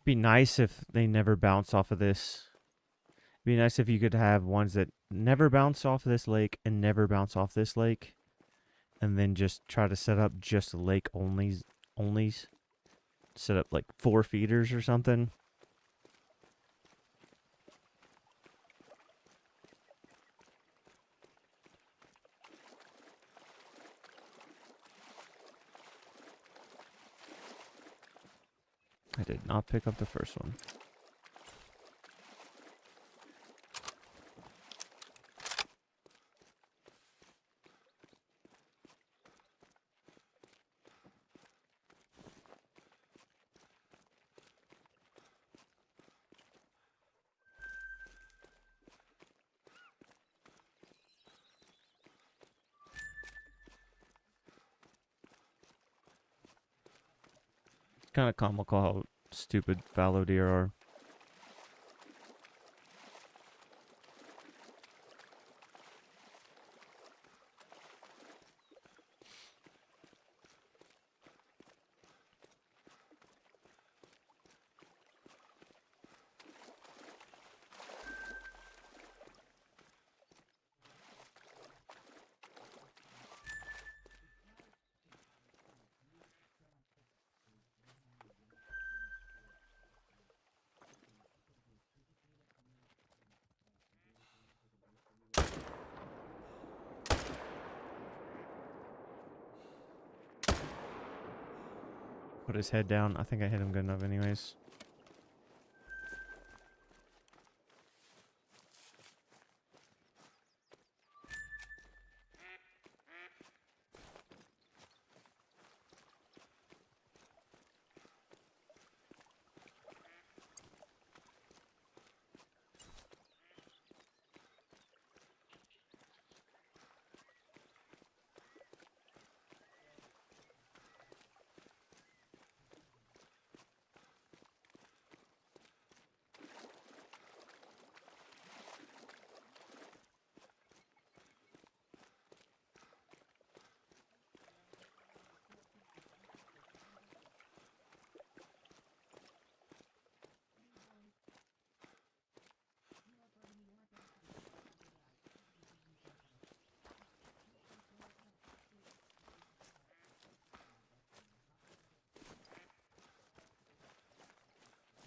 Be nice if they never bounce off of this. Be nice if you could have ones that never bounce off this lake and never bounce off this lake, and then just try to set up just lake onlys. Set up like 4 feeders or something. I did not pick up the first one. Kind of comical how stupid fallow deer are. Put his head down. I think I hit him good enough anyways.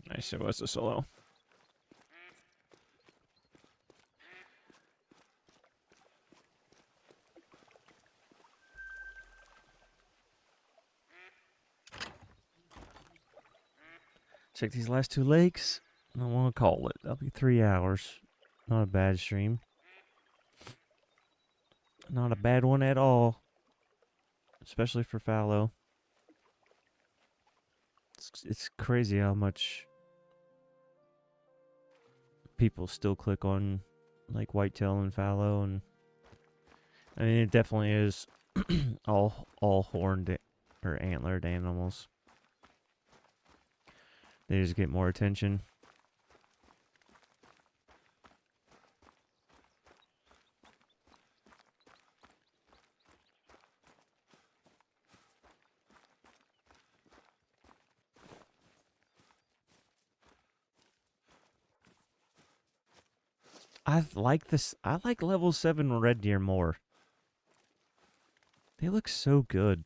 Nice, it was a solo. Check these last 2 lakes. I don't want to call it. That'll be 3 hours. Not a bad stream. Not a bad one at all. Especially for fallow. It's crazy how much people still click on like whitetail and fallow, and I mean it definitely is all horned or antlered animals. They just get more attention. I like this. I like level 7 red deer more. They look so good.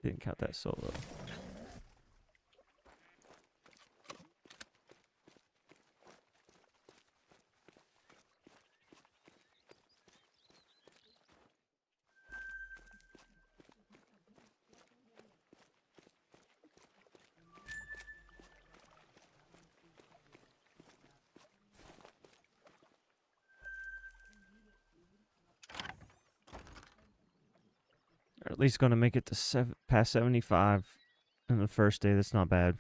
Didn't count that solo. Or at least going to make it to past 75 in the first day. That's not bad.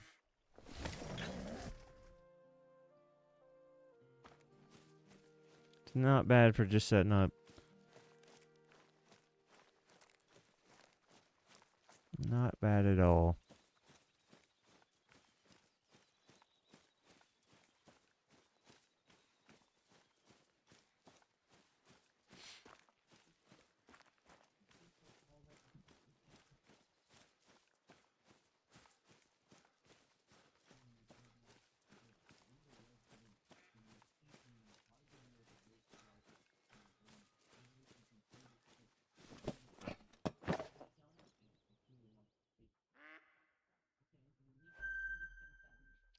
It's not bad for just setting up. Not bad at all.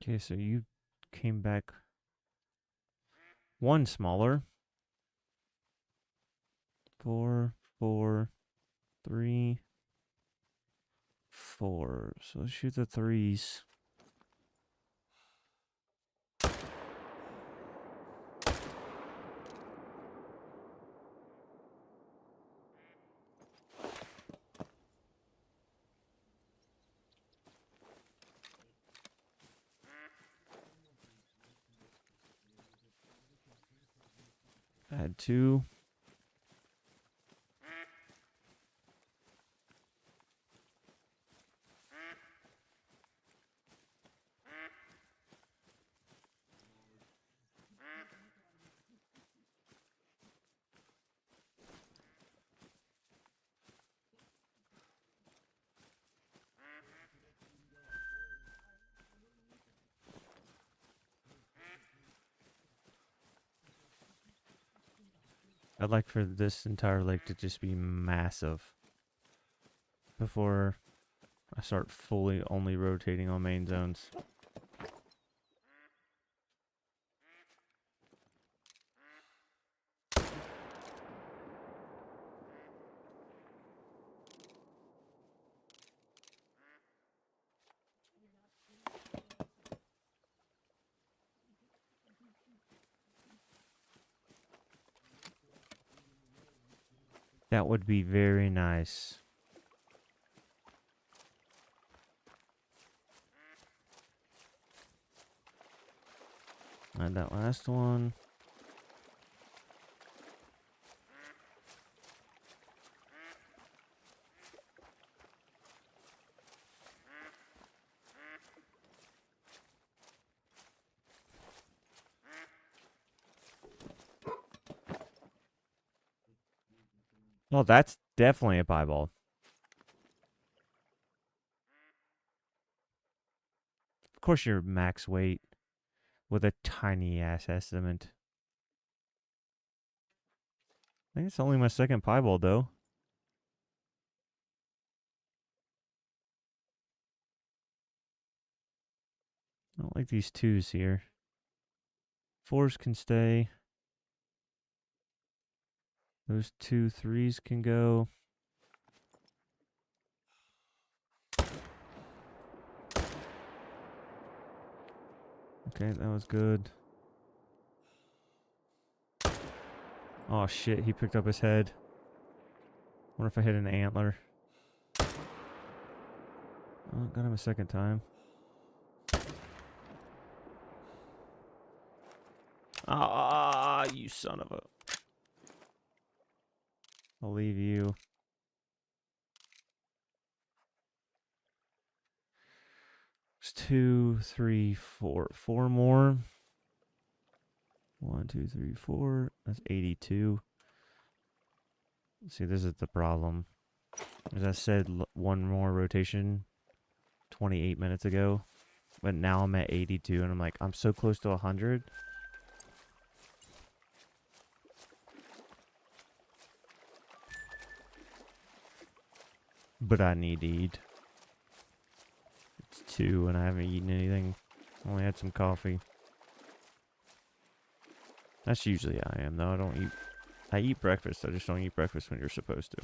Okay, so you came back one smaller. 4, 4, 3, 4. So let's shoot the 3s. Add 2. I'd like for this entire lake to just be massive before I start fully only rotating on main zones. That would be very nice. And that last one. Oh, that's definitely a piebald. Of course, you're max weight with a tiny ass estimate. I think it's only my second piebald though. I don't like these twos here. Fours can stay. Those 2 3s can go. Okay, that was good. Oh shit, he picked up his head. Wonder if I hit an antler. Oh, got him a second time. Ah, you son of a... I'll leave you. It's 2, 3, 4. 4 more. 1, 2, 3, 4. That's 82. See, this is the problem. As I said, one more rotation 28 minutes ago. But now I'm at 82, and I'm like, I'm so close to 100. But I need to eat. It's 2, and I haven't eaten anything. Only had some coffee. That's usually how I am, though. I don't eat... I eat breakfast. I just don't eat breakfast when you're supposed to.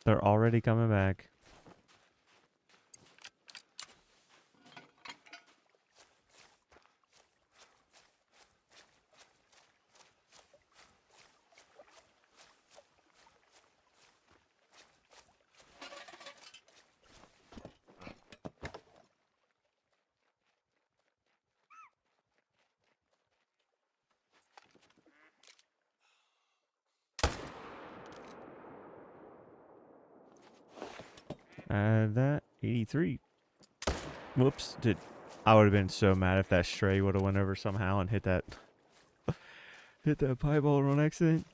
They're already coming back. That 83. Whoops! I would have been so mad if that stray would have went over somehow and hit that piebald on accident.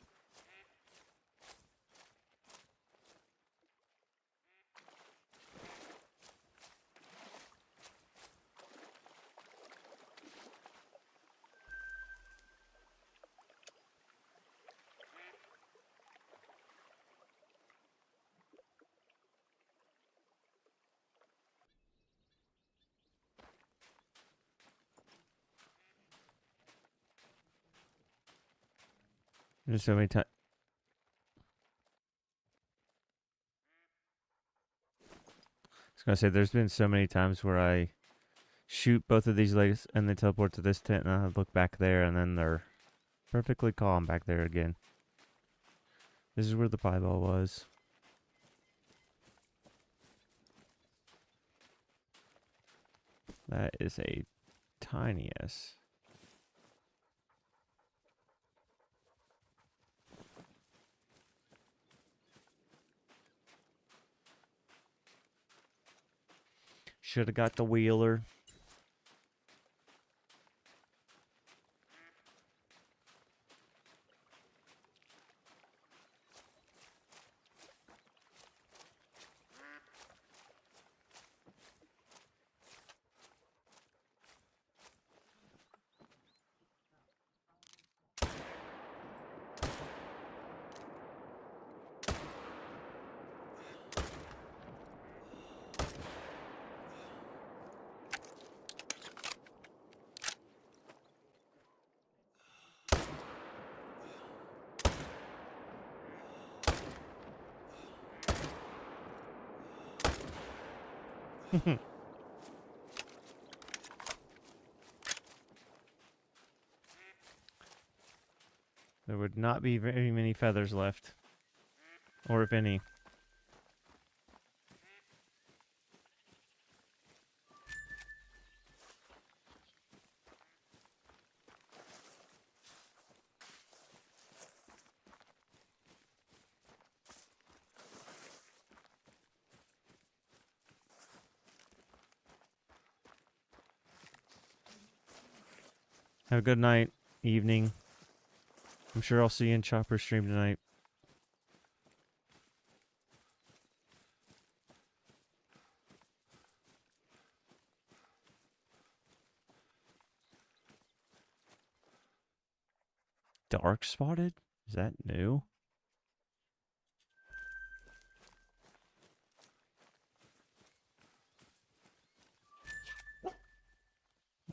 There's so many times. I was gonna say, there's been so many times where I shoot both of these legs and they teleport to this tent, and I look back there, and then they're perfectly calm back there again. This is where the piebald was. That is a tiny S. Should have got the wheeler. There would not be very many feathers left. Or if any. Have a good night, evening. I'm sure I'll see you in Chopper's stream tonight. Dark spotted? Is that new?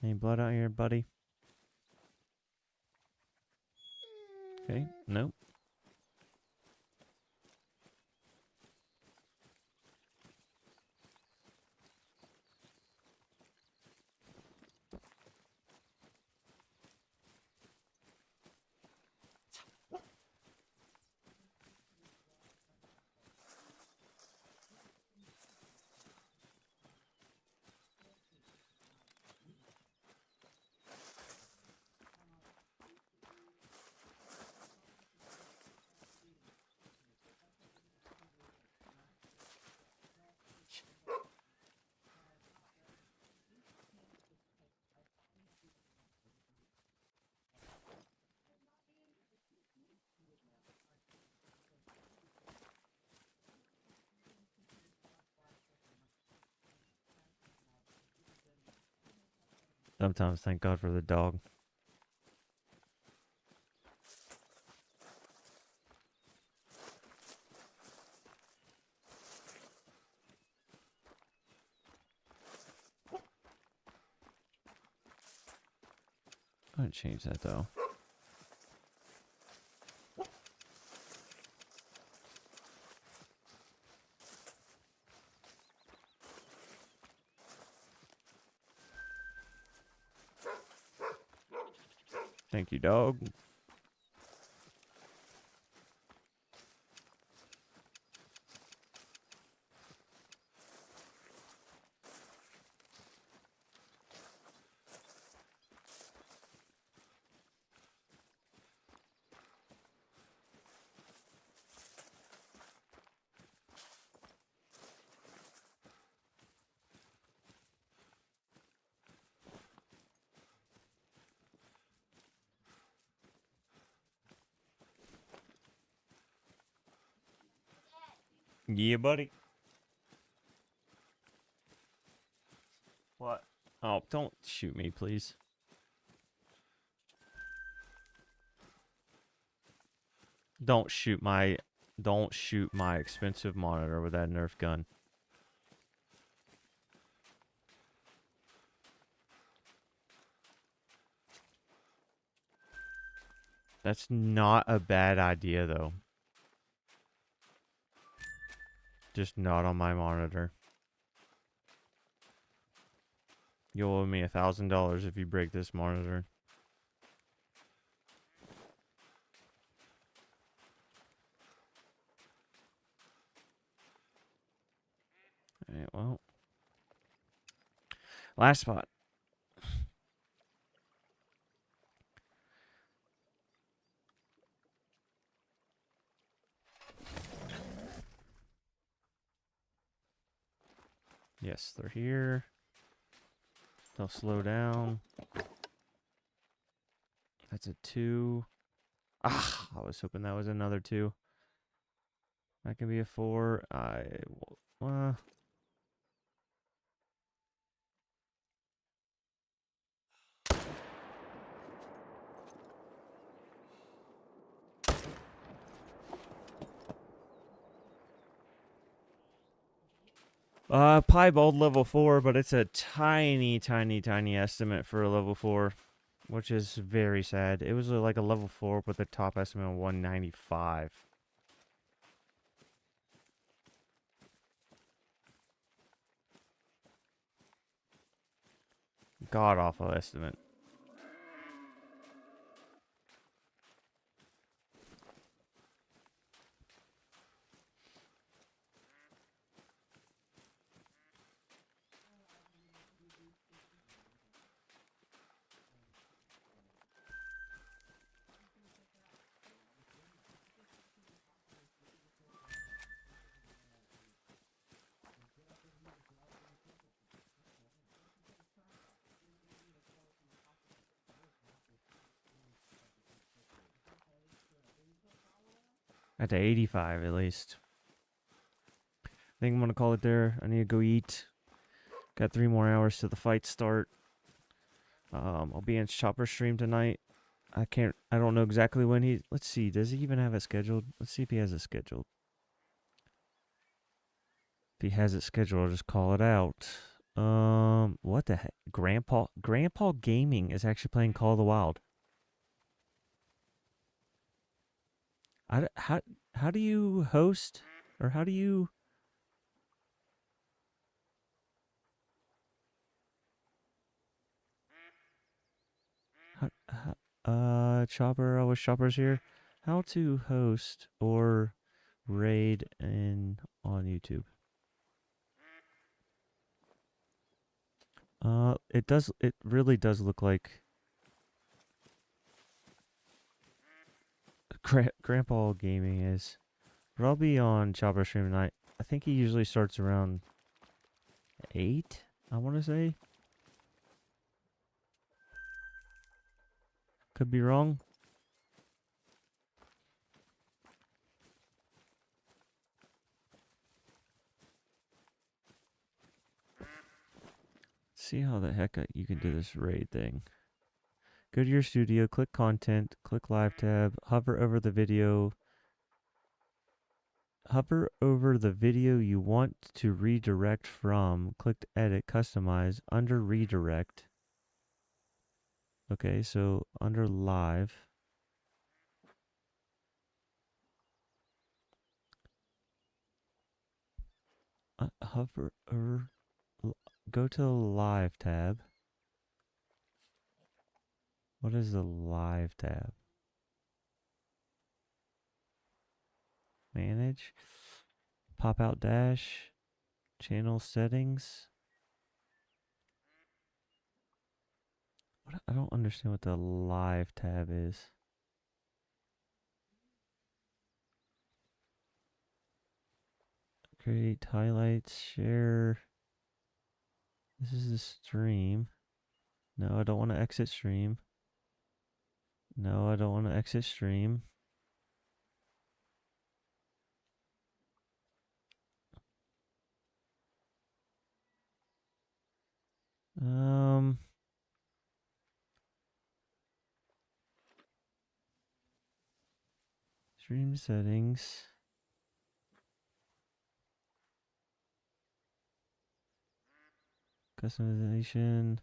Any blood out here, buddy? Okay, nope. Sometimes thank God for the dog. I'm gonna change that though. Thank you, dog. Yeah, buddy. What? Oh, don't shoot me, please. Don't shoot my expensive monitor with that Nerf gun. That's not a bad idea though. Just not on my monitor. You'll owe me $1,000 if you break this monitor. Alright, well. Last spot. Yes, they're here. They'll slow down. That's a 2. Ah, I was hoping that was another 2. That can be a 4. Piebald level 4, but it's a tiny estimate for a level 4, which is very sad. It was like a level 4 with a top estimate of 195. god awful estimate. At the 85 at least. I think I'm gonna call it there. I need to go eat. Got 3 more hours to the fight start. I'll be in Chopper stream tonight. I don't know exactly when let's see, does he even have it scheduled? Let's see if he has it scheduled. If he has it scheduled, I'll just call it out. What the heck? Grandpa Gaming is actually playing Call of the Wild. How do you host, or how do you... Chopper, I wish Chopper's here. How to host or raid on YouTube. It really does look like Grandpa Gaming is. But I'll be on Chopper stream tonight. I think he usually starts around 8, I want to say. Could be wrong. See how the heck you can do this raid thing. Go to your studio, click content, click live tab, hover over the video you want to redirect from, click edit, customize, under redirect. Okay, so under live. Hover or go to the live tab. What is the live tab? Manage. Pop out dash. Channel settings. I don't understand what the live tab is. Create highlights, share. This is the stream. No, I don't want to exit stream. No, I don't want to exit stream. Stream settings. Customization.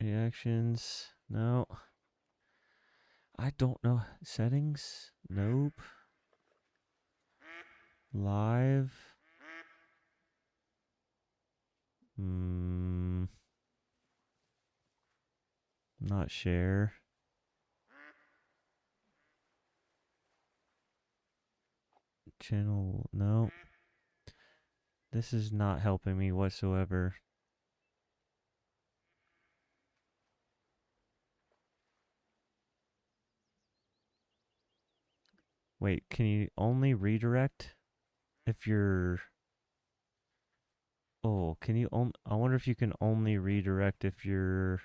Reactions. No. I don't know. Settings? Nope. Live. Not share. Channel. No. This is not helping me whatsoever. Wait, can you only redirect if you're... Oh, can you I wonder if you can only redirect if you're...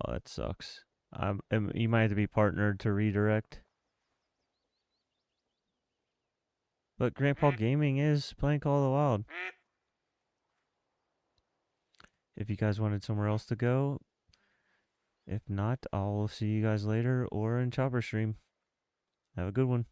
Oh, that sucks. You might have to be partnered to redirect. But Grandpa Gaming is playing Call of the Wild. If you guys wanted somewhere else to go. If not, I'll see you guys later or in Chopper stream. Have a good one.